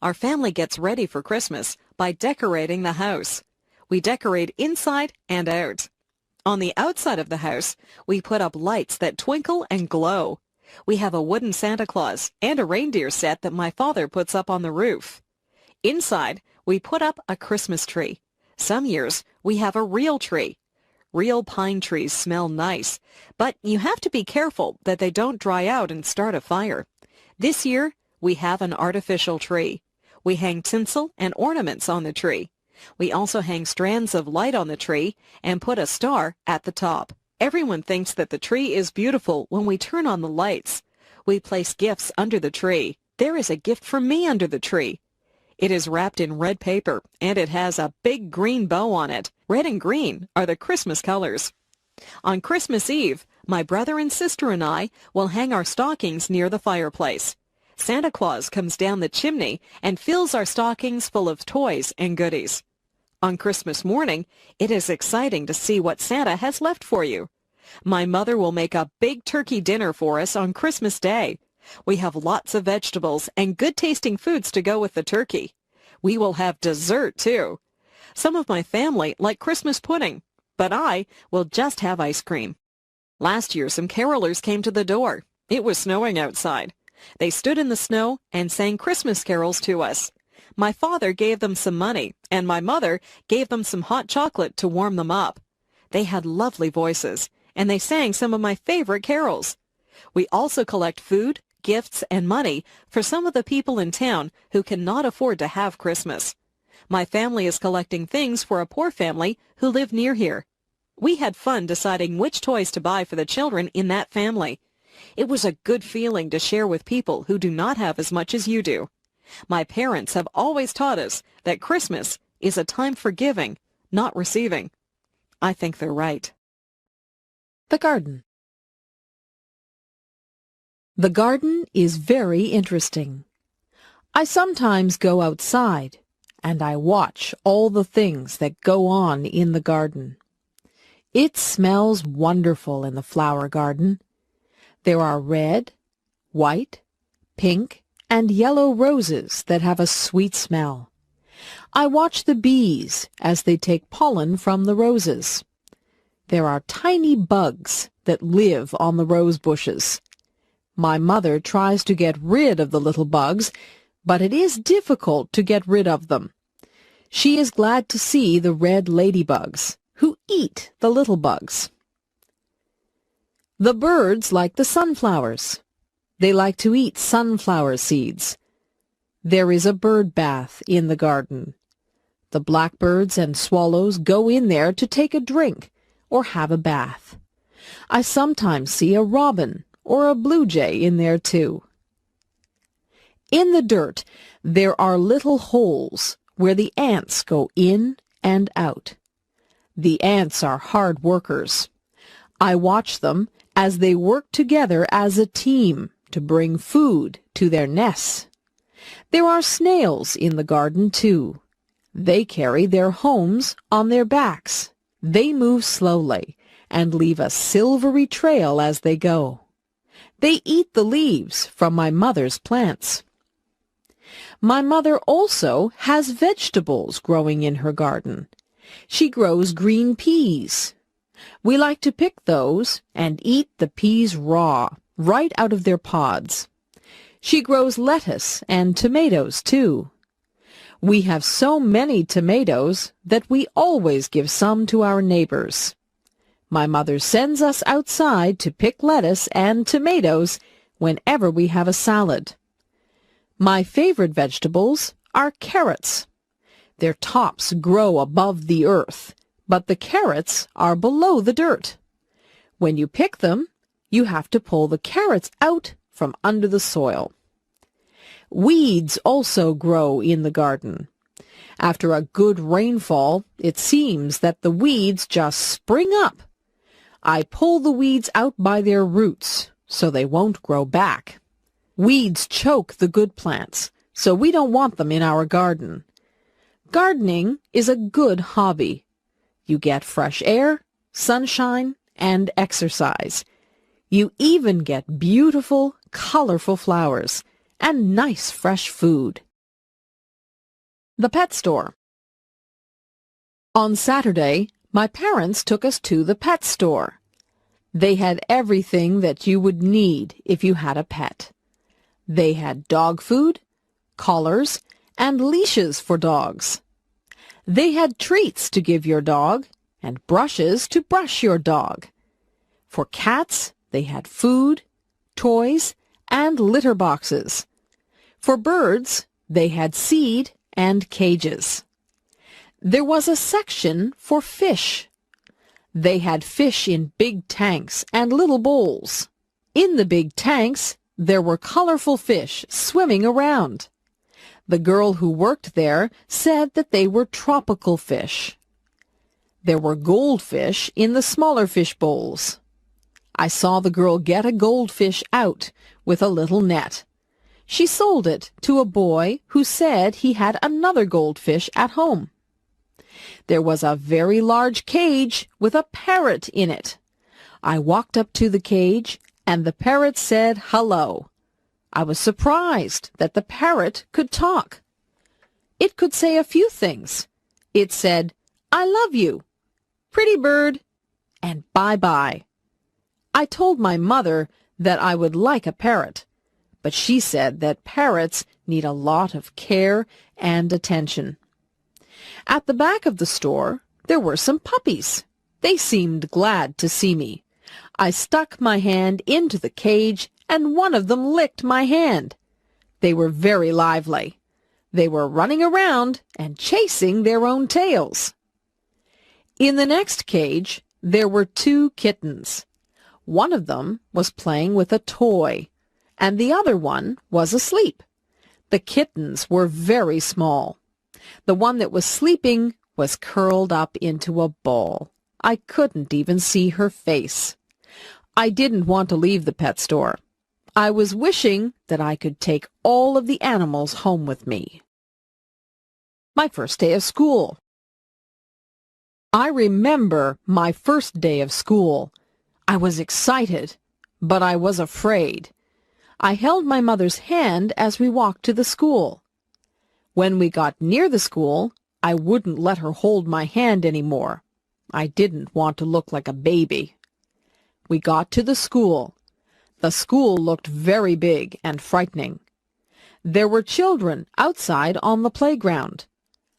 Our family gets ready for Christmas by decorating the house. We decorate inside and out. On the outside of the house, we put up lights that twinkle and glow. We have a wooden Santa Claus and a reindeer set that my father puts up on the roof. Inside, we put up a Christmas tree. Some years, we have a real tree. Real pine trees smell nice, but you have to be careful that they don't dry out and start a fire. This year, we have an artificial tree. We hang tinsel and ornaments on the tree. We also hang strands of light on the tree and put a star at the top. Everyone thinks that the tree is beautiful when we turn on the lights. We place gifts under the tree. There is a gift for me under the tree. It is wrapped in red paper, and it has a big green bow on it. Red and green are the Christmas colors. On Christmas Eve, my brother and sister and I will hang our stockings near the fireplace. Santa Claus comes down the chimney and fills our stockings full of toys and goodies. On Christmas morning, it is exciting to see what Santa has left for you. My mother will make a big turkey dinner for us on Christmas Day. We have lots of vegetables and good-tasting foods to go with the turkey. We will have dessert, too. Some of my family like Christmas pudding, but I will just have ice cream. Last year, some carolers came to the door. It was snowing outside. They stood in the snow and sang Christmas carols to us. My father gave them some money, and my mother gave them some hot chocolate to warm them up. They had lovely voices, and they sang some of my favorite carols. We also collect food, gifts, and money for some of the people in town who cannot afford to have Christmas. My family is collecting things for a poor family who live near here. We had fun deciding which toys to buy for the children in that family. It was a good feeling to share with people who do not have as much as you do. My parents have always taught us that Christmas is a time for giving, not receiving. I think they're right. The garden. The garden is very interesting. I sometimes go outside and I watch all the things that go on in the garden. It smells wonderful in the flower garden. There are red, white, pink, and yellow roses that have a sweet smell. I watch the bees as they take pollen from the roses. There are tiny bugs that live on the rose bushes. My mother tries to get rid of the little bugs, but it is difficult to get rid of them. She is glad to see the red ladybugs, who eat the little bugs. The birds like the sunflowers. They like to eat sunflower seeds. There is a bird bath in the garden. The blackbirds and swallows go in there to take a drink or have a bath. I sometimes see a robin or a blue jay in there too. In the dirt, there are little holes where the ants go in and out. The ants are hard workers. I watch them as they work together as a team to bring food to their nests. There are snails in the garden too. They carry their homes on their backs. They move slowly and leave a silvery trail as they go. They eat the leaves from my mother's plants. My mother also has vegetables growing in her garden. She grows green peas. We like to pick those and eat the peas raw, right out of their pods. She grows lettuce and tomatoes, too. We have so many tomatoes that we always give some to our neighbors. My mother sends us outside to pick lettuce and tomatoes whenever we have a salad. My favorite vegetables are carrots. Their tops grow above the earth, but the carrots are below the dirt. When you pick them, you have to pull the carrots out from under the soil. Weeds also grow in the garden. After a good rainfall, it seems that the weeds just spring up. I pull the weeds out by their roots so they won't grow back. Weeds choke the good plants, so we don't want them in our garden. Gardening is a good hobby. You get fresh air, sunshine, and exercise. You even get beautiful, colorful flowers and nice fresh food. The pet store. On Saturday, my parents took us to the pet store. They had everything that you would need if you had a pet. They had dog food, collars, and leashes for dogs. They had treats to give your dog and brushes to brush your dog. For cats, they had food, toys, and litter boxes. For birds, they had seed and cages. There was a section for fish. They had fish in big tanks and little bowls. In the big tanks, there were colorful fish swimming around. The girl who worked there said that they were tropical fish. There were goldfish in the smaller fish bowls. I saw the girl get a goldfish out with a little net. She sold it to a boy who said he had another goldfish at home. There was a very large cage with a parrot in it. I walked up to the cage, and the parrot said hello. I was surprised that the parrot could talk. It could say a few things. It said, "I love you," "Pretty bird," and "Bye-bye." I told my mother that I would like a parrot, but she said that parrots need a lot of care and attention. At the back of the store, there were some puppies. They seemed glad to see me. I stuck my hand into the cage, and one of them licked my hand. They were very lively. They were running around and chasing their own tails. In the next cage, there were 2 kittens. One of them was playing with a toy, and the other one was asleep. The kittens were very small. The one that was sleeping was curled up into a ball. I couldn't even see her face. I didn't want to leave the pet store. I was wishing that I could take all of the animals home with me. My first day of school. I remember my first day of school. I was excited, but I was afraid. I held my mother's hand as we walked to the school. When we got near the school, I wouldn't let her hold my hand anymore. I didn't want to look like a baby. We got to the school. The school looked very big and frightening. There were children outside on the playground.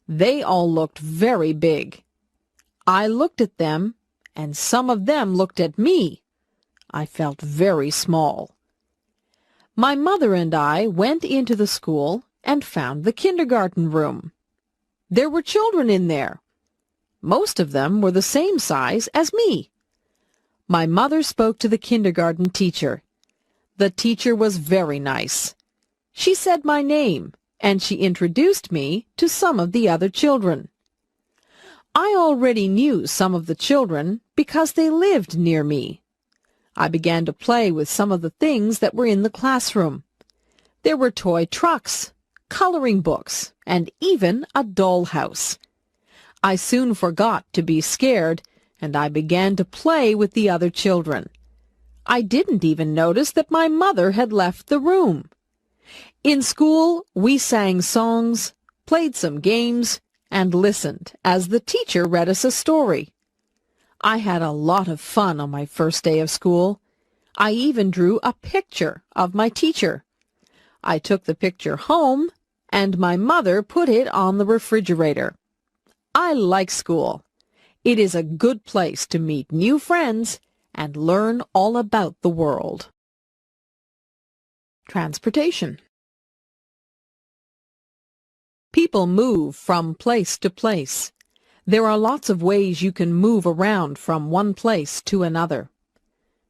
They all looked very big. I looked at them, and some of them looked at me. I felt very small. My mother and I went into the school and found the kindergarten room. There were children in there. Most of them were the same size as me. My mother spoke to the kindergarten teacher. The teacher was very nice. She said my name, and she introduced me to some of the other children. I already knew some of the children because they lived near me. I began to play with some of the things that were in the classroom. There were toy trucks, coloring books, and even a dollhouse. I soon forgot to be scared, and I began to play with the other children. I didn't even notice that my mother had left the room. In school, we sang songs, played some games, and listened as the teacher read us a story. I had a lot of fun on my first day of school. I even drew a picture of my teacher. I took the picture home, and my mother put it on the refrigerator. I like school. It is a good place to meet new friends and learn all about the world. Transportation. People move from place to place. There are lots of ways you can move around from one place to another.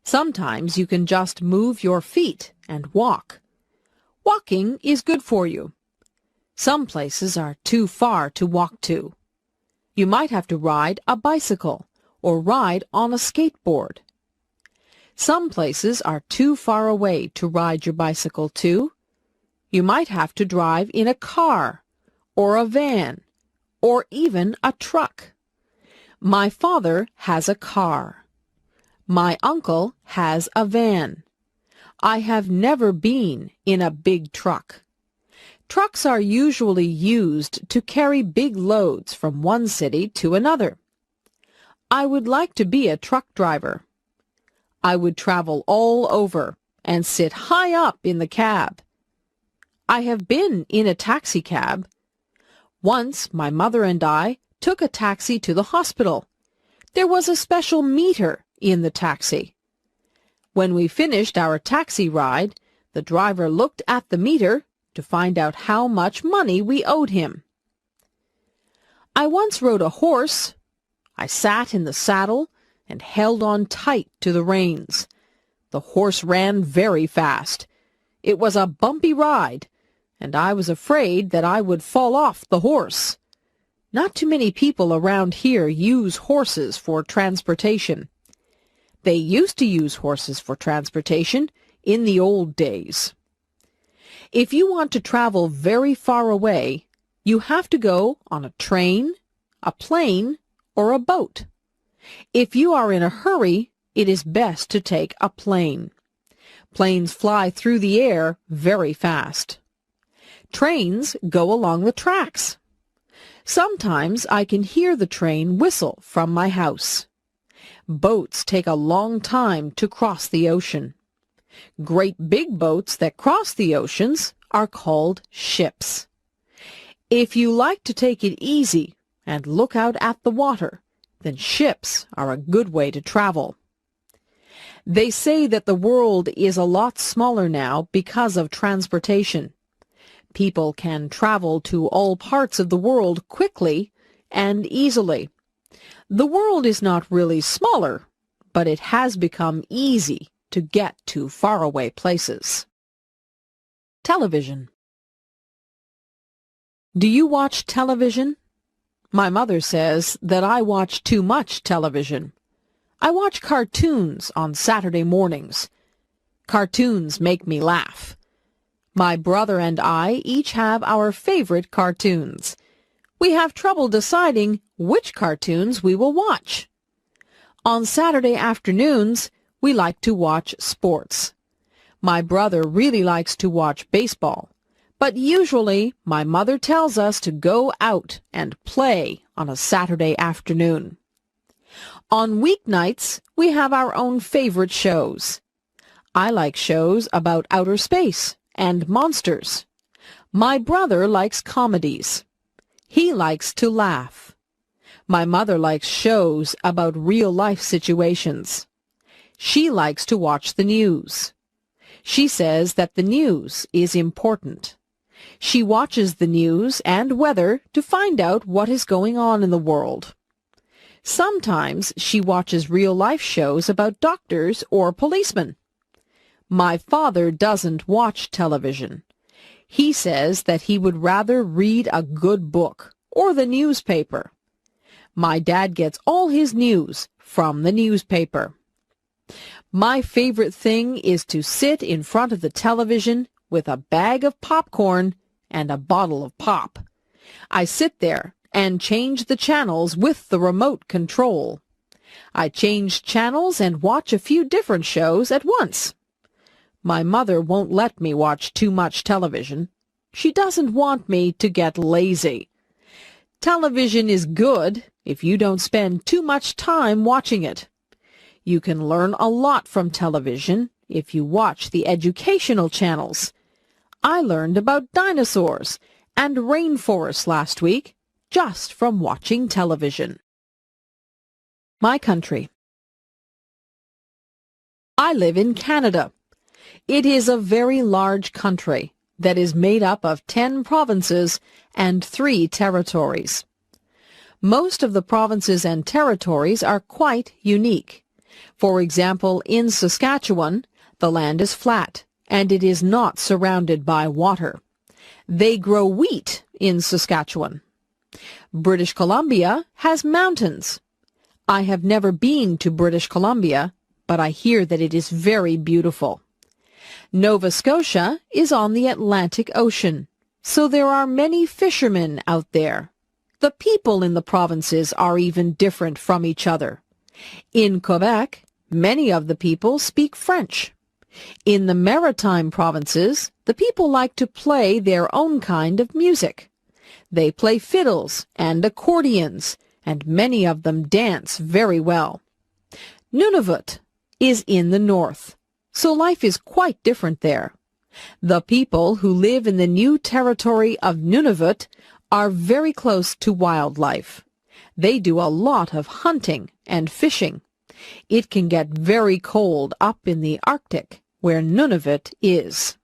Sometimes you can just move your feet and walk. Walking is good for you. Some places are too far to walk to. You might have to ride a bicycle or ride on a skateboard. Some places are too far away to ride your bicycle to. You might have to drive in a car or a van or even a truck. My father has a car. My uncle has a van. I have never been in a big truck. Trucks are usually used to carry big loads from one city to another. I would like to be a truck driver. I would travel all over and sit high up in the cab. I have been in a taxi cab. Once my mother and I took a taxi to the hospital. There was a special meter in the taxi. When we finished our taxi ride, the driver looked at the meter to find out how much money we owed him. I once rode a horse. I sat in the saddle and held on tight to the reins. The horse ran very fast. It was a bumpy ride, and I was afraid that I would fall off the horse. Not too many people around here use horses for transportation. They used to use horses for transportation in the old days. If you want to travel very far away, you have to go on a train, a plane, or a boat. If you are in a hurry, it is best to take a plane. Planes fly through the air very fast. Trains go along the tracks. Sometimes I can hear the train whistle from my house. Boats take a long time to cross the ocean. Great big boats that cross the oceans are called ships. If you like to take it easy and look out at the water, then ships are a good way to travel. They say that the world is a lot smaller now because of transportation. People can travel to all parts of the world quickly and easily. The world is not really smaller, but it has become easy to get to faraway places. Television. Do you watch television? My mother says that I watch too much television. I watch cartoons on Saturday mornings. Cartoons make me laugh. My brother and I each have our favorite cartoons. We have trouble deciding which cartoons we will watch. On Saturday afternoons, we like to watch sports. My brother really likes to watch baseball, but usually my mother tells us to go out and play on a Saturday afternoon. On weeknights, we have our own favorite shows. I like shows about outer space and monsters. My brother likes comedies. He likes to laugh. My mother likes shows about real-life situations. She likes to watch the news. She says that the news is important. She watches the news and weather to find out what is going on in the world. Sometimes she watches real-life shows about doctors or policemen. My father doesn't watch television. He says that he would rather read a good book or the newspaper. My dad gets all his news from the newspaper. My favorite thing is to sit in front of the television with a bag of popcorn and a bottle of pop. I sit there and change the channels with the remote control. I change channels and watch a few different shows at once. My mother won't let me watch too much television. She doesn't want me to get lazy. Television is good if you don't spend too much time watching it. You can learn a lot from television if you watch the educational channels. I learned about dinosaurs and rainforests last week just from watching television. My country. I live in Canada. It is a very large country that is made up of 10 provinces and 3 territories. Most of the provinces and territories are quite unique. For example, in Saskatchewan, the land is flat and it is not surrounded by water. They grow wheat in Saskatchewan. British Columbia has mountains. I have never been to British Columbia, but I hear that it is very beautiful. Nova Scotia is on the Atlantic Ocean, so there are many fishermen out there. The people in the provinces are even different from each other. In Quebec, many of the people speak French. In the maritime provinces, the people like to play their own kind of music. They play fiddles and accordions, and many of them dance very well. Nunavut is in the north, so life is quite different there. The people who live in the new territory of Nunavut are very close to wildlife. They do a lot of hunting and fishing. It can get very cold up in the Arctic, where Nunavut is.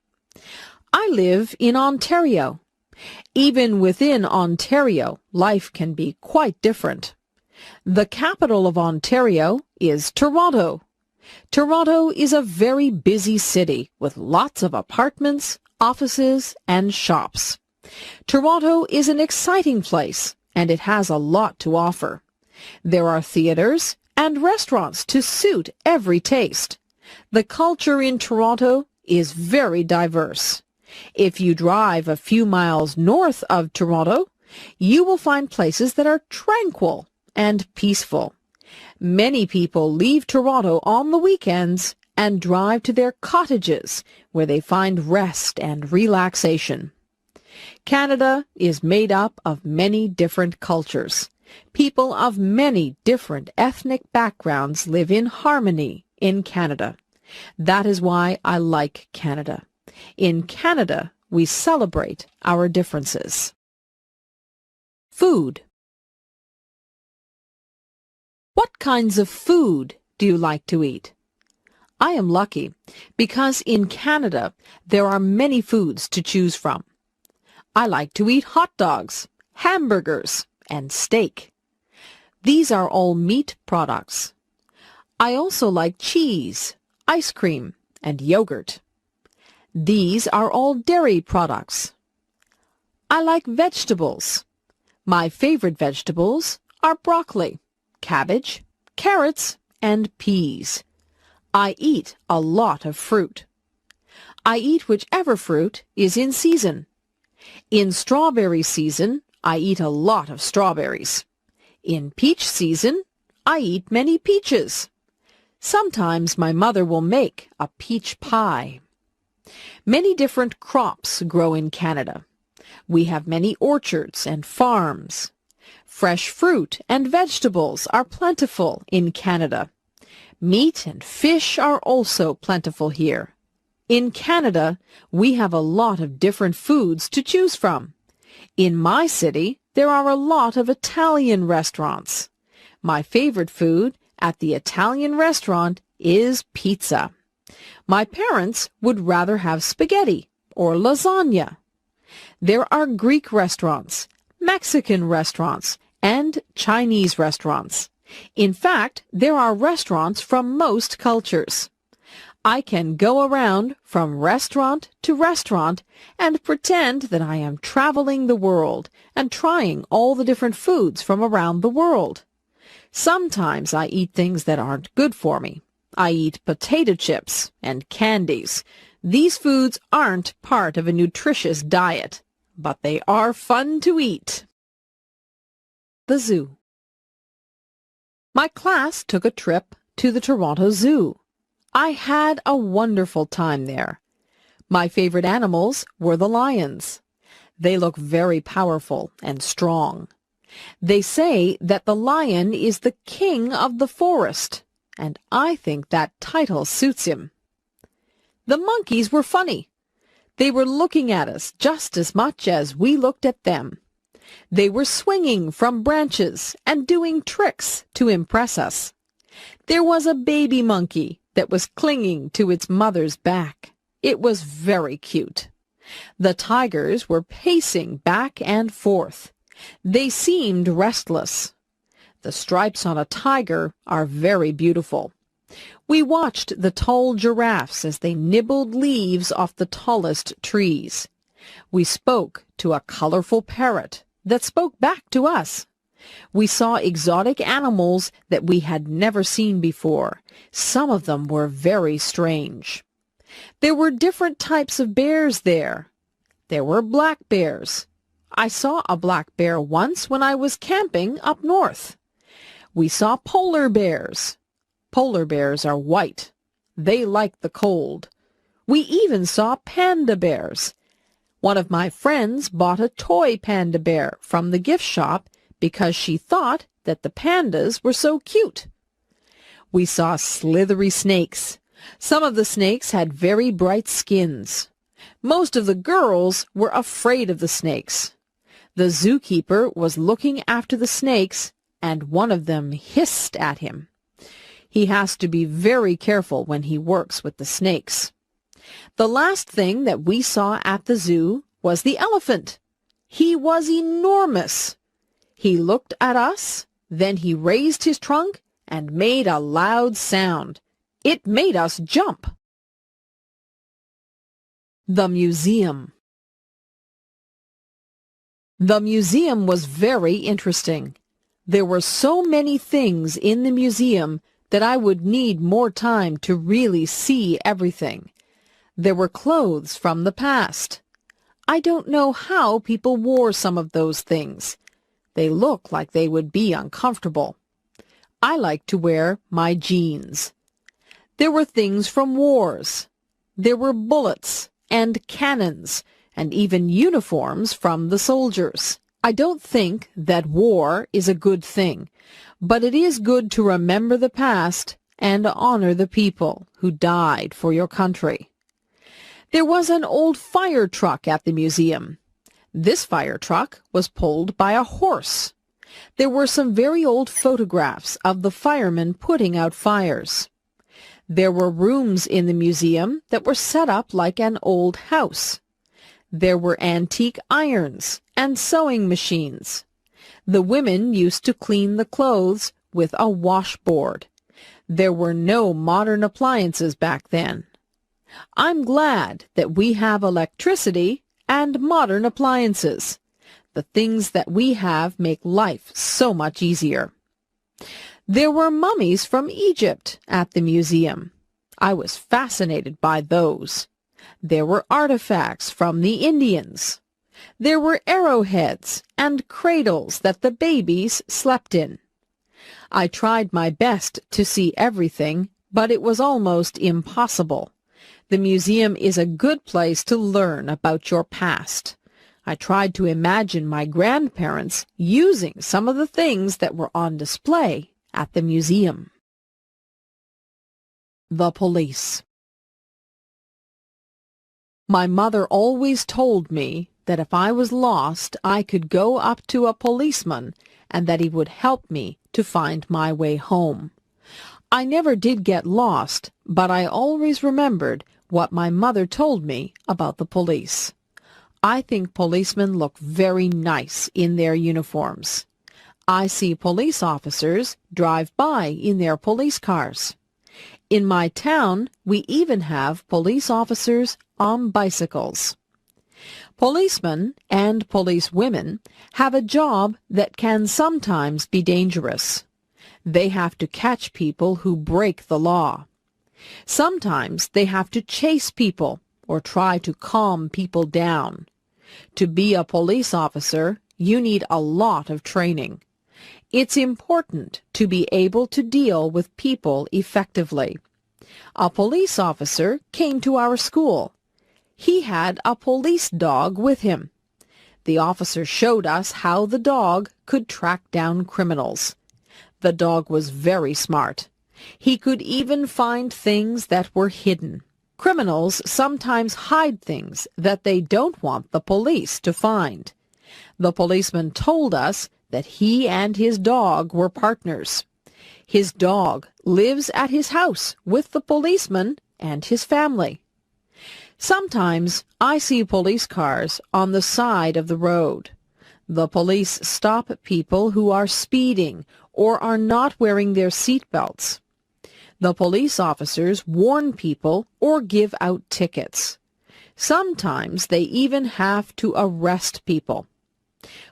I live in Ontario. Even within Ontario, life can be quite different. The capital of Ontario is Toronto. Toronto is a very busy city with lots of apartments, offices, and shops. Toronto is an exciting place, and it has a lot to offer. There are theaters and restaurants to suit every taste. The culture in Toronto is very diverse. If you drive a few miles north of Toronto, you will find places that are tranquil and peaceful. Many people leave Toronto on the weekends and drive to their cottages where they find rest and relaxation. Canada is made up of many different cultures. People of many different ethnic backgrounds live in harmony in Canada. That is why I like Canada. In Canada, we celebrate our differences. Food. What kinds of food do you like to eat? I am lucky because in Canada there are many foods to choose from. I like to eat hot dogs, hamburgers, and steak. These are all meat products. I also like cheese, ice cream, and yogurt. These are all dairy products. I like vegetables. My favorite vegetables are broccoli, cabbage, carrots, and peas. I eat a lot of fruit. I eat whichever fruit is in season. In strawberry season, I eat a lot of strawberries. In peach season, I eat many peaches. Sometimes my mother will make a peach pie. Many different crops grow in Canada. We have many orchards and farms. Fresh fruit and vegetables are plentiful in Canada. Meat and fish are also plentiful here. In Canada, we have a lot of different foods to choose from. In my city, there are a lot of Italian restaurants. My favorite food at the Italian restaurant is pizza. My parents would rather have spaghetti or lasagna. There are Greek restaurants, Mexican restaurants, and Chinese restaurants. In fact, there are restaurants from most cultures. I can go around from restaurant to restaurant and pretend that I am traveling the world and trying all the different foods from around the world. Sometimes I eat things that aren't good for me. I eat potato chips and candies. These foods aren't part of a nutritious diet, but they are fun to eat. The zoo. My class took a trip to the Toronto Zoo. I had a wonderful time there. My favorite animals were the lions. They look very powerful and strong. They say that the lion is the king of the forest, and I think that title suits him. The monkeys were funny. They were looking at us just as much as we looked at them. They were swinging from branches and doing tricks to impress us. There was a baby monkey that was clinging to its mother's back. It was very cute. The tigers were pacing back and forth. They seemed restless. The stripes on a tiger are very beautiful. We watched the tall giraffes as they nibbled leaves off the tallest trees. We spoke to a colorful parrot that spoke back to us. We saw exotic animals that we had never seen before. Some of them were very strange. There were different types of bears there. There were black bears. I saw a black bear once when I was camping up north. We saw polar bears. Polar bears are white. They like the cold. We even saw panda bears. One of my friends bought a toy panda bear from the gift shop because she thought that the pandas were so cute. We saw slithery snakes. Some of the snakes had very bright skins. Most of the girls were afraid of the snakes. The zookeeper was looking after the snakes, and one of them hissed at him. He has to be very careful when he works with the snakes. The last thing that we saw at the zoo was the elephant. He was enormous. He looked at us, then he raised his trunk and made a loud sound. It made us jump. The museum. The museum was very interesting. There were so many things in the museum that I would need more time to really see everything. There were clothes from the past. I don't know how people wore some of those things. They look like they would be uncomfortable. I like to wear my jeans. There were things from wars. There were bullets and cannons and even uniforms from the soldiers. I don't think that war is a good thing, but it is good to remember the past and honor the people who died for your country. There was an old fire truck at the museum. This fire truck was pulled by a horse. There were some very old photographs of the firemen putting out fires. There were rooms in the museum that were set up like an old house. There were antique irons and sewing machines. The women used to clean the clothes with a washboard. There were no modern appliances back then. I'm glad that we have electricity and modern appliances. The things that we have make life so much easier. There were mummies from Egypt at the museum. I was fascinated by those. There were artifacts from the Indians. There were arrowheads and cradles that the babies slept in. I tried my best to see everything, but it was almost impossible. The museum is a good place to learn about your past. I tried to imagine my grandparents using some of the things that were on display at the museum. The police. My mother always told me that if I was lost, I could go up to a policeman and that he would help me to find my way home. I never did get lost, but I always remembered what my mother told me about the police. I think policemen look very nice in their uniforms. I see police officers drive by in their police cars. In my town, we even have police officers on bicycles. Policemen and policewomen have a job that can sometimes be dangerous. They have to catch people who break the law. Sometimes they have to chase people or try to calm people down. To be a police officer, you need a lot of training. It's important to be able to deal with people effectively. A police officer came to our school. He had a police dog with him. The officer showed us how the dog could track down criminals. The dog was very smart. He could even find things that were hidden. Criminals sometimes hide things that they don't want the police to find. The policeman told us that he and his dog were partners. His dog lives at his house with the policeman and his family. Sometimes I see police cars on the side of the road. The police stop people who are speeding or are not wearing their seat belts. The police officers warn people or give out tickets. Sometimes they even have to arrest people.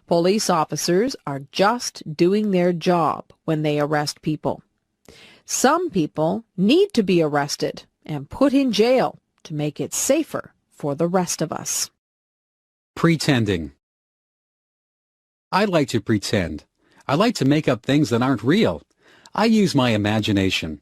Police officers are just doing their job when they arrest people. Some people need to be arrested and put in jail to make it safer for the rest of us. Pretending. I like to pretend. I like to make up things that aren't real. I use my imagination.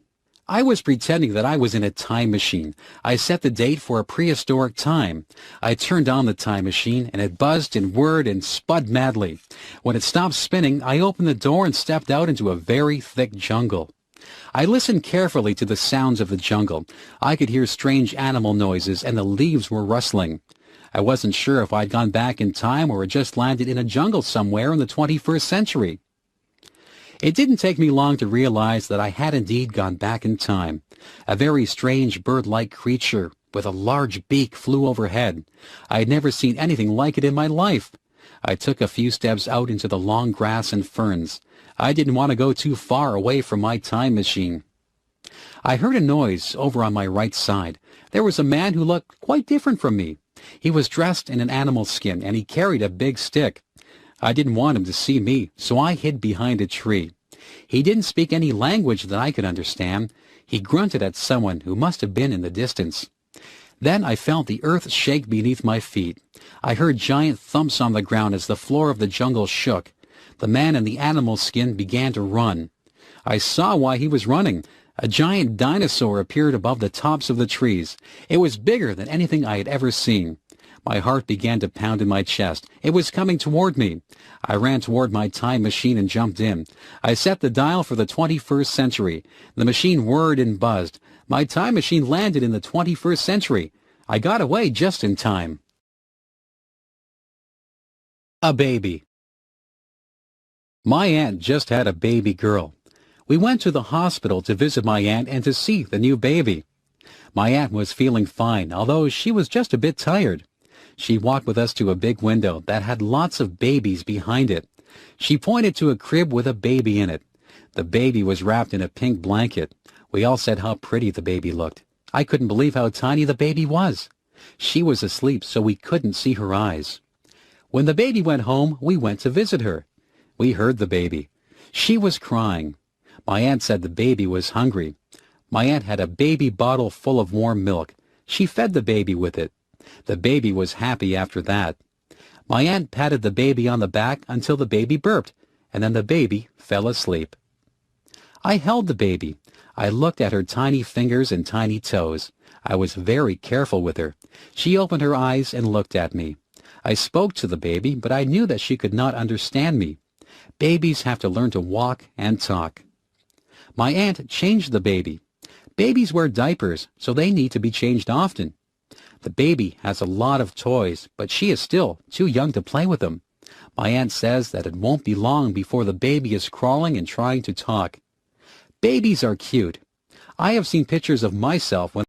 I was pretending that I was in a time machine. I set the date for a prehistoric time. I turned on the time machine, and it buzzed and whirred and spud madly. When it stopped spinning, I opened the door and stepped out into a very thick jungle. I listened carefully to the sounds of the jungle. I could hear strange animal noises, and the leaves were rustling. I wasn't sure if I'd gone back in time or had just landed in a jungle somewhere in the 21st century. It didn't take me long to realize that I had indeed gone back in time. A very strange bird-like creature with a large beak flew overhead. I had never seen anything like it in my life. I took a few steps out into the long grass and ferns. I didn't want to go too far away from my time machine. I heard a noise over on my right side. There was a man who looked quite different from me. He was dressed in an animal skin, and he carried a big stick. I didn't want him to see me, so I hid behind a tree. He didn't speak any language that I could understand. He grunted at someone who must have been in the distance. Then I felt the earth shake beneath my feet. I heard giant thumps on the ground as the floor of the jungle shook. The man in the animal skin began to run. I saw why he was running. A giant dinosaur appeared above the tops of the trees. It was bigger than anything I had ever seen. My heart began to pound in my chest. It was coming toward me. I ran toward my time machine and jumped in. I set the dial for the 21st century. The machine whirred and buzzed. My time machine landed in the 21st century. I got away just in time. A baby. My aunt just had a baby girl. We went to the hospital to visit my aunt and to see the new baby. My aunt was feeling fine, although she was just a bit tired. She walked with us to a big window that had lots of babies behind it. She pointed to a crib with a baby in it. The baby was wrapped in a pink blanket. We all said how pretty the baby looked. I couldn't believe how tiny the baby was. She was asleep, so we couldn't see her eyes. When the baby went home, we went to visit her. We heard the baby. She was crying. My aunt said the baby was hungry. My aunt had a baby bottle full of warm milk. She fed the baby with it. The baby was happy after that. My aunt patted the baby on the back until the baby burped, and then the baby fell asleep. I held the baby. I looked at her tiny fingers and tiny toes. I was very careful with her. She opened her eyes and looked at me. I spoke to the baby, but I knew that she could not understand me. Babies have to learn to walk and talk. My aunt changed the baby. Babies wear diapers, so they need to be changed often. The baby has a lot of toys, but she is still too young to play with them. My aunt says that it won't be long before the baby is crawling and trying to talk. Babies are cute. I have seen pictures of myself when